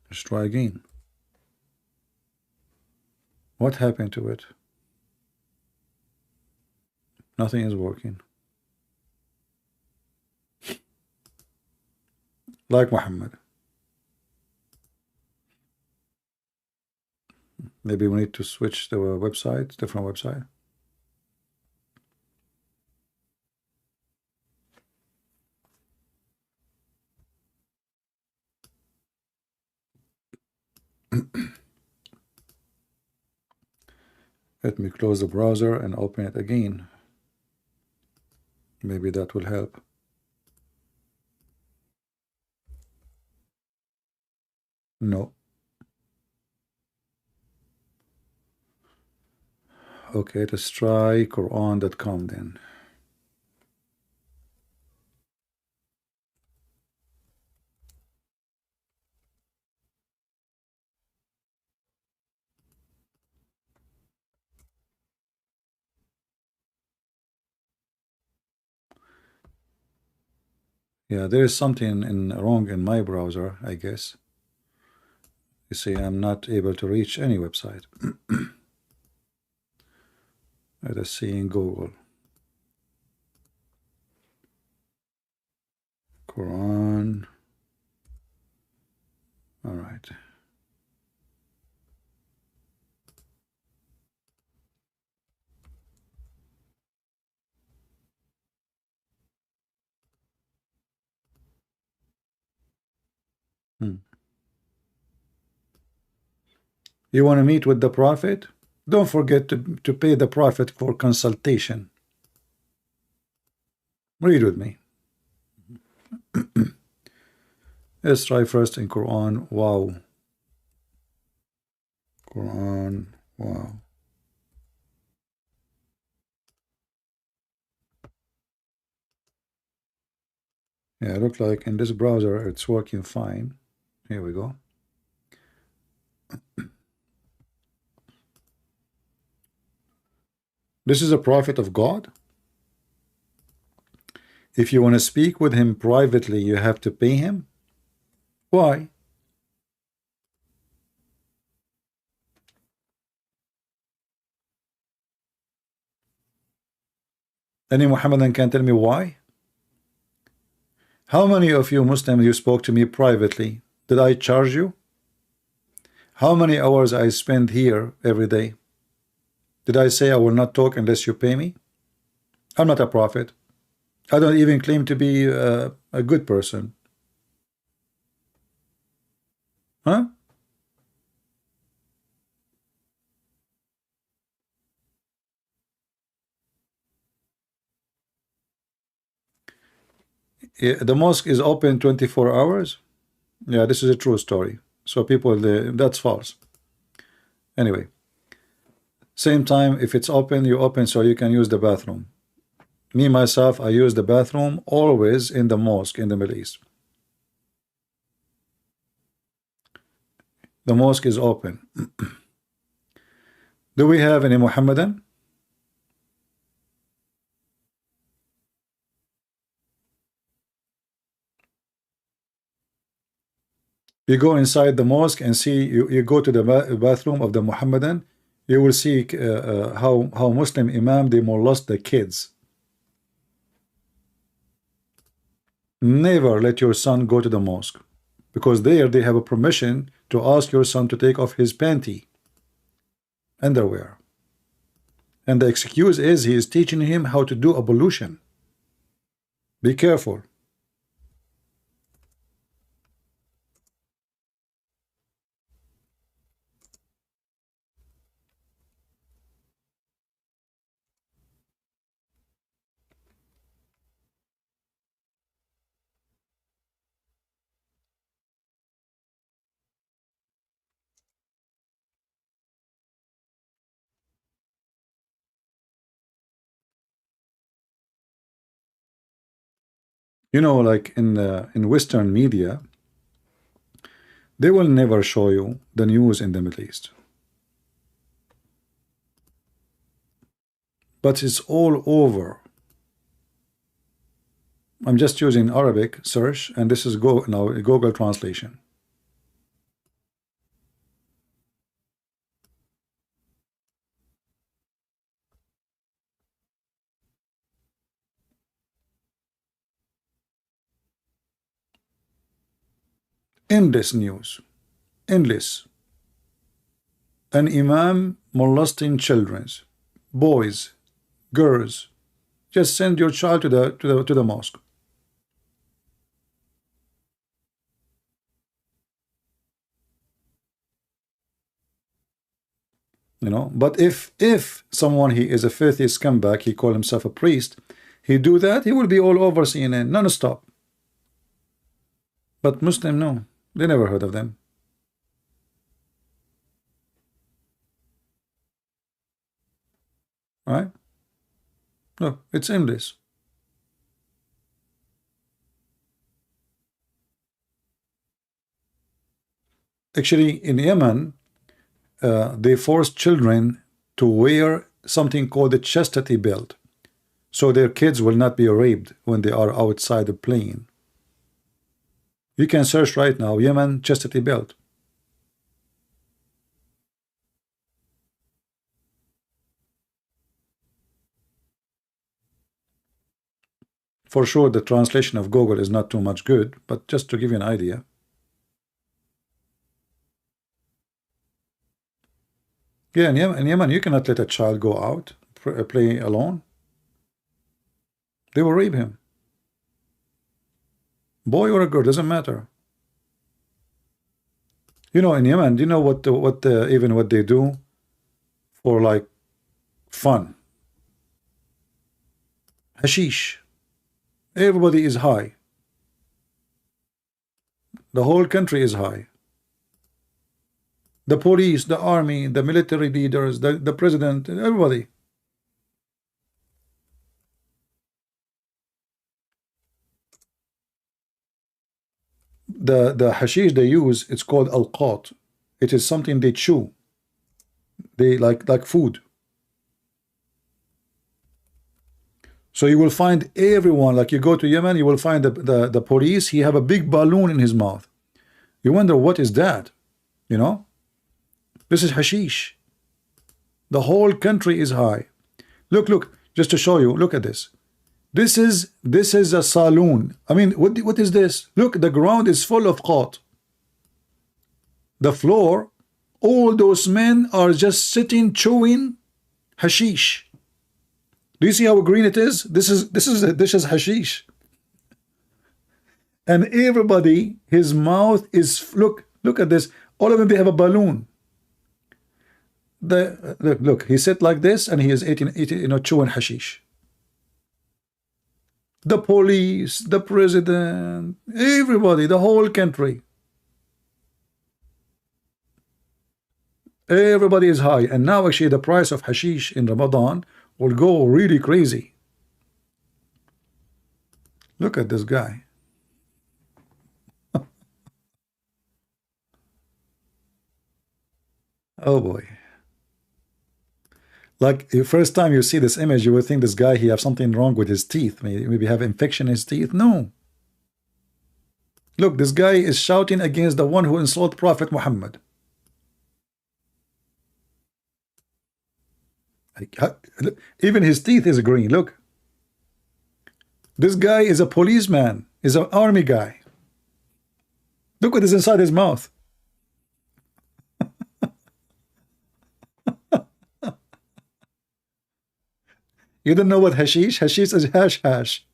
A: Let's try again. What happened to it? Nothing is working. Like Muhammad. Maybe we need to switch the website, different website. Let me close the browser and open it again. Maybe that will help. No. Okay, let's try Quran.com then. Yeah, there is something wrong in my browser, I guess. You see, I'm not able to reach any website. Let us see in Google. Quran. All right. You want to meet with the Prophet? Don't forget to pay the Prophet for consultation. Read with me. Let's try first in Quran. Wow. Quran. Wow. Yeah, it looks like in this browser it's working fine. Here we go. This is a prophet of God. If you want to speak with him privately, you have to pay him. Why? Any Muhammadan can tell me why? How many of you Muslims you spoke to me privately? Did I charge you? How many hours I spend here every day? Did I say I will not talk unless you pay me? I'm not a prophet. I don't even claim to be a good person. Huh? Yeah, the mosque is open 24 hours. Yeah, this is a true story. So people, that's false. Anyway, same time, if it's open, you open so you can use the bathroom. Me, myself, I use the bathroom always in the mosque in the Middle East. The mosque is open. Do we have any Muhammadan? You go inside the mosque and see, you go to the bathroom of the Muhammadan, you will see how Muslim Imam, they molest the kids. Never let your son go to the mosque, because there they have a permission to ask your son to take off his panty, underwear. And the excuse is he is teaching him how to do ablution. Be careful. You know, like in Western media, they will never show you the news in the Middle East. But it's all over. I'm just using Arabic search, and this is Google translation. Endless news, endless. An imam molesting children, boys, girls. Just send your child to the mosque. You know, but if someone, he is a filthy scumbag, he call himself a priest, he do that, he will be all over CNN non-stop. But Muslim, no, they never heard of them. Right? No, it's endless. Actually, in Yemen, they force children to wear something called the chastity belt, so their kids will not be raped when they are outside the plane. You can search right now, Yemen chastity belt. For sure, the translation of Google is not too much good, but just to give you an idea. Yeah, in Yemen, you cannot let a child go out, play alone. They will rape him. Boy or a girl, doesn't matter. You know, in Yemen, do you know even what they do for like fun? Hashish. Everybody is high. The whole country is high. The police, the army, the military leaders, the president, everybody. The hashish they use, it's called al-qat. It is something they chew. They like food. So you will find everyone, like you go to Yemen, you will find the police, he have a big balloon in his mouth. You wonder, what is that? You know? This is hashish. The whole country is high. Look, just to show you, look at this. This is a saloon. I mean, what is this? Look, the ground is full of qat. The floor, all those men are just sitting chewing hashish. Do you see how green it is? This is hashish. And everybody, his mouth is, look at this. All of them, they have a balloon. Look, he sit like this, and he is eating, chewing hashish. The police, the president, everybody, the whole country. Everybody is high. And now actually the price of hashish in Ramadan will go really crazy. Look at this guy. Oh boy. Like the first time you see this image, you would think this guy, he have something wrong with his teeth. Maybe have infection in his teeth. No. Look, this guy is shouting against the one who insulted Prophet Muhammad. Even his teeth is green. Look. This guy is a policeman, is an army guy. Look what is inside his mouth. You don't know what hashish? Hashish is hash.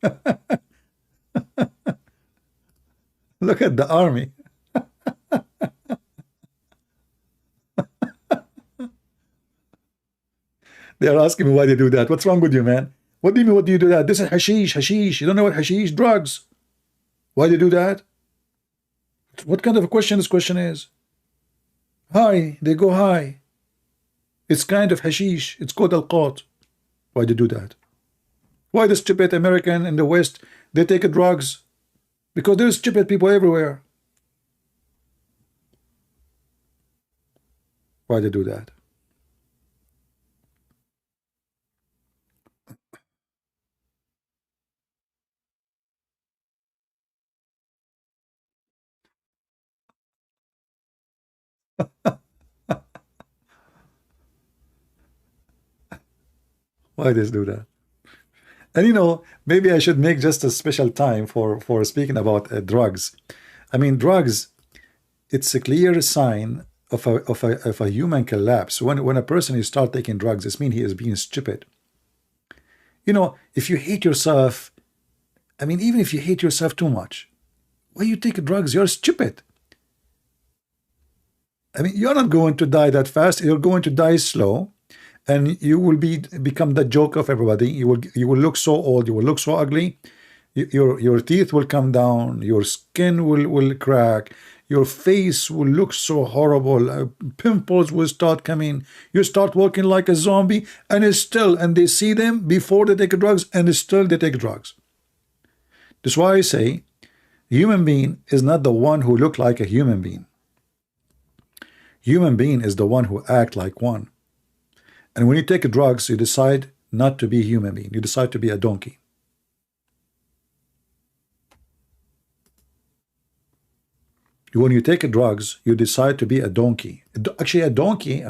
A: Look at the army. They are asking me why they do that. What's wrong with you, man? What do you mean, what do you do that? This is hashish. You don't know what hashish? Drugs. Why do you do that? What kind of a question this question is? High. They go high. It's kind of hashish. It's called al-qat. Why do you do that? Why the stupid American in the West, they take drugs because there's stupid people everywhere. Why they do that? Why they do that? And you know, maybe I should make just a special time for speaking about drugs. I mean, drugs, it's a clear sign of a human collapse. When a person is start taking drugs, it means he is being stupid. You know, if you hate yourself, I mean, even if you hate yourself too much, why you take drugs? You're stupid. I mean, you're not going to die that fast. You're going to die slow, and you will become the joke of everybody. You will look so old. You will look so ugly. Your teeth will come down. Your skin will crack. Your face will look so horrible. Pimples will start coming. You start walking like a zombie, and they see them before they take drugs, and still they take drugs. That's why I say, human being is not the one who look like a human being. Human being is the one who act like one. And when you take drugs, you decide not to be a human being. You decide to be a donkey. When you take drugs, you decide to be a donkey. Actually, a donkey,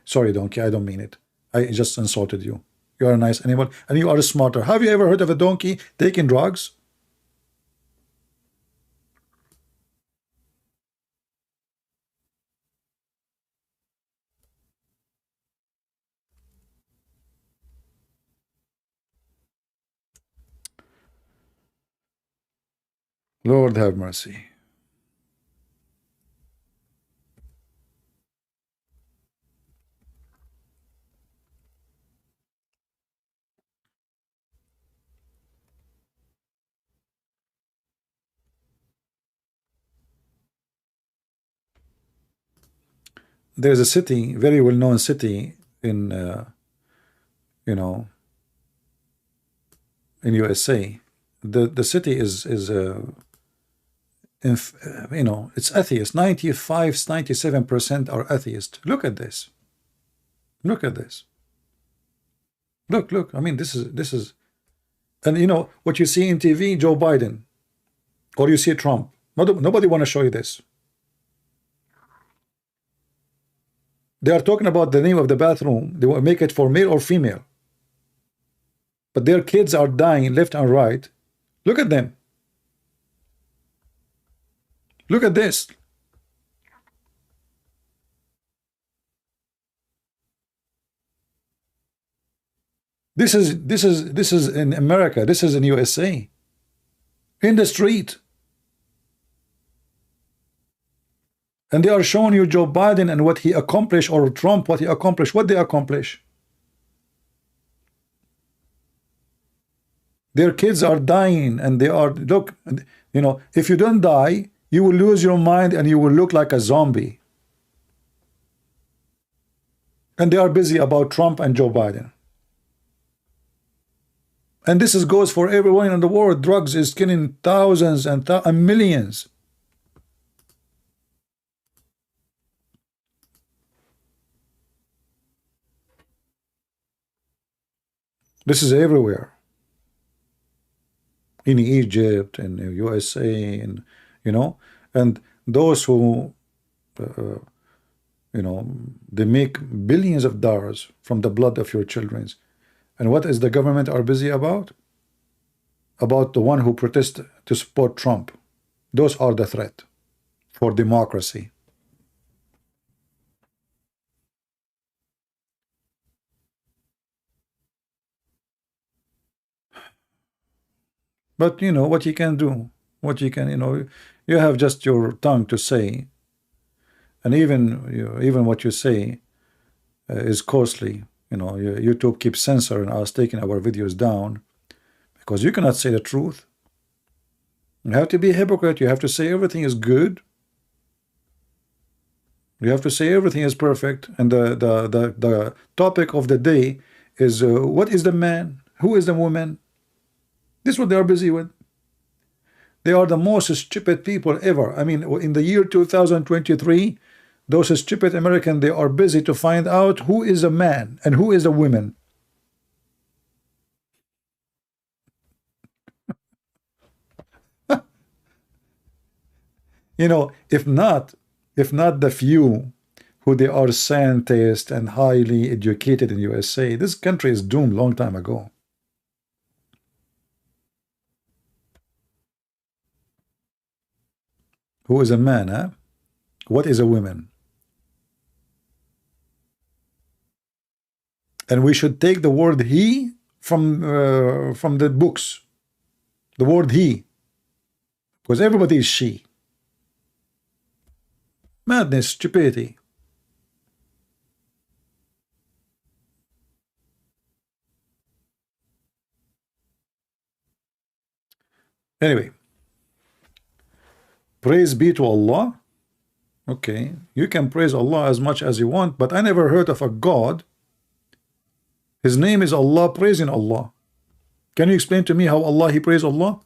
A: sorry, donkey, I don't mean it. I just insulted you. You are a nice animal, and you are smarter. Have you ever heard of a donkey taking drugs? Lord have mercy. There's a city, very well-known city in, you know, in USA. The city is you know, it's atheist. 97% are atheist. Look at this. Look at this. Look. I mean, this is, and you know what you see in TV, Joe Biden, or you see Trump. Nobody want to show you this. They are talking about the name of the bathroom. They will make it for male or female. But their kids are dying left and right. Look at them. Look at this. This is in America. This is in USA. In the street. And they are showing you Joe Biden and what he accomplished, or Trump, what he accomplished, what they accomplish. Their kids are dying, and they are, look, you know, if you don't die, you will lose your mind and you will look like a zombie. And they are busy about Trump and Joe Biden. And this goes for everyone in the world. Drugs is killing thousands and millions. This is everywhere. In Egypt, in the USA, and you know, and those who, you know, they make billions of dollars from the blood of your children. And what is the government are busy about? About the one who protest to support Trump. Those are the threat for democracy. But you know what you can do, what you can, you know, you have just your tongue to say, and even what you say is costly. You know, YouTube keeps censoring us, taking our videos down, because you cannot say the truth. You have to be a hypocrite. You have to say everything is good. You have to say everything is perfect. And the topic of the day is what is the man? Who is the woman? This is what they are busy with. They are the most stupid people ever. I mean, in the year 2023, those stupid Americans, they are busy to find out who is a man and who is a woman. You know, if not the few who they are scientists and highly educated in USA, this country is doomed long time ago. Who is a man, huh? What is a woman? And we should take the word he from the books. The word he. Because everybody is she. Madness, stupidity. Anyway, praise be to Allah. Okay, you can praise Allah as much as you want, but I never heard of a God. His name is Allah, praising Allah. Can you explain to me how Allah, he praise Allah?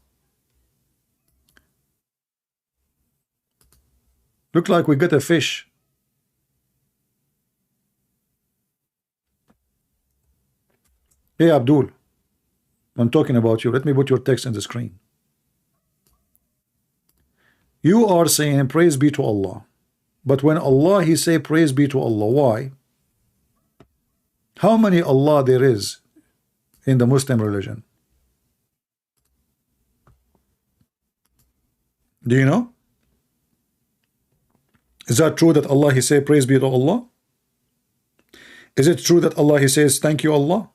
A: Look like we got a fish. Hey Abdul, I'm talking about you. Let me put your text in the screen. You are saying praise be to Allah, but when Allah, he say praise be to Allah, why? How many Allah there is in the Muslim religion? Do you know? Is that true that Allah, he say praise be to Allah? Is it true that Allah, he says thank you Allah?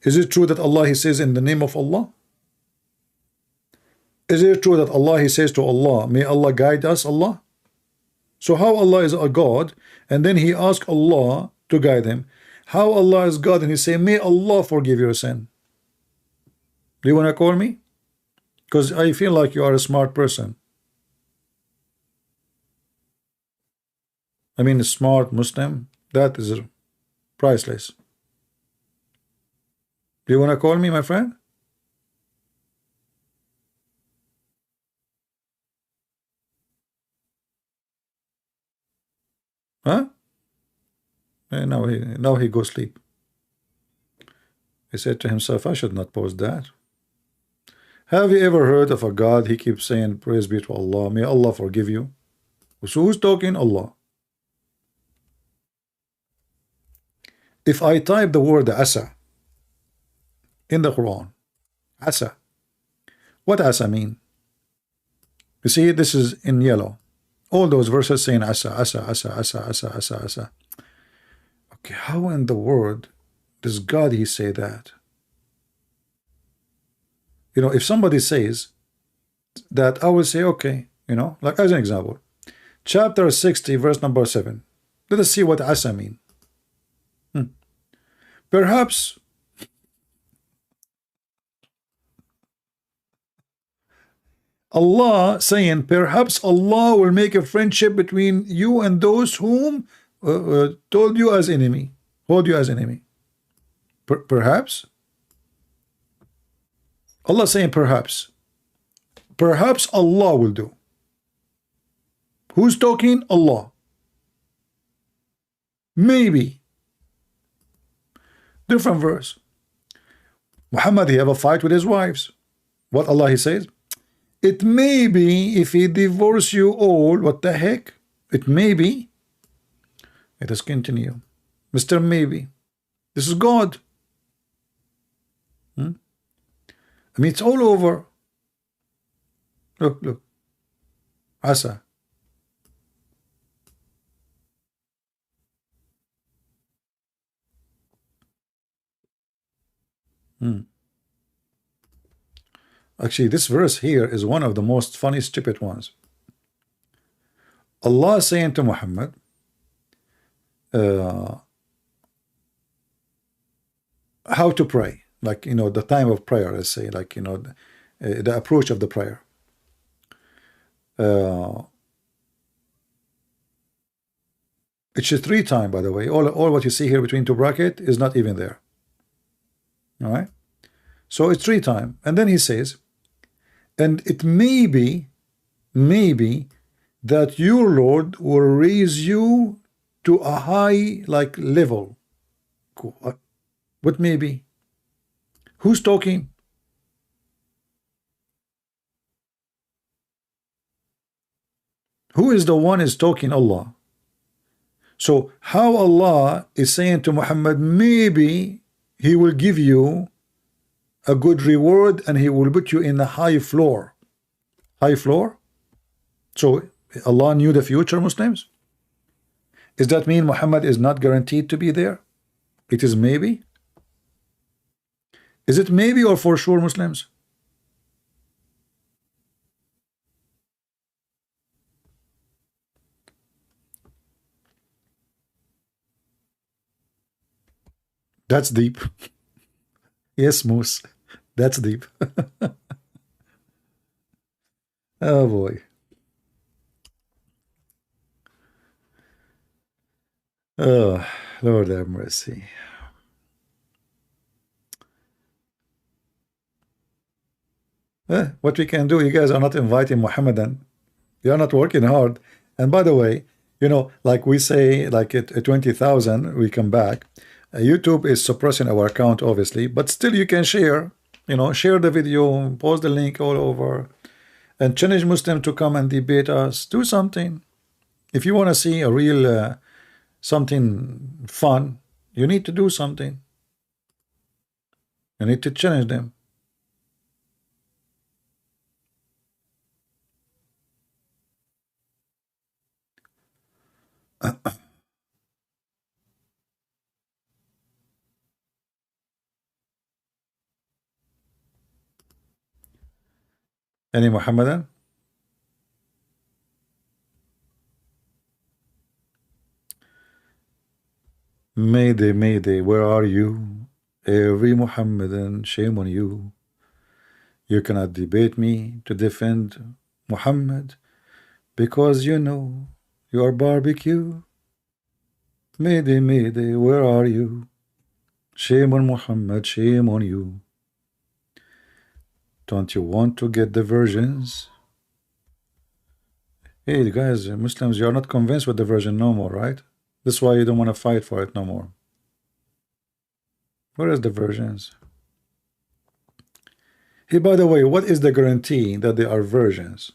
A: Is it true that Allah, he says in the name of Allah? Is it true that Allah, he says to Allah, may Allah guide us, Allah? So how Allah is a God, and then he asks Allah to guide him? How Allah is God, and he say, may Allah forgive your sin? Do you want to call me? Because I feel like you are a smart person. I mean, a smart Muslim, that is priceless. Do you want to call me, my friend? Huh? And now he goes sleep. He said to himself, I should not post that. Have you ever heard of a God? He keeps saying, praise be to Allah. May Allah forgive you. So who's talking? Allah. If I type the word asa in the Quran, asa, what asa mean? You see, this is in yellow. All those verses saying asa, asa, asa, asa, asa, asa, asa. Okay, how in the world does God, he say that? You know, if somebody says that, I will say, okay, you know, like as an example, chapter 60, verse number 7. Let us see what asa mean. Perhaps Allah saying, perhaps Allah will make a friendship between you and those whom told you as enemy, hold you as enemy. Perhaps Allah saying perhaps Allah will do. Who's talking? Allah. Maybe. Different verse. Muhammad, he have a fight with his wives. What Allah, he says? It may be if he divorce you all. What the heck? It may be. Let us continue. Mr. Maybe. This is God. I mean, it's all over. Look. Asa. Actually, this verse here is one of the most funny, stupid ones. Allah is saying to Muhammad, how to pray, like, you know, the time of prayer, let's say, like, you know, the approach of the prayer. It's a 3 times, by the way. All what you see here between 2 brackets is not even there. All right. So it's 3 times. And then he says, and it may be that your Lord will raise you to a high like level. What may be? Who's talking? Who is the one is talking? Allah. So how Allah is saying to Muhammad, maybe he will give you a good reward and he will put you in the high floor. High floor? So Allah knew the future, Muslims? Does that mean Muhammad is not guaranteed to be there? It is maybe? Is it maybe or for sure, Muslims? That's deep. Yes, Moose. That's deep. Oh boy. Oh, Lord have mercy. What we can do, you guys are not inviting Muhammadan. You're not working hard. And by the way, you know, like we say, like at 20,000, we come back. YouTube is suppressing our account, obviously, but still you can share, you know, share the video, post the link all over, and challenge Muslim to come and debate us. Do something. If you want to see a real something fun, you need to do something. You need to challenge them. Any Muhammadan? Mayday, Mayday, where are you? Every Muhammadan, shame on you. You cannot debate me to defend Muhammad because you know you are barbecue. Mayday, Mayday, where are you? Shame on Muhammad, shame on you. Don't you want to get the versions? Hey guys, Muslims, you are not convinced with the version no more, right? That's why you don't want to fight for it no more. Where is the versions? Hey, by the way, what is the guarantee that they are versions?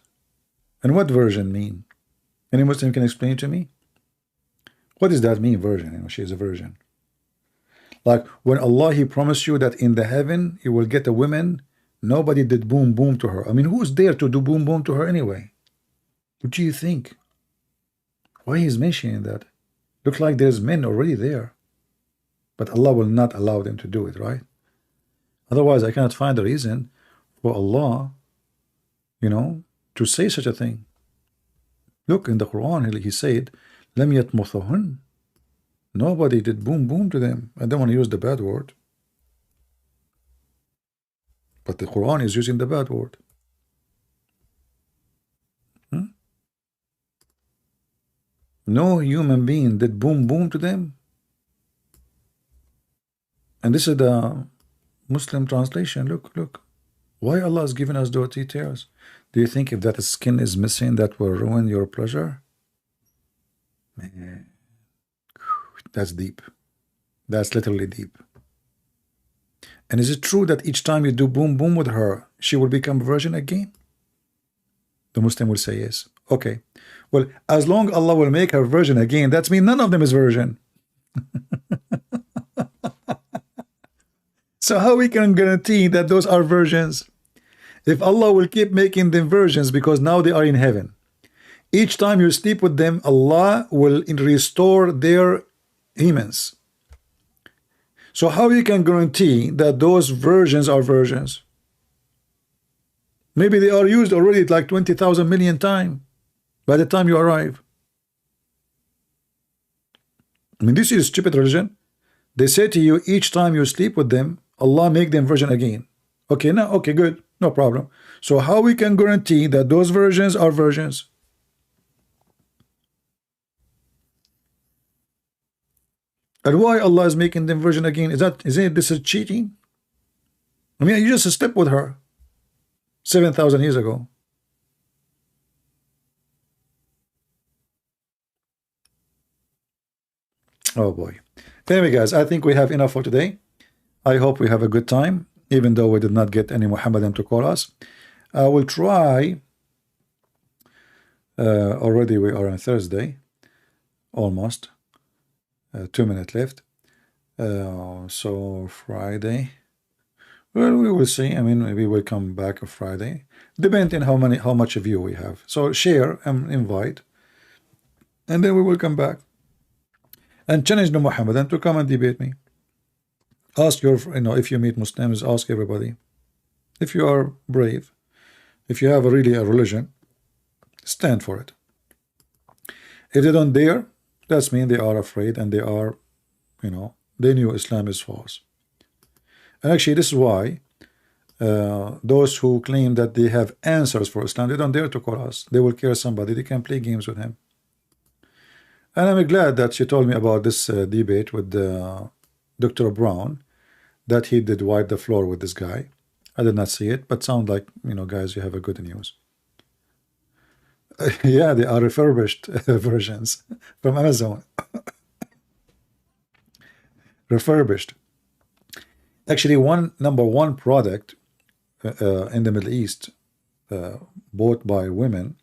A: And what version mean? Any Muslim can explain to me? What does that mean, version? You know, she is a virgin. Like when Allah, He promised you that in the heaven you will get a woman, nobody did boom boom to her. I mean, who's there to do boom boom to her anyway? What do you think? Why He's mentioning that? Look like there's men already there. But Allah will not allow them to do it, right? Otherwise, I cannot find a reason for Allah, you know, to say such a thing. Look, in the Quran, He said, Lam yatmuthahun. Nobody did boom boom to them. I don't want to use the bad word. But the Quran is using the bad word. No human being did boom boom to them. And this is the Muslim translation. Look, look. Why Allah has given us those details? Do you think if that skin is missing, that will ruin your pleasure? Man, that's deep. That's literally deep. And is it true that each time you do boom boom with her, she will become a virgin again? The Muslim will say yes. Okay. Well, as long Allah will make her virgin again, that means none of them is virgin. So how we can guarantee that those are virgins? If Allah will keep making them virgins because now they are in heaven. Each time you sleep with them, Allah will restore their humans. So how you can guarantee that those virgins are virgins? Maybe they are used already like 20,000 million times by the time you arrive. I mean, this is stupid religion. They say to you, each time you sleep with them, Allah make them virgin again. Okay, now, okay, good, no problem. So how we can guarantee that those virgins are virgins? And why Allah is making them virgin again? Isn't this is cheating? I mean, you just slept with her 7,000 years ago. Oh boy. Anyway, guys, I think we have enough for today. I hope we have a good time, even though we did not get any Muhammadan to call us. I will try. Already we are on Thursday, almost. 2 minutes left. So Friday. Well, we will see. I mean, maybe we'll come back on Friday, depending on how much of you we have. So share and invite, and then we will come back and challenge the Muhammadan to come and debate me. Ask your, if you meet Muslims, ask everybody. If you are brave, if you have really a religion, stand for it. If they don't dare, that's mean they are afraid and they are, they knew Islam is false. And actually, this is why those who claim that they have answers for Islam, they don't dare to call us. They will kill somebody. They can play games with him. And I'm glad that she told me about this debate with Dr. Brown, that he did wipe the floor with this guy. I did not see it, but sound like, guys, you have a good news. Yeah, they are refurbished versions from Amazon. Refurbished. Actually, number one product in the Middle East bought by women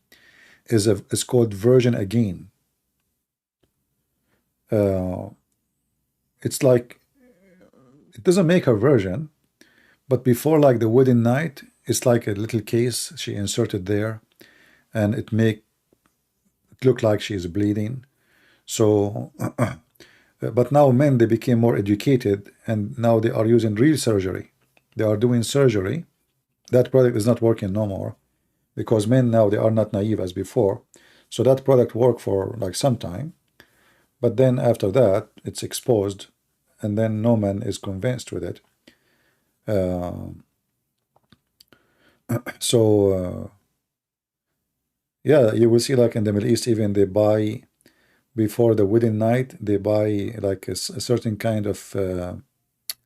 A: is called Virgin Again. It's like, it doesn't make her virgin, but before like the wedding night, it's like a little case she inserted there, and it look like she is bleeding. So but now men, they became more educated, and now they are using real surgery. They are doing surgery. That product is not working no more, because men now, they are not naive as before. So that product worked for like some time, but then after that it's exposed, and then no man is convinced with it. Yeah, you will see like in the Middle East, even they buy, before the wedding night, they buy like a certain kind of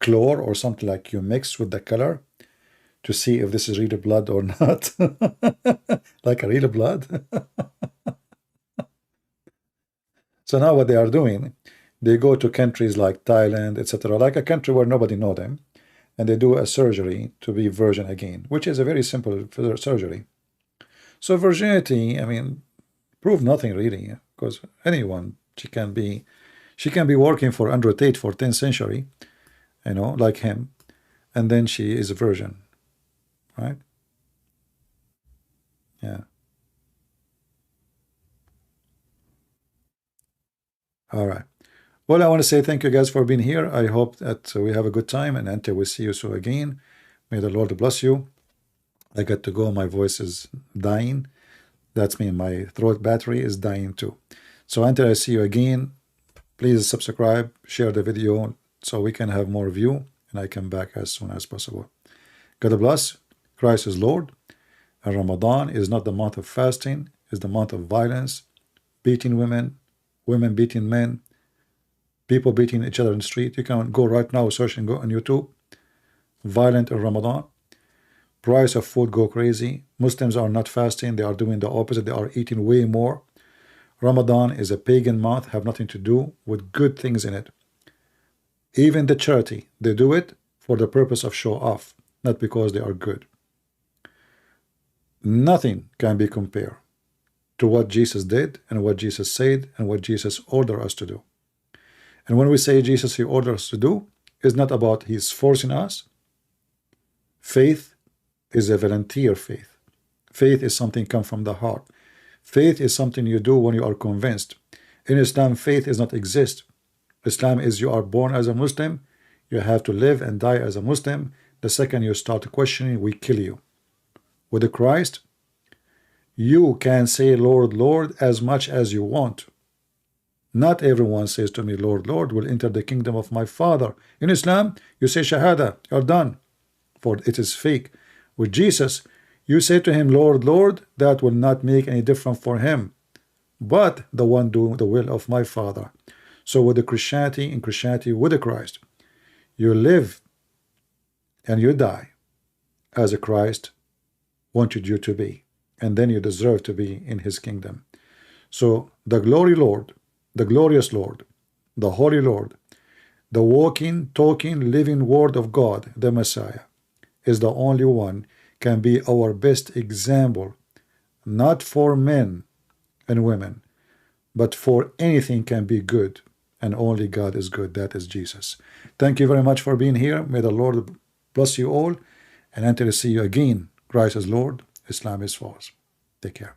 A: chlor or something, like you mix with the color to see if this is real blood or not. Like a real blood. So now what they are doing, they go to countries like Thailand, etc., like a country where nobody know them, and they do a surgery to be virgin again, which is a very simple surgery. So virginity, I mean, prove nothing really, because anyone, she can be working for Andrew Tate for 10th century, like him, and then she is a virgin, right? Yeah. All right. Well, I want to say thank you guys for being here. I hope that we have a good time, and until we see you so again, may the Lord bless you. I got to go. My voice is dying. That's me. My throat battery is dying too. So until I see you again, please subscribe, share the video so we can have more view, and I come back as soon as possible. God bless. Christ is Lord. And Ramadan is not the month of fasting. It's the month of violence, beating women, women beating men, people beating each other in the street. You can go right now, search and go on YouTube. Violent in Ramadan. Price of food go crazy. Muslims are not fasting. They are doing the opposite. They are eating way more. Ramadan is a pagan month, have nothing to do with good things in it. Even the charity, they do it for the purpose of show off, not because they are good. Nothing can be compared to what Jesus did and what Jesus said and what Jesus ordered us to do. And when we say Jesus, he orders us to do, it's not about he's forcing us. Faith is a volunteer faith. Faith is something come from the heart. Faith is something you do when you are convinced. In Islam, faith does not exist. Islam is you are born as a Muslim, you have to live and die as a Muslim. The second you start questioning, we kill you. With the Christ, you can say Lord, Lord as much as you want. Not everyone says to me, Lord, Lord, will enter the kingdom of my Father. In Islam, you say Shahada, you're done, for it is fake. With Jesus, you say to him, Lord, Lord, that will not make any difference for him, but the one doing the will of my Father. So with the Christianity, in Christianity with the Christ, you live and you die as Christ wanted you to be, and then you deserve to be in his kingdom. So the glory Lord, the glorious Lord, the holy Lord, the walking, talking, living word of God, the Messiah, is the only one can be our best example, not for men and women, but for anything can be good, and only God is good. That is Jesus. Thank you very much for being here. May the Lord bless you all, and until I see you again, Christ is Lord, Islam is false. Take care.